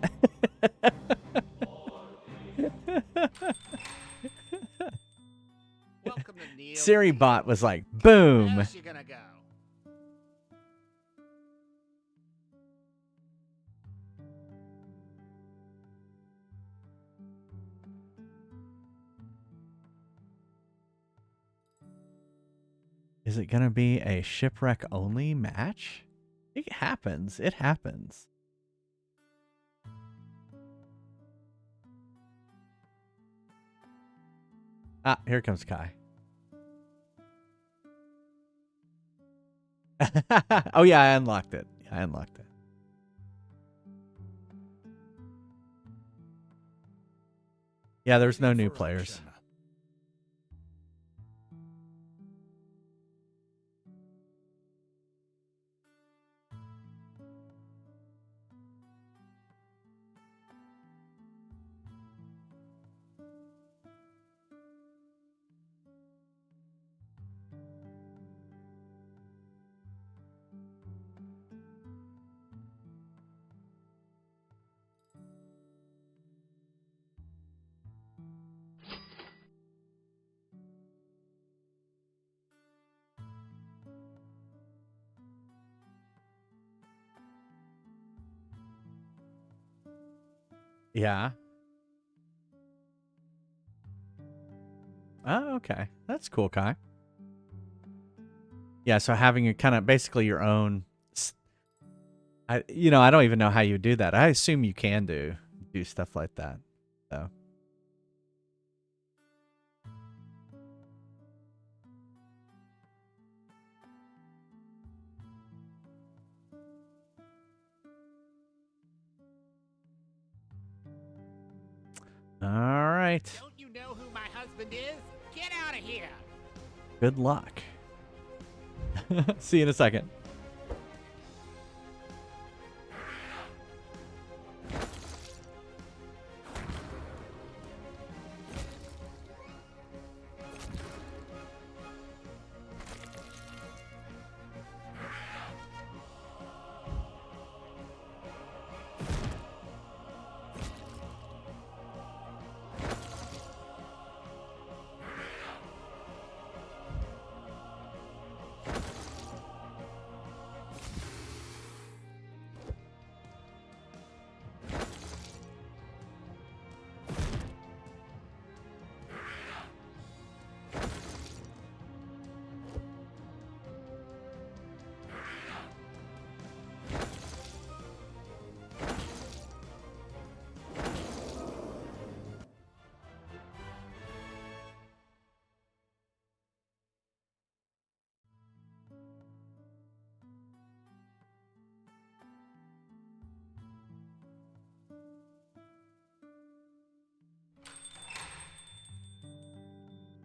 Welcome to yield Siri to bot you. was like, Where boom. else you gonna go? Is it gonna be a shipwreck only match? It happens. It happens. Ah, here comes Kai. Oh yeah, I unlocked it. Yeah, I unlocked it. Yeah, there's no new players. Yeah. Oh, okay. That's cool, Kai. Yeah, so having a kind of basically your own I don't even know how you do that. I assume you can do stuff like that. So all right. Don't you know who my husband is? Get out of here! Good luck. See you in a second.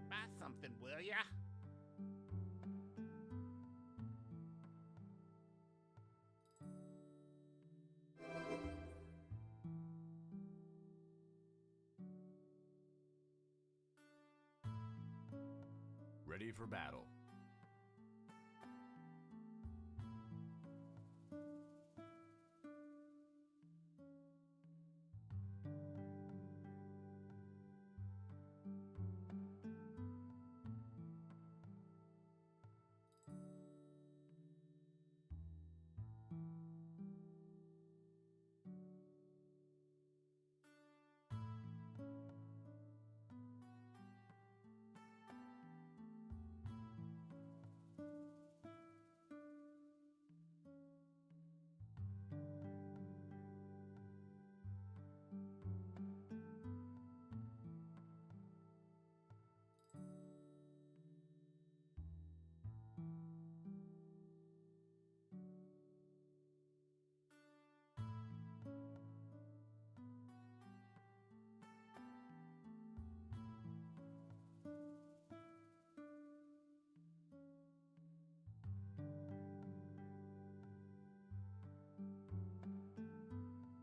Buy something, will ya? Ready for battle.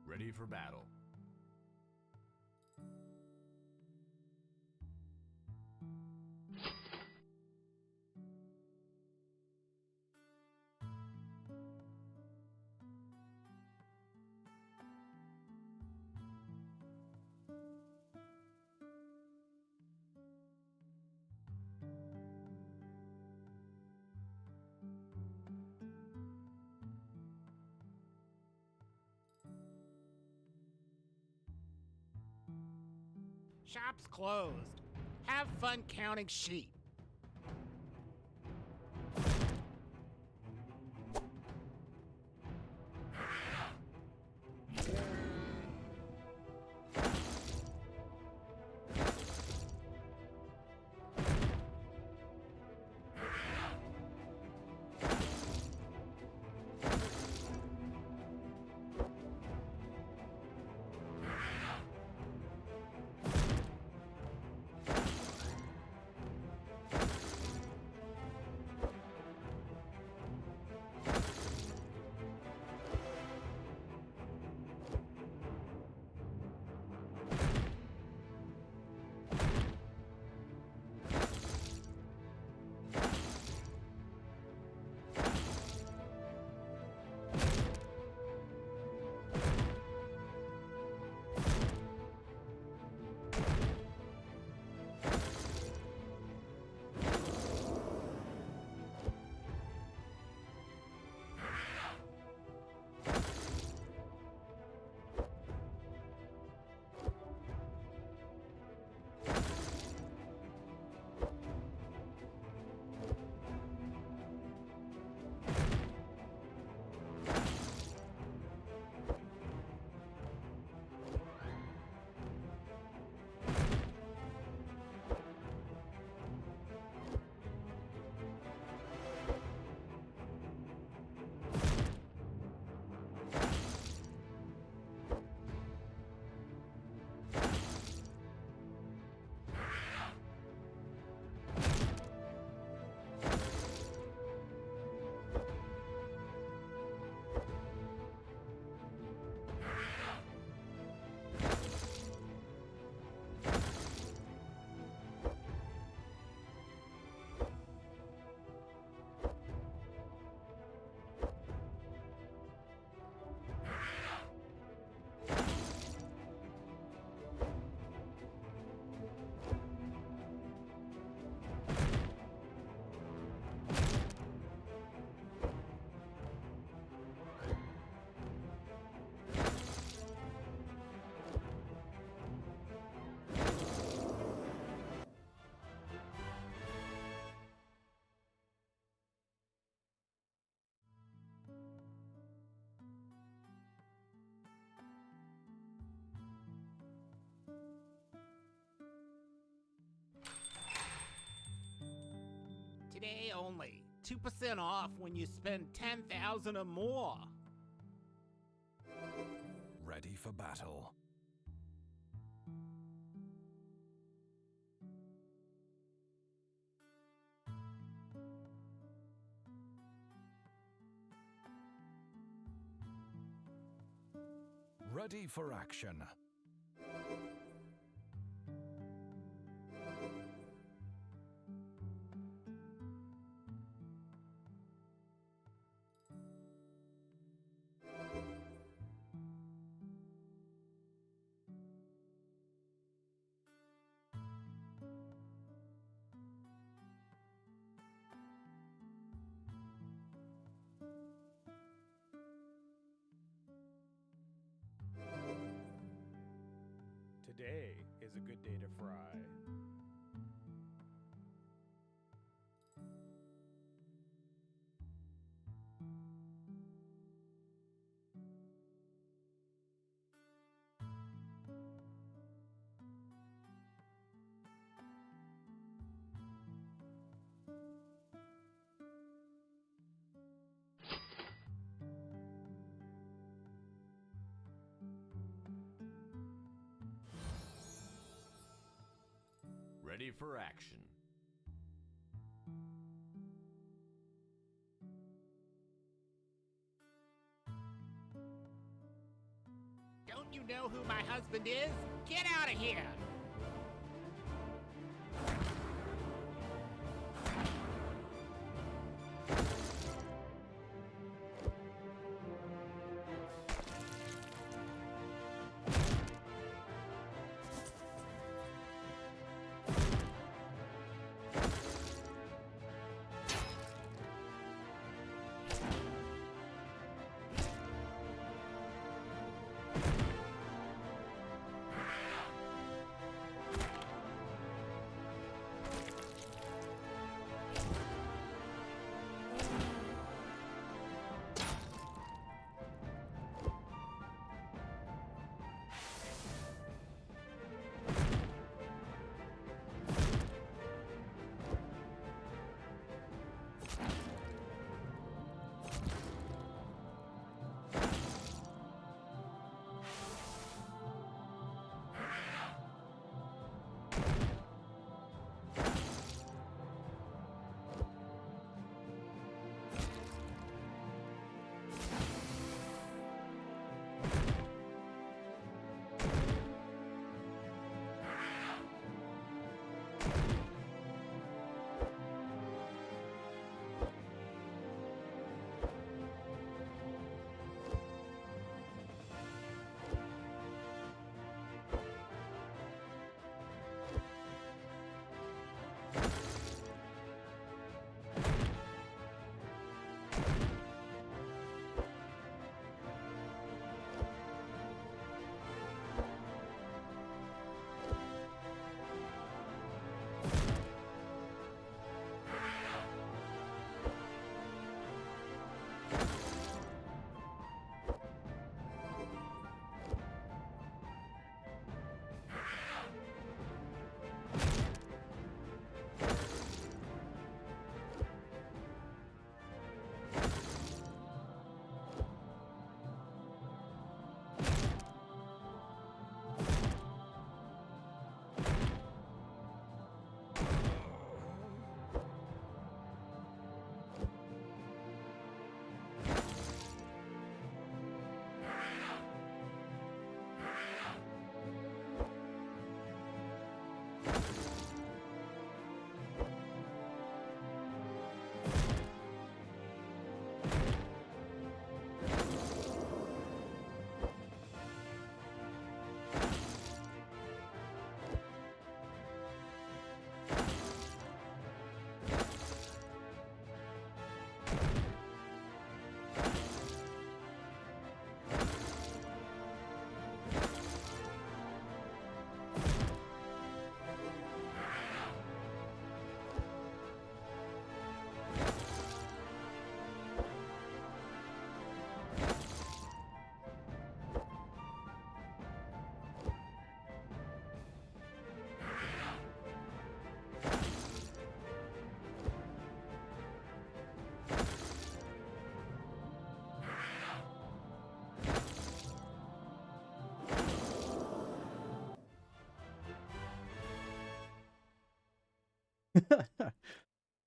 Ready for battle. Shop's closed. Have fun counting sheep. Today only. 2% off when you spend 10,000 or more. Ready for battle. Ready for action. Today is a good day to fry. Ready for action. Don't you know who my husband is? Get out of here!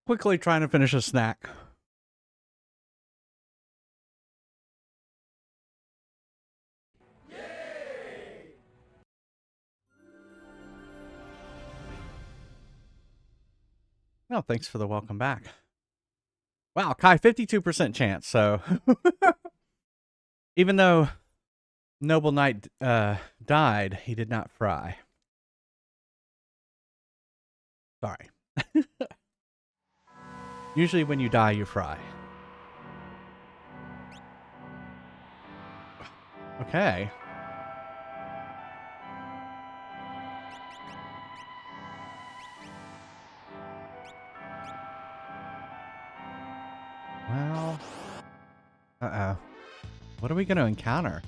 Quickly trying to finish a snack. Well, thanks for the welcome back. Wow, Kai, 52% chance. So even though Noble Knight died, he did not fry. Sorry. Usually when you die, you fry. Okay. Well, uh-oh. What are we going to encounter?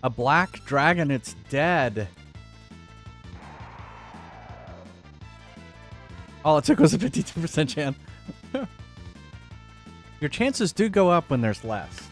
A black dragon, it's dead. All it took was a 52% chance. Your chances do go up when there's less.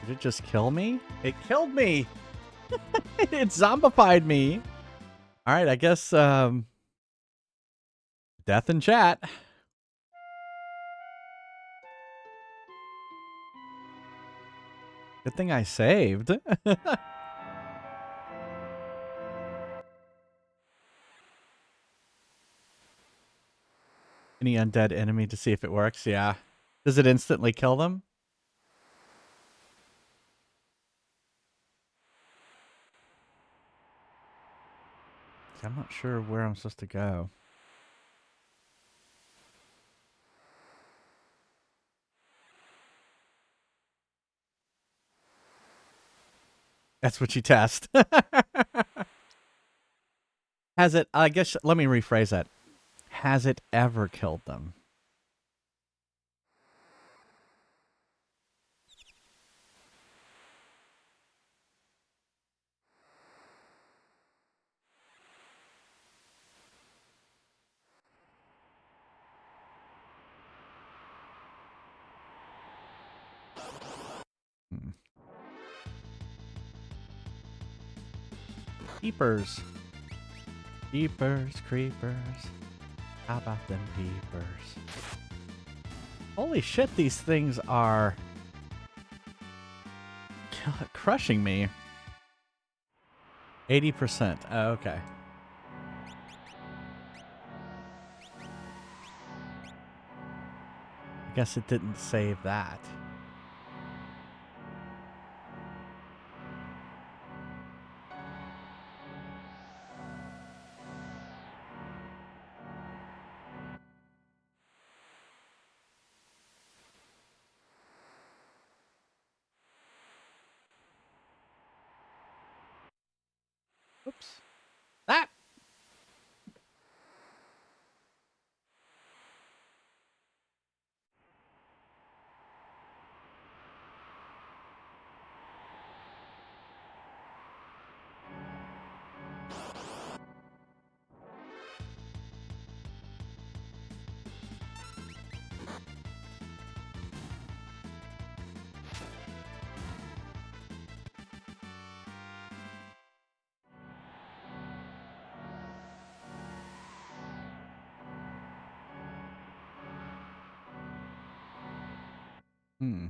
Did it just kill me? It killed me! It zombified me! Alright, I guess, death in chat. Good thing I saved. Any undead enemy to see if it works? Yeah. Does it instantly kill them? I'm not sure where I'm supposed to go. That's what you test. Has it, I guess, let me rephrase that. Has it ever killed them? Hmm. Peepers. Peepers, creepers. How about them peepers? Holy shit, these things are crushing me. 80%. Oh, okay. I guess it didn't save that. Oops. Ah! Hmm.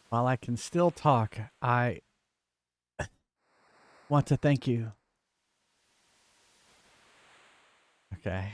While I can still talk, I want to thank you. Okay.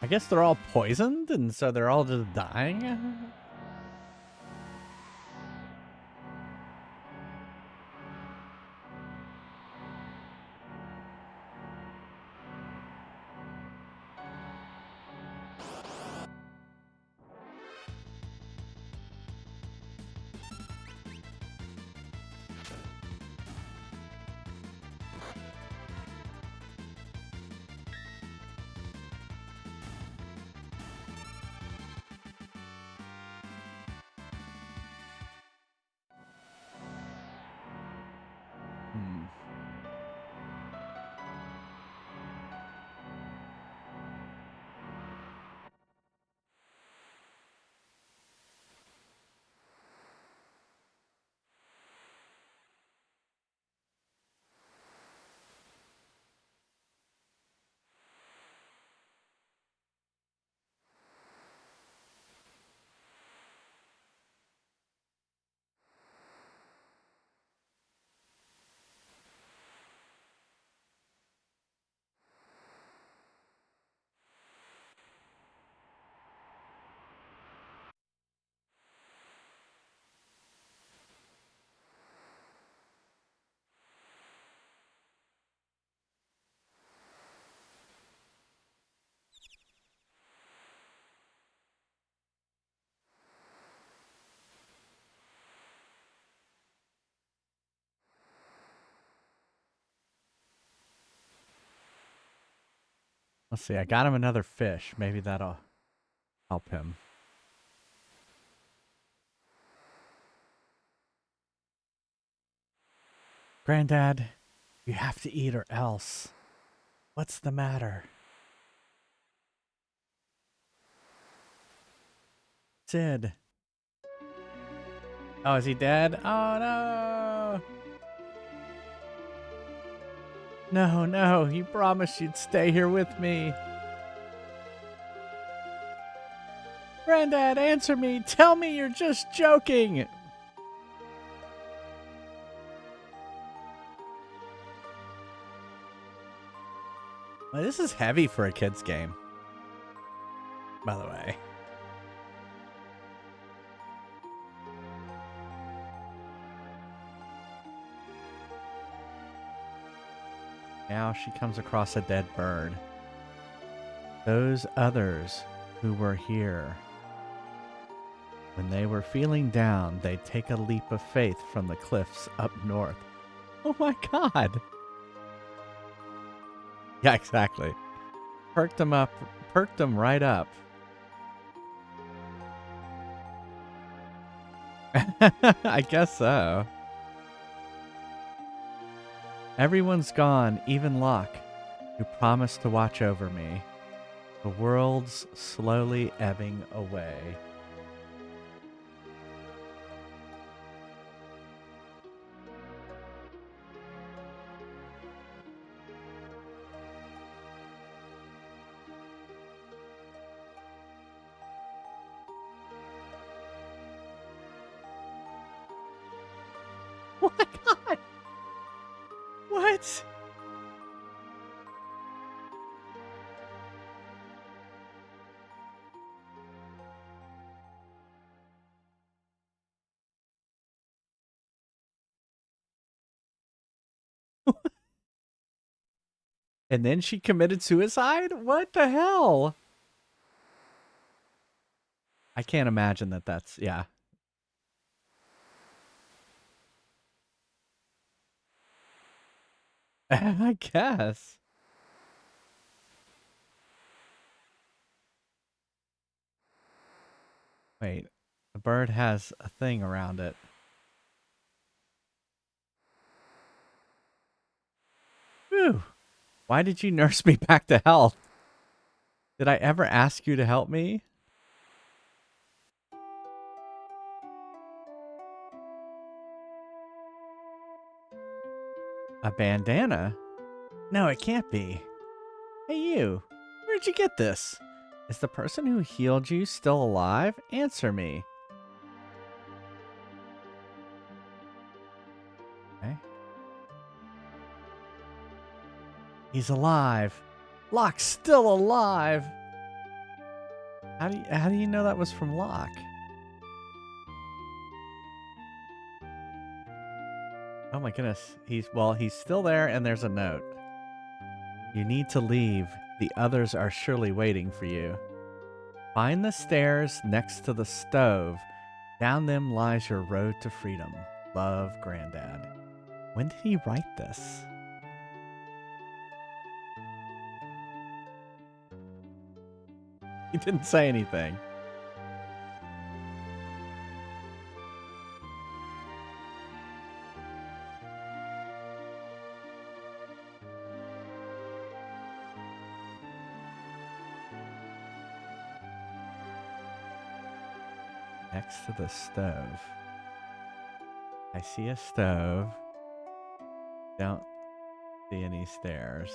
I guess they're all poisoned, and so they're all just dying? Hmm. Let's see. I got him another fish. Maybe that'll help him. Granddad, you have to eat or else. What's the matter? Sid. Oh, is he dead? Oh, no. No, no. You promised you'd stay here with me. Granddad, answer me. Tell me you're just joking. Well, this is heavy for a kid's game, by the way. Now she comes across a dead bird. Those others who were here, when they were feeling down, they'd take a leap of faith from the cliffs up north. Oh my God. Yeah, exactly. Perked them right up. I guess so. Everyone's gone, even Locke, who promised to watch over me. The world's slowly ebbing away. Oh my God! What? And then she committed suicide? What the hell? I can't imagine that's, yeah. I guess. Wait, the bird has a thing around it. Whew. Why did you nurse me back to health? Did I ever ask you to help me? A bandana? No, it can't be. Hey, you. Where'd you get this? Is the person who healed you still alive? Answer me. Okay. He's alive. Locke's still alive. How do you know that was from Locke? Oh my goodness. He's still there and there's a note. You need to leave. The others are surely waiting for you. Find the stairs next to the stove. Down them lies your road to freedom. Love, Granddad. When did he write this? He didn't say anything. Next to the stove. I see a stove. Don't see any stairs.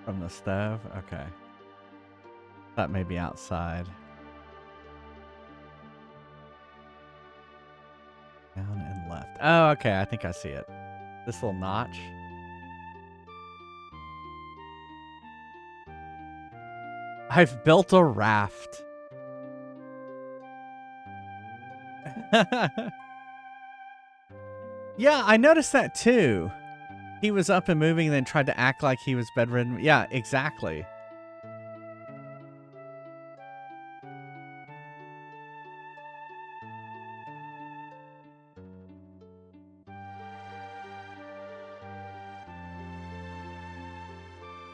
From the stove? Okay. That may be outside. Down and left. Oh, okay. I think I see it. This little notch. I've built a raft. Yeah, I noticed that too. He was up and moving and then tried to act like he was bedridden. Yeah, exactly.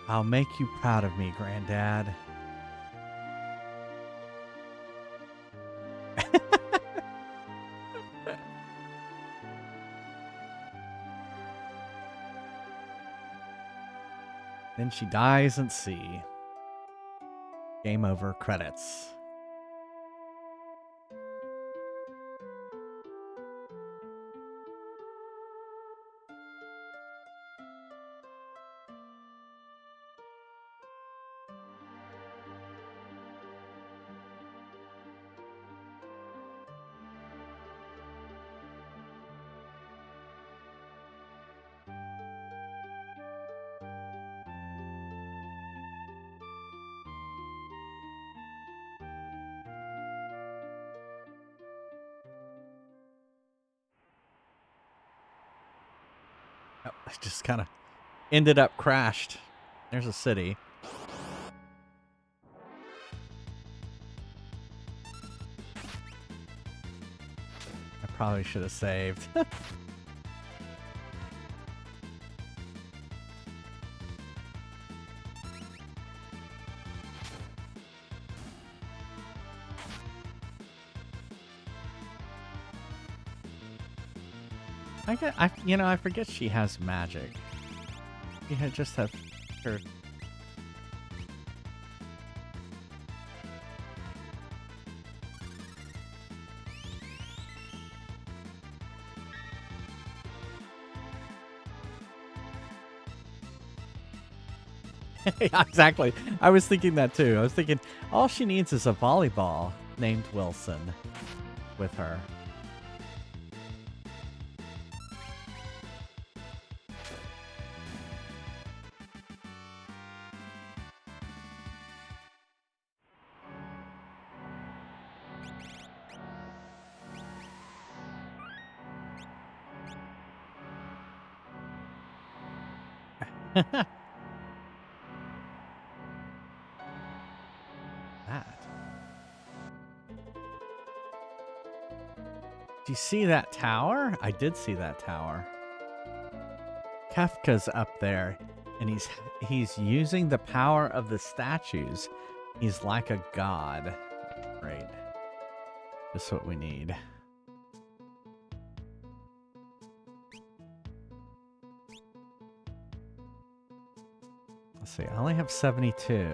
I'll make you proud of me, Granddad. Then she dies at sea. Game over. Credits. Oh, I just kind of ended up crashed. There's a city. I probably should have saved. I forget she has magic. She had just have her. Yeah, exactly. I was thinking that too. I was thinking all she needs is a volleyball named Wilson with her. That. Do you see that tower? I did see that tower. Kefka's up there, and he's using the power of the statues. He's like a god. Great. Just what we need. Let's see. I only have 72.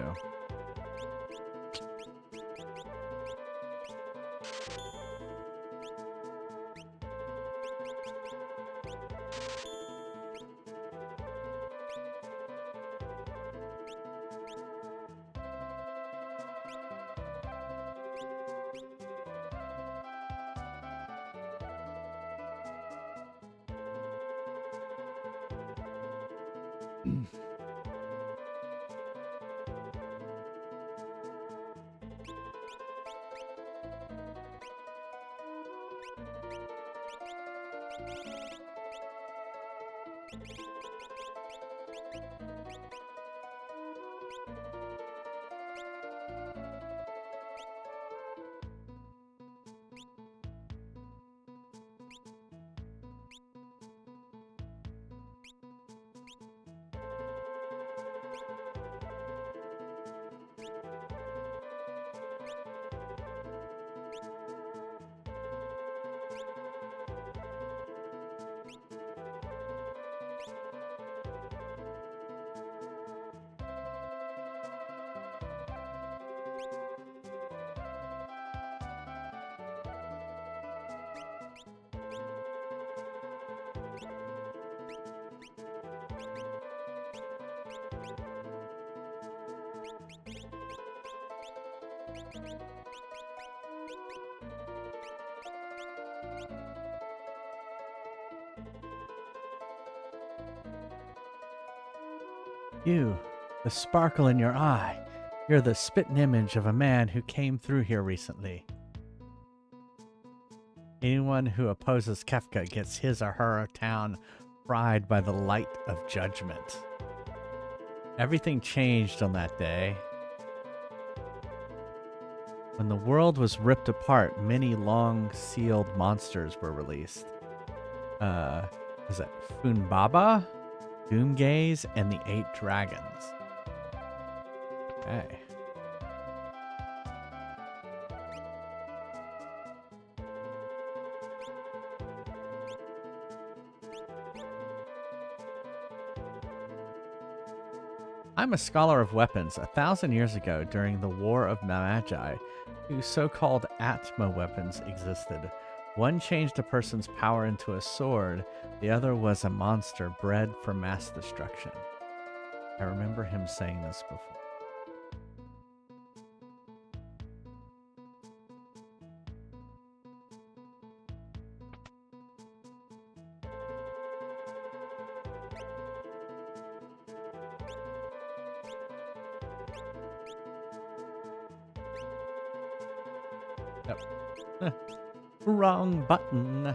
You, the sparkle in your eye. You're the spitting image of a man who came through here recently. Anyone who opposes Kefka gets his or her town fried by the light of judgment. Everything changed on that day. When the world was ripped apart, many long-sealed monsters were released. Was it Funbaba, Doomgaze, and the 8 Dragons? Okay. I'm a scholar of weapons. 1,000 years ago, during the War of Magi, two so-called Atma weapons existed. One changed a person's power into a sword. The other was a monster bred for mass destruction. I remember him saying this before. Yep. Wrong button.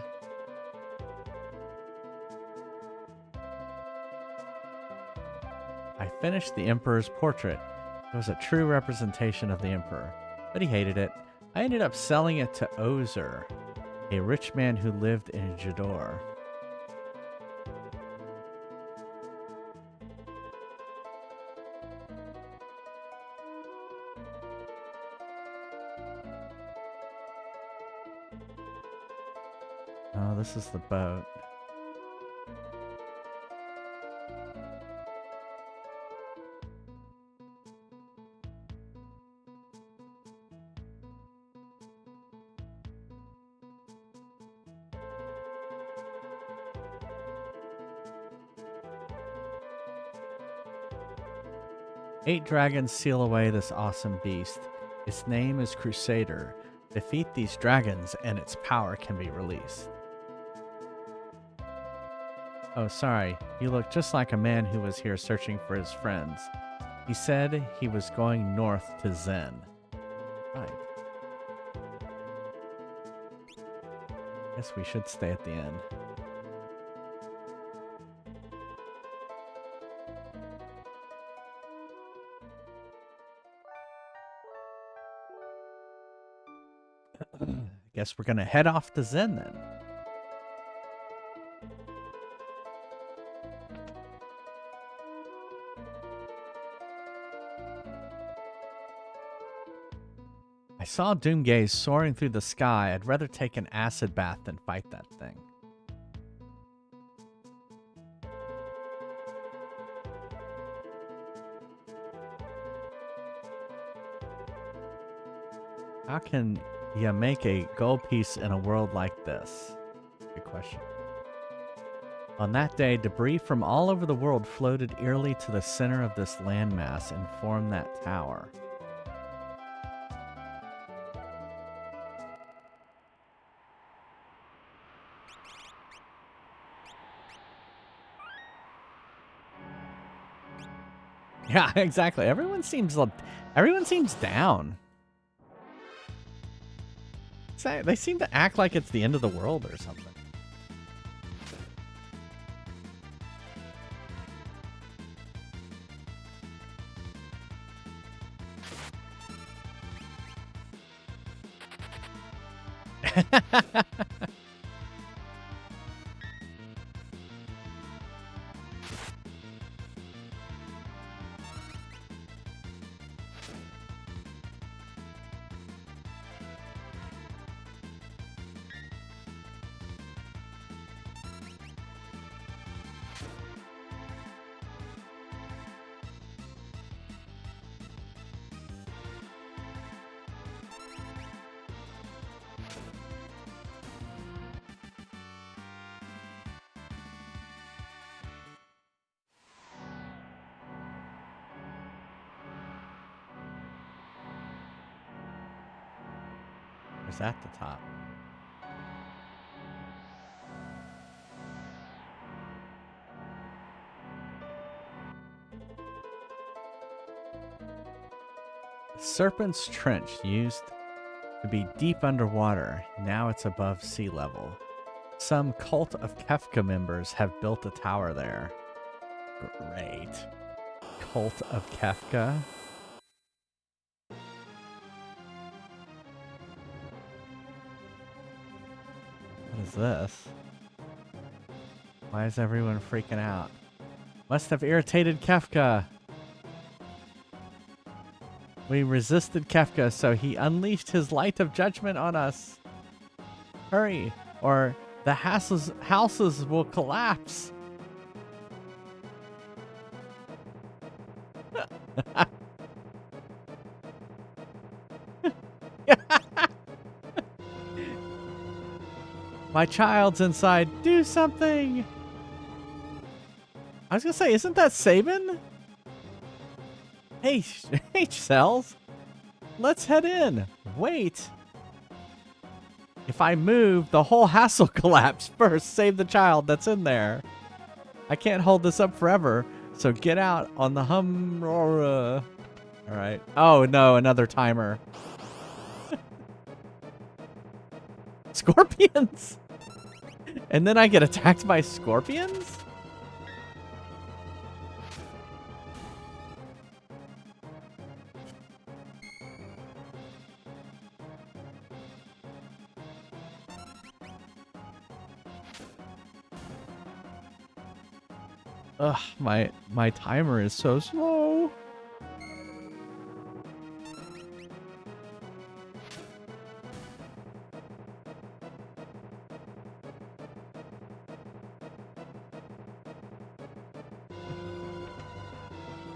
I finished the Emperor's portrait. It was a true representation of the Emperor, but he hated it. I ended up selling it to Ozer, a rich man who lived in Jador. Oh, this is the boat. Eight dragons seal away this awesome beast. Its name is Crusader. Defeat these dragons and its power can be released. Oh, sorry. You look just like a man who was here searching for his friends. He said he was going north to Zen. Right. Guess we should stay at the inn. Guess we're gonna head off to Zen then. I saw Doomgaze soaring through the sky. I'd rather take an acid bath than fight that thing. How can you make a gold piece in a world like this? Good question. On that day, debris from all over the world floated eerily to the center of this landmass and formed that tower. Yeah, exactly. Everyone seems down. They seem to act like it's the end of the world or something. Where's at the top? Serpent's Trench used to be deep underwater. Now it's above sea level. Some cult of Kefka members have built a tower there. Great. Cult of Kefka? What is this? Why is everyone freaking out? Must have irritated Kefka. We resisted Kefka, so he unleashed his light of judgment on us. Hurry, or the houses will collapse. My child's inside. Do something. I was gonna say, isn't that Sabin? Hey, hey, Cells. Let's head in. Wait. If I move, the whole house will collapse. First, save the child that's in there. I can't hold this up forever, so get out on the All right. Oh, no, another timer. Scorpions? And then I get attacked by scorpions? Ugh, my timer is so slow.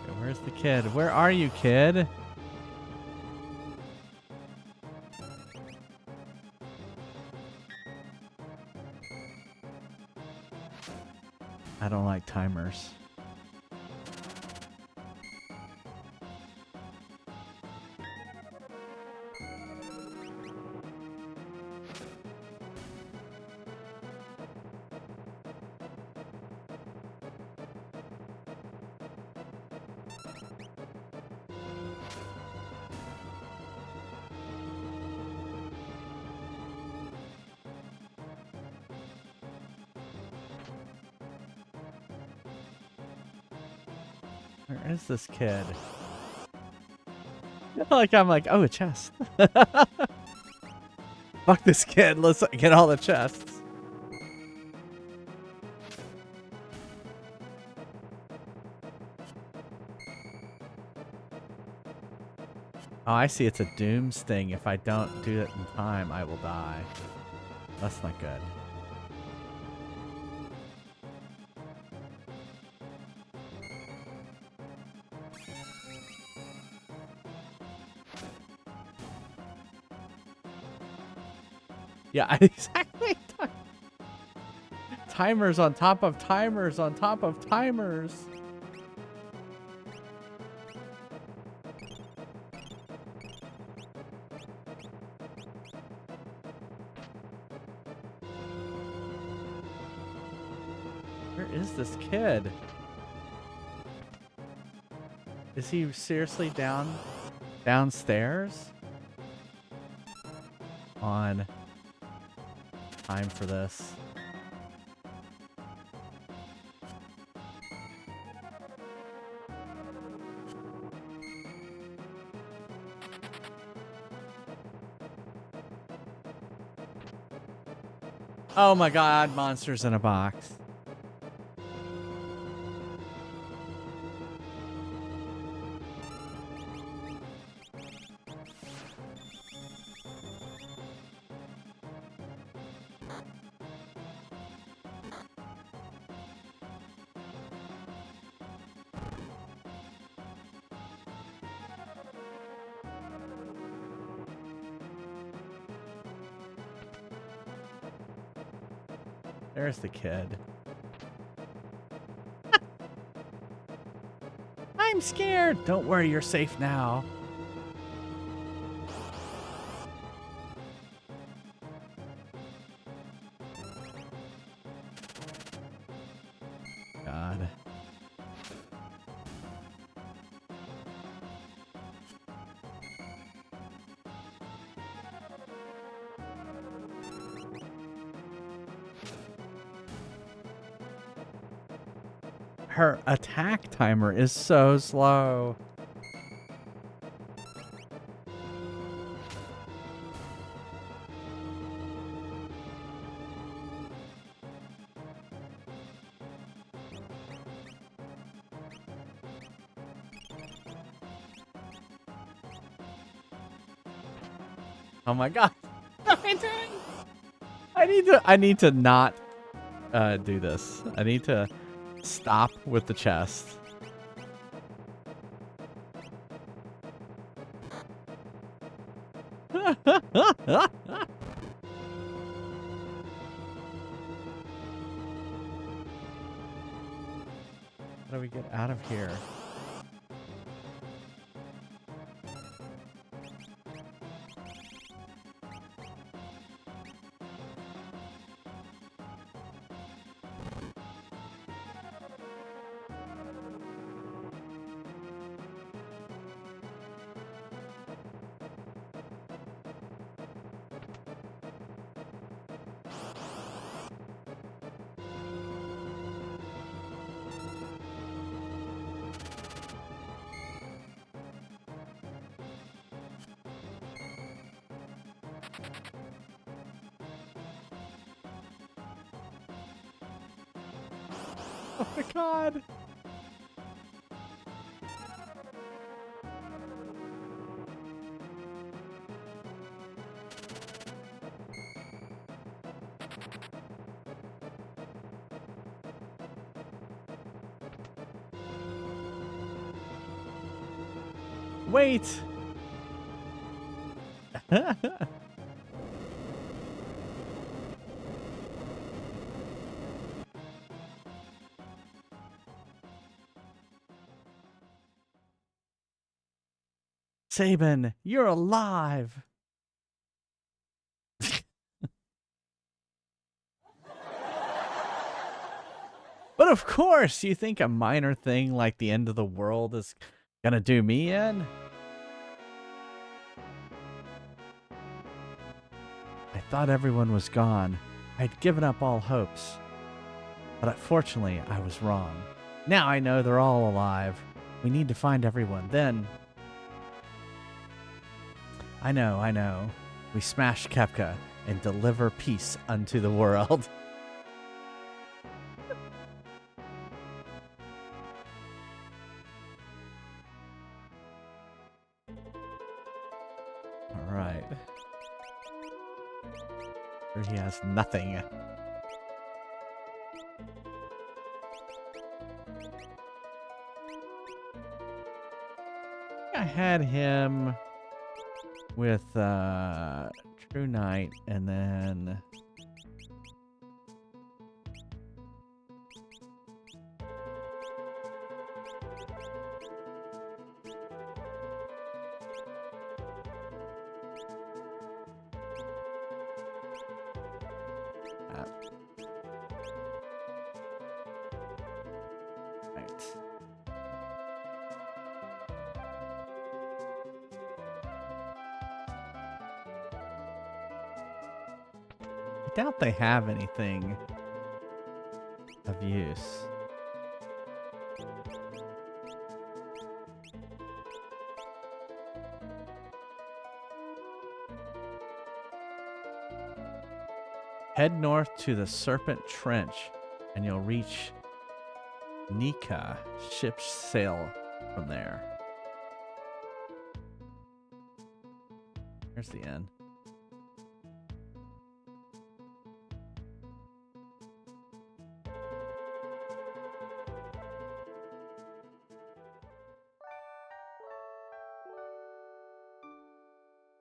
Okay, where's the kid? Where are you, kid? I don't like timers. Where is this kid? I'm like, oh, a chest. Fuck this kid. Let's get all the chests. Oh, I see. It's a dooms thing. If I don't do it in time, I will die. That's not good. Yeah, exactly. Timers on top of timers on top of timers. Where is this kid? Is he seriously downstairs? On. Time for this. Oh my god, monsters in a box. There's the kid. I'm scared. Don't worry, you're safe now. God. Her attack timer is so slow. Oh my god. What am I doing? I need to not do this. I need to stop with the chest. How do we get out of here? Oh my god. Wait. Sabin, you're alive. But of course, you think a minor thing like the end of the world is gonna do me in? I thought everyone was gone. I'd given up all hopes. But unfortunately, I was wrong. Now I know they're all alive. We need to find everyone. Then... I know. We smash Kefka and deliver peace unto the world. Alright. Here he has nothing. I had him with True Knight and then right. doubt they have anything of use. Head north to the Serpent Trench, and you'll reach Nika. Ships sail from there. Here's the end.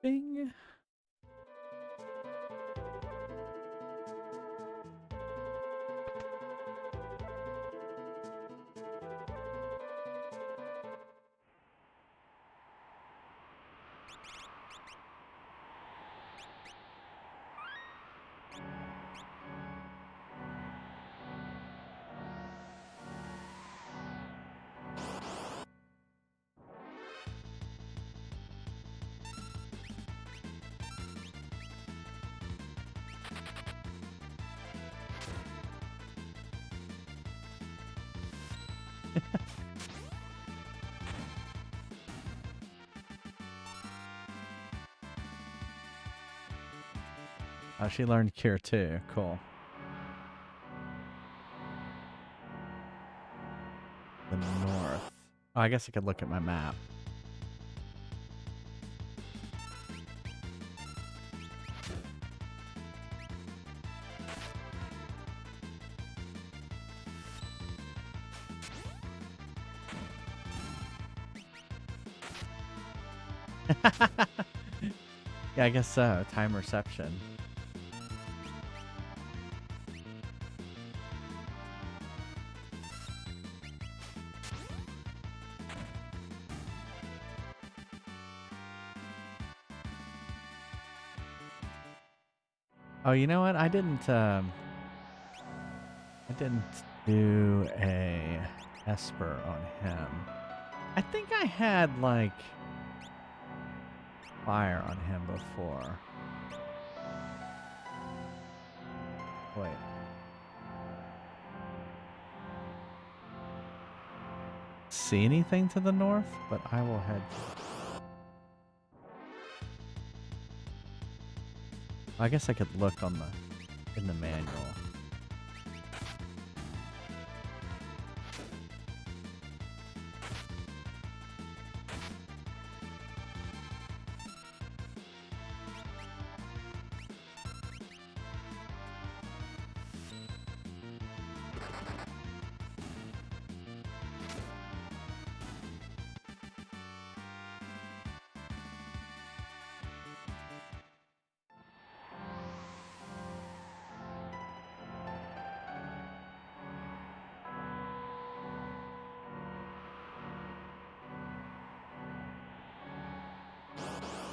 Bing. Oh, she learned Cure too. Cool. The north. Oh, I guess I could look at my map. Yeah, I guess so. Time reception. Oh, you know what? I didn't do a Esper on him. I think I had like fire on him before. Wait. See anything to the north? But I will head. I guess I could look on in the manual.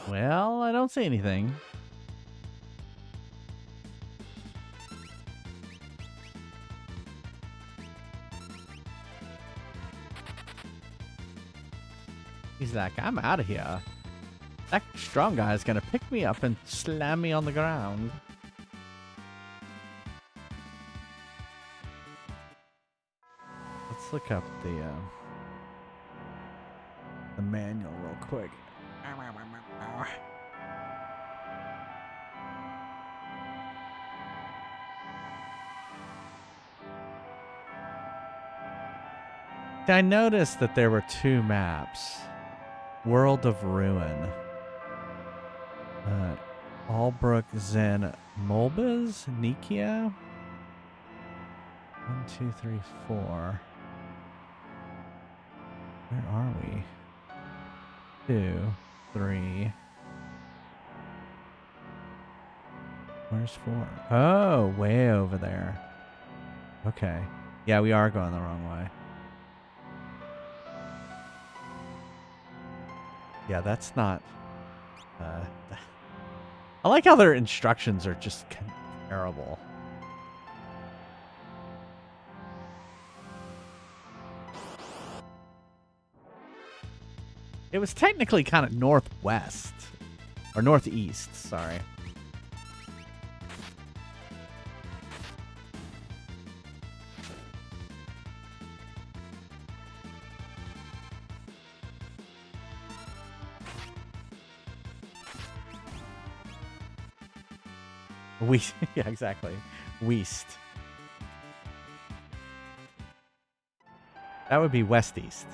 Well, I don't see anything. He's like, I'm out of here. That strong guy is gonna pick me up and slam me on the ground. Let's look up the manual real quick. I noticed that there were two maps. World of Ruin. Albrook, Zen, Molbas, Nikia. 1, 2, 3, 4. Where are we? 2, 3. Where's 4? Oh, way over there. Okay. Yeah, we are going the wrong way. Yeah, that's not... I like how their instructions are just terrible. It was technically kind of northwest. Or northeast, sorry. Yeah, exactly. West. That would be west-east.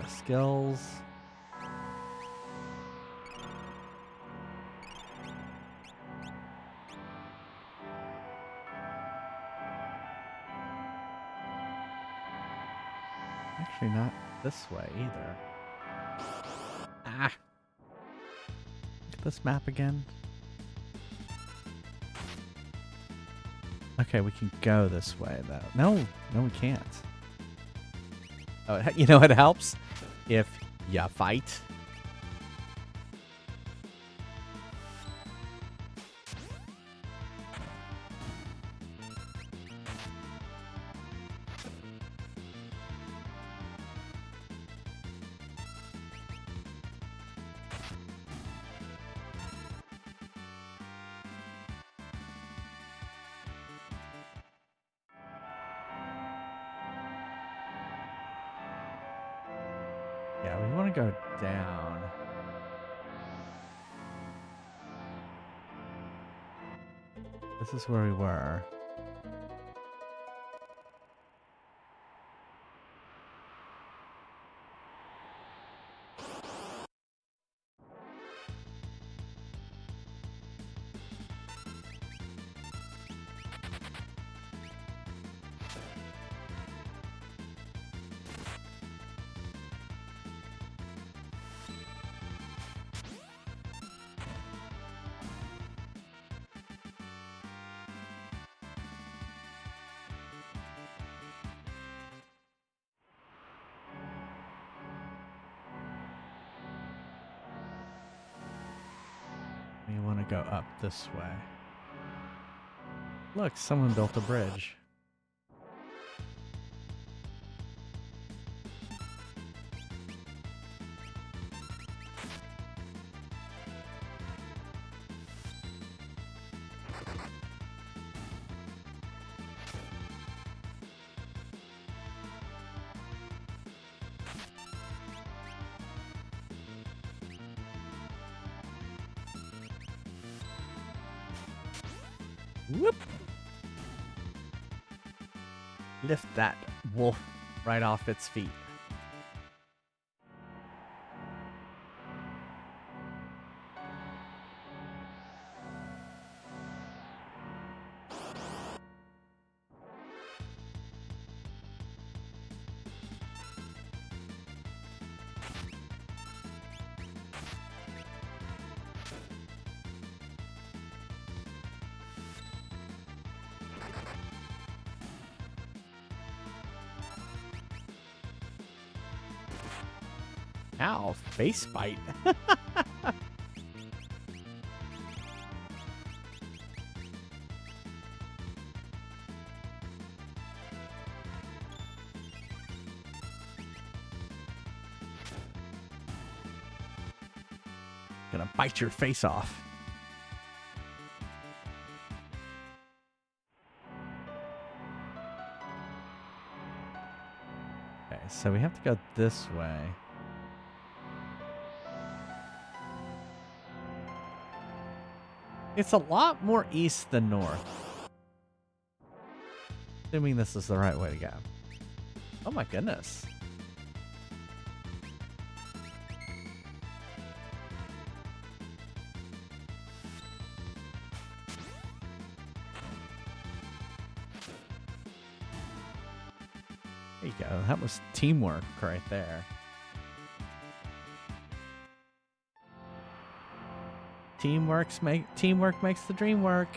Skills. Actually, not this way either. Ah. Look at this map again. Okay, we can go this way, though. No, we can't. Oh, you know what helps? If you fight. Yeah, we want to go down. This is where we were. We want to go up this way. Look, someone built a bridge. Whoop! Lift that wolf right off its feet. Ow, face bite. Gonna bite your face off. Okay, so we have to go this way. It's a lot more east than north. Assuming this is the right way to go. Oh my goodness. There you go. That was teamwork right there. Teamwork makes the dream work.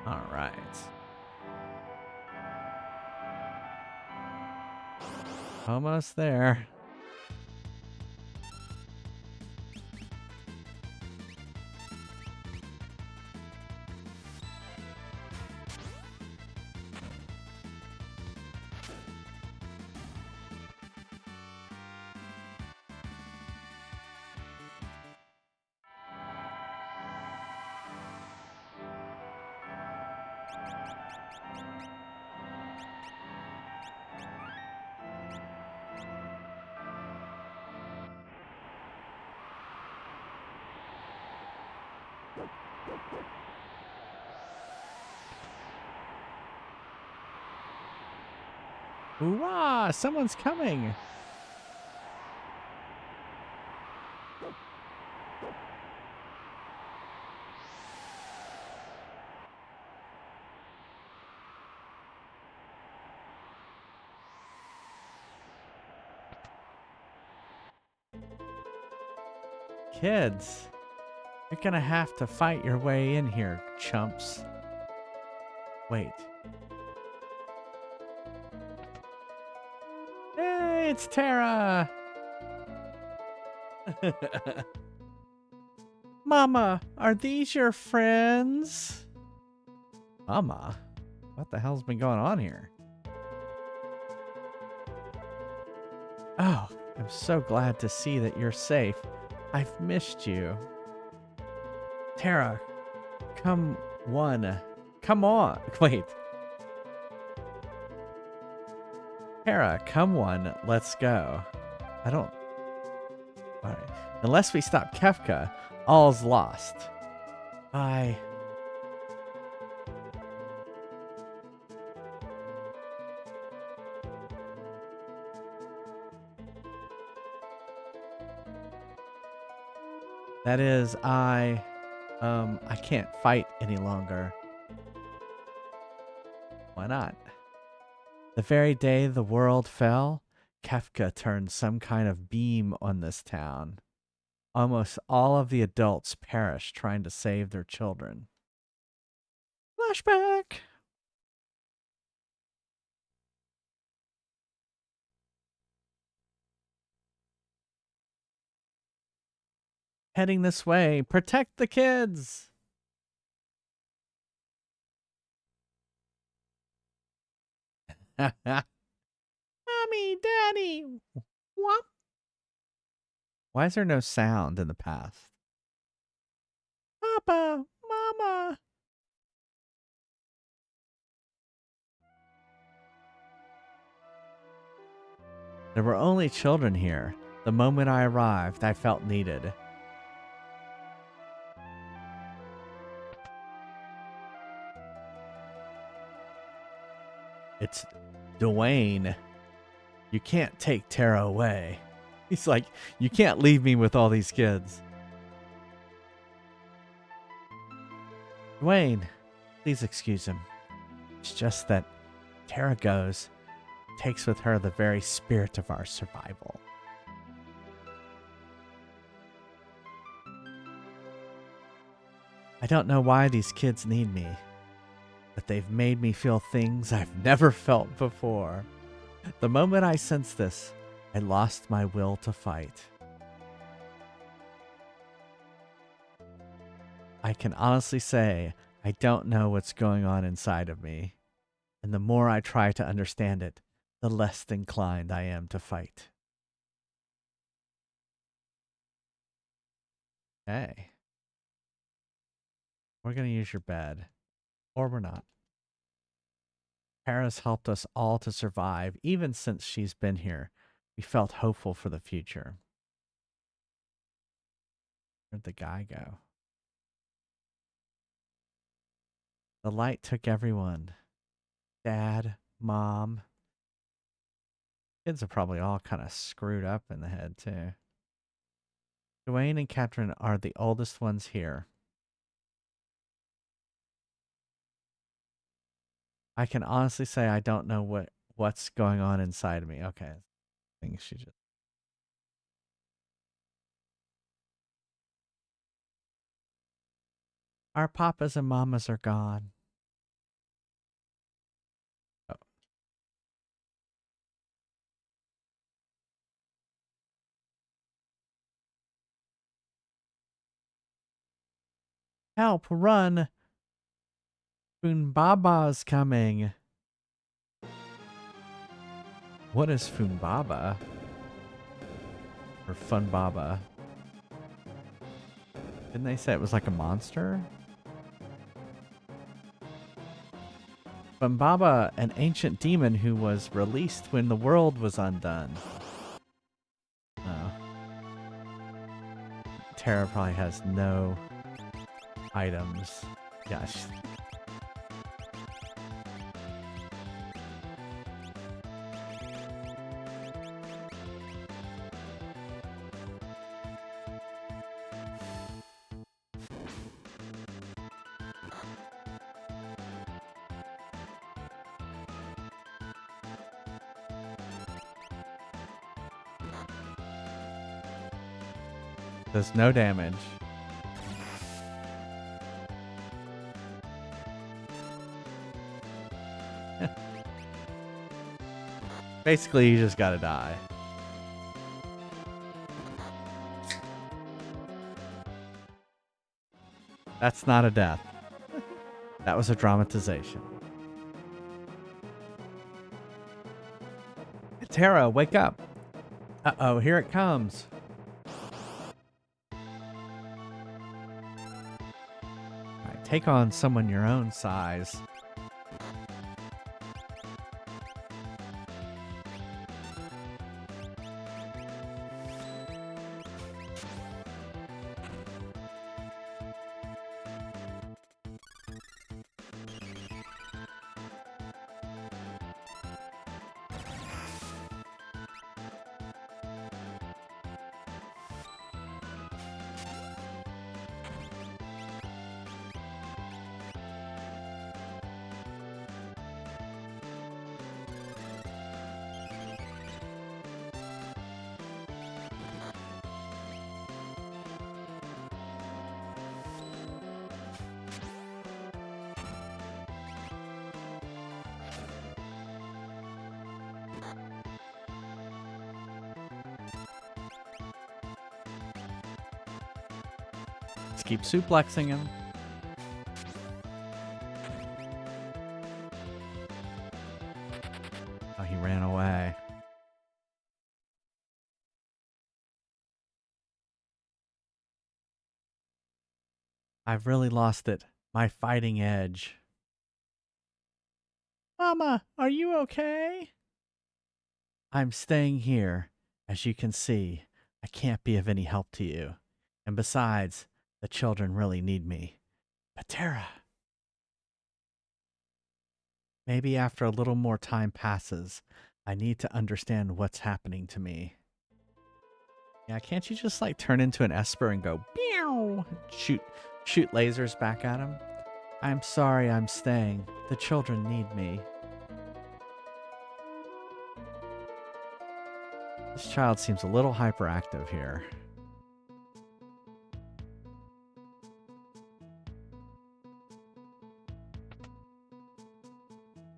All right. Almost there. Hoorah! Someone's coming. Kids, you're gonna have to fight your way in here, chumps. Wait. Hey, it's Tara! Mama, are these your friends? Mama? What the hell's been going on here? Oh, I'm so glad to see that you're safe. I've missed you. Tara, come on. Wait. Tara, come on. Let's go. I don't... Alright. Unless we stop Kefka, all's lost. Bye. That is, I can't fight any longer. Why not? The very day the world fell, Kefka turned some kind of beam on this town. Almost all of the adults perished trying to save their children. Flashback! Heading this way. Protect the kids! Mommy, Daddy! What? Why is there no sound in the past? Papa! Mama! There were only children here. The moment I arrived, I felt needed. It's Dwayne. You can't take Tara away. He's like, you can't leave me with all these kids. Dwayne, please excuse him. It's just that Tara goes, takes with her the very spirit of our survival. I don't know why these kids need me, but they've made me feel things I've never felt before. The moment I sensed this, I lost my will to fight. I can honestly say I don't know what's going on inside of me, and the more I try to understand it, the less inclined I am to fight. Hey. We're going to use your bed. Or we're not. Tara's helped us all to survive, even since she's been here. We felt hopeful for the future. Where'd the guy go? The light took everyone. Dad, Mom. Kids are probably all kind of screwed up in the head, too. Dwayne and Catherine are the oldest ones here. I can honestly say I don't know what's going on inside of me. Okay. I think she just... Our papas and mamas are gone. Help, run. Funbaba's coming. What is Funbaba? Or Funbaba? Didn't they say it was like a monster? Funbaba, an ancient demon who was released when the world was undone. Oh. Terra probably has no items. Gosh. Does no damage. Basically, you just gotta die. That's not a death. That was a dramatization. Terra, wake up. Uh-oh, here it comes. Alright, take on someone your own size. Just keep suplexing him. Oh, he ran away. I've really lost it. My fighting edge. Mama, are you okay? I'm staying here. As you can see, I can't be of any help to you. And besides, the children really need me. But Terra, maybe after a little more time passes, I need to understand what's happening to me. Yeah, can't you just like turn into an Esper and go pew, shoot lasers back at him? I'm sorry I'm staying. The children need me. This child seems a little hyperactive here.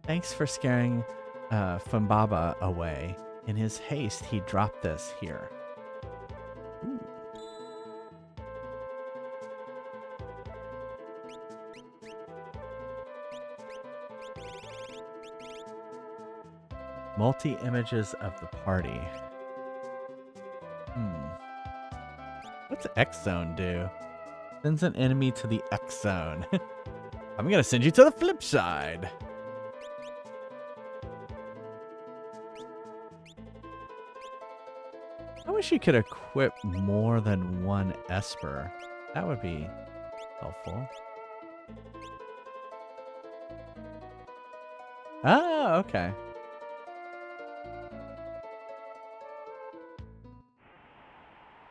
Thanks for scaring Fumbaba away. In his haste, he dropped this here. Ooh. Multi-images of the party. What's X Zone do? Sends an enemy to the X Zone. I'm gonna send you to the flip side. I wish you could equip more than one Esper. That would be helpful. Oh, okay.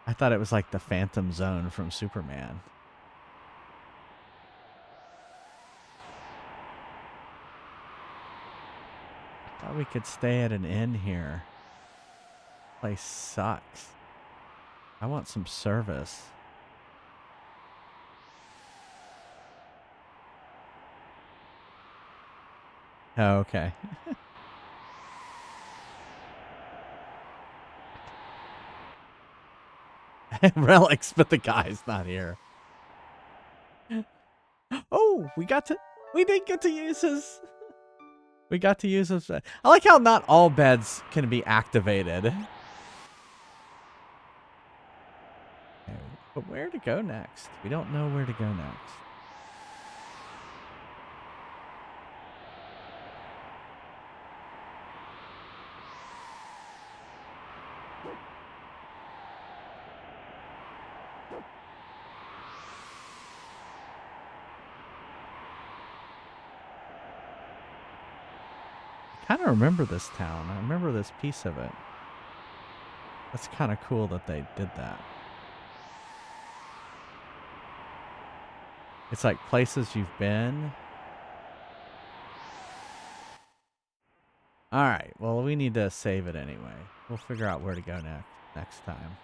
I thought it was like the Phantom Zone from Superman. Thought we could stay at an inn here. Place sucks. I want some service. Oh, okay. Relics, but the guy's not here. Oh, we did get to use his. We got to use his. I like how not all beds can be activated. Okay, but where to go next? We don't know where to go next. I kind of remember this town. I remember this piece of it. That's kind of cool that they did that. It's like places you've been. All right. Well, we need to save it anyway. We'll figure out where to go next time.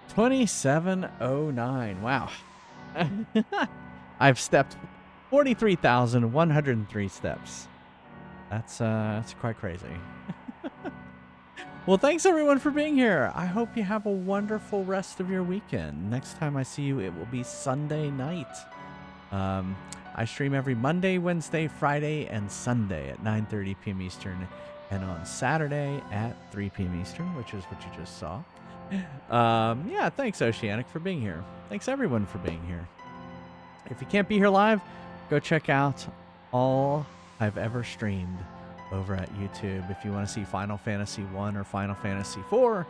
2709. Wow. I've stepped 43,103 steps. That's quite crazy. Well, thanks everyone for being here. I hope you have a wonderful rest of your weekend. Next time I see you, it will be Sunday night. I stream every Monday, Wednesday, Friday, and Sunday at 9:30 p.m. Eastern, and on Saturday at 3 p.m. Eastern, which is what you just saw. Yeah, thanks Oceanic for being here. Thanks everyone for being here. If you can't be here live, go check out all I've ever streamed over at YouTube. If you want to see Final Fantasy 1 or Final Fantasy 4,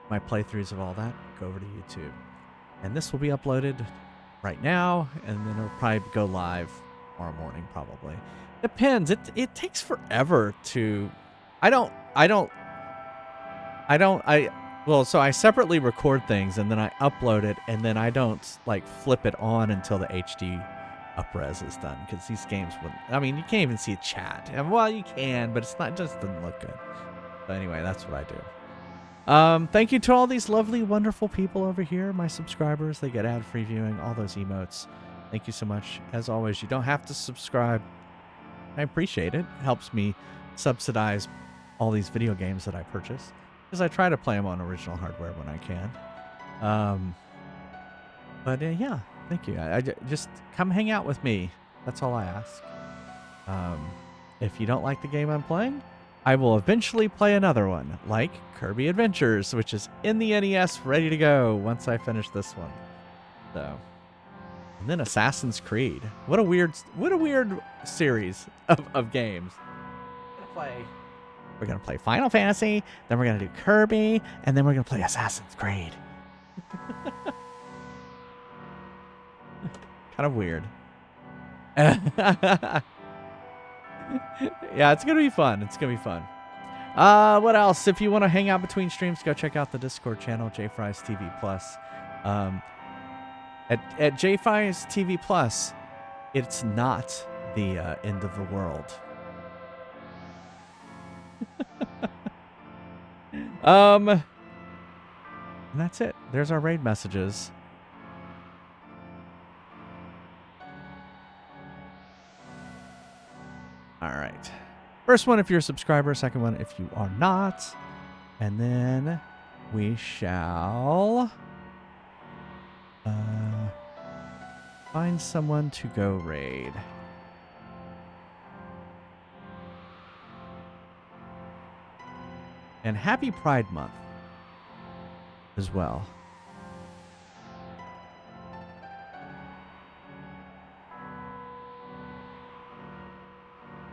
my playthroughs of all that, go over to YouTube. And this will be uploaded right now, and then it'll probably go live tomorrow morning, probably. Depends. It takes forever to... Well, so I separately record things, and then I upload it, and then I don't, like, flip it on until the HD upres is done, because these games wouldn't... I mean, you can't even see chat. And, well, you can, but it's not... just doesn't look good. So anyway, that's what I do. Thank you to all these lovely, wonderful people over here, my subscribers. They get ad-free viewing, all those emotes. Thank you so much. As always, you don't have to subscribe. I appreciate it. It helps me subsidize all these video games that I purchase, because I try to play them on original hardware when I can. But yeah, thank you. I just come hang out with me. That's all I ask. If you don't like the game I'm playing, I will eventually play another one, like Kirby Adventures, which is in the NES, ready to go once I finish this one. So, and then Assassin's Creed. What a weird series of games. We're gonna play Final Fantasy, then we're gonna do Kirby, and then we're gonna play Assassin's Creed. Kind of weird. Yeah, it's gonna be fun. It's gonna be fun. What else? If you want to hang out between streams, go check out the Discord channel, JFries TV Plus. At JFries TV Plus, it's not the end of the world. And that's it. There's our raid messages. All right. First one if you're a subscriber, second one if you are not. And then we shall find someone to go raid. And happy Pride Month as well.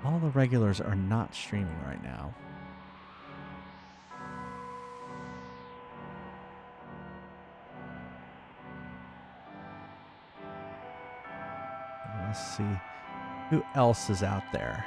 All the regulars are not streaming right now. Let's see who else is out there.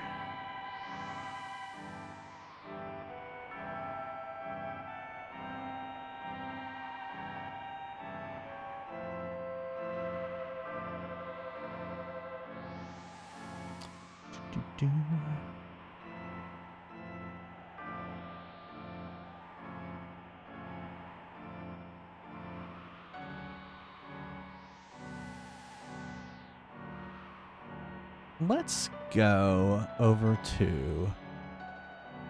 Let's go over to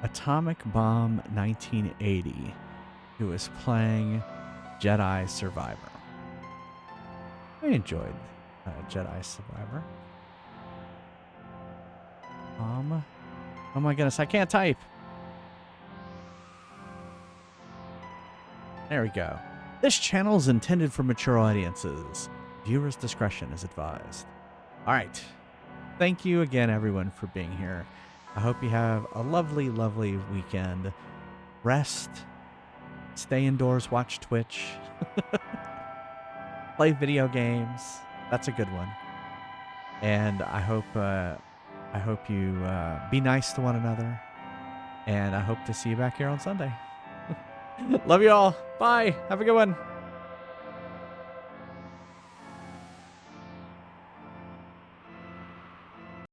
Atomic Bomb 1980, who is playing Jedi Survivor. I enjoyed Jedi Survivor. Oh my goodness, I can't type. There we go. This channel is intended for mature audiences. Viewers' discretion is advised. All right. Thank you again, everyone, for being here. I hope you have a lovely, lovely weekend. Rest. Stay indoors. Watch Twitch. Play video games. That's a good one. And I hope you be nice to one another. And I hope to see you back here on Sunday. Love you all. Bye. Have a good one.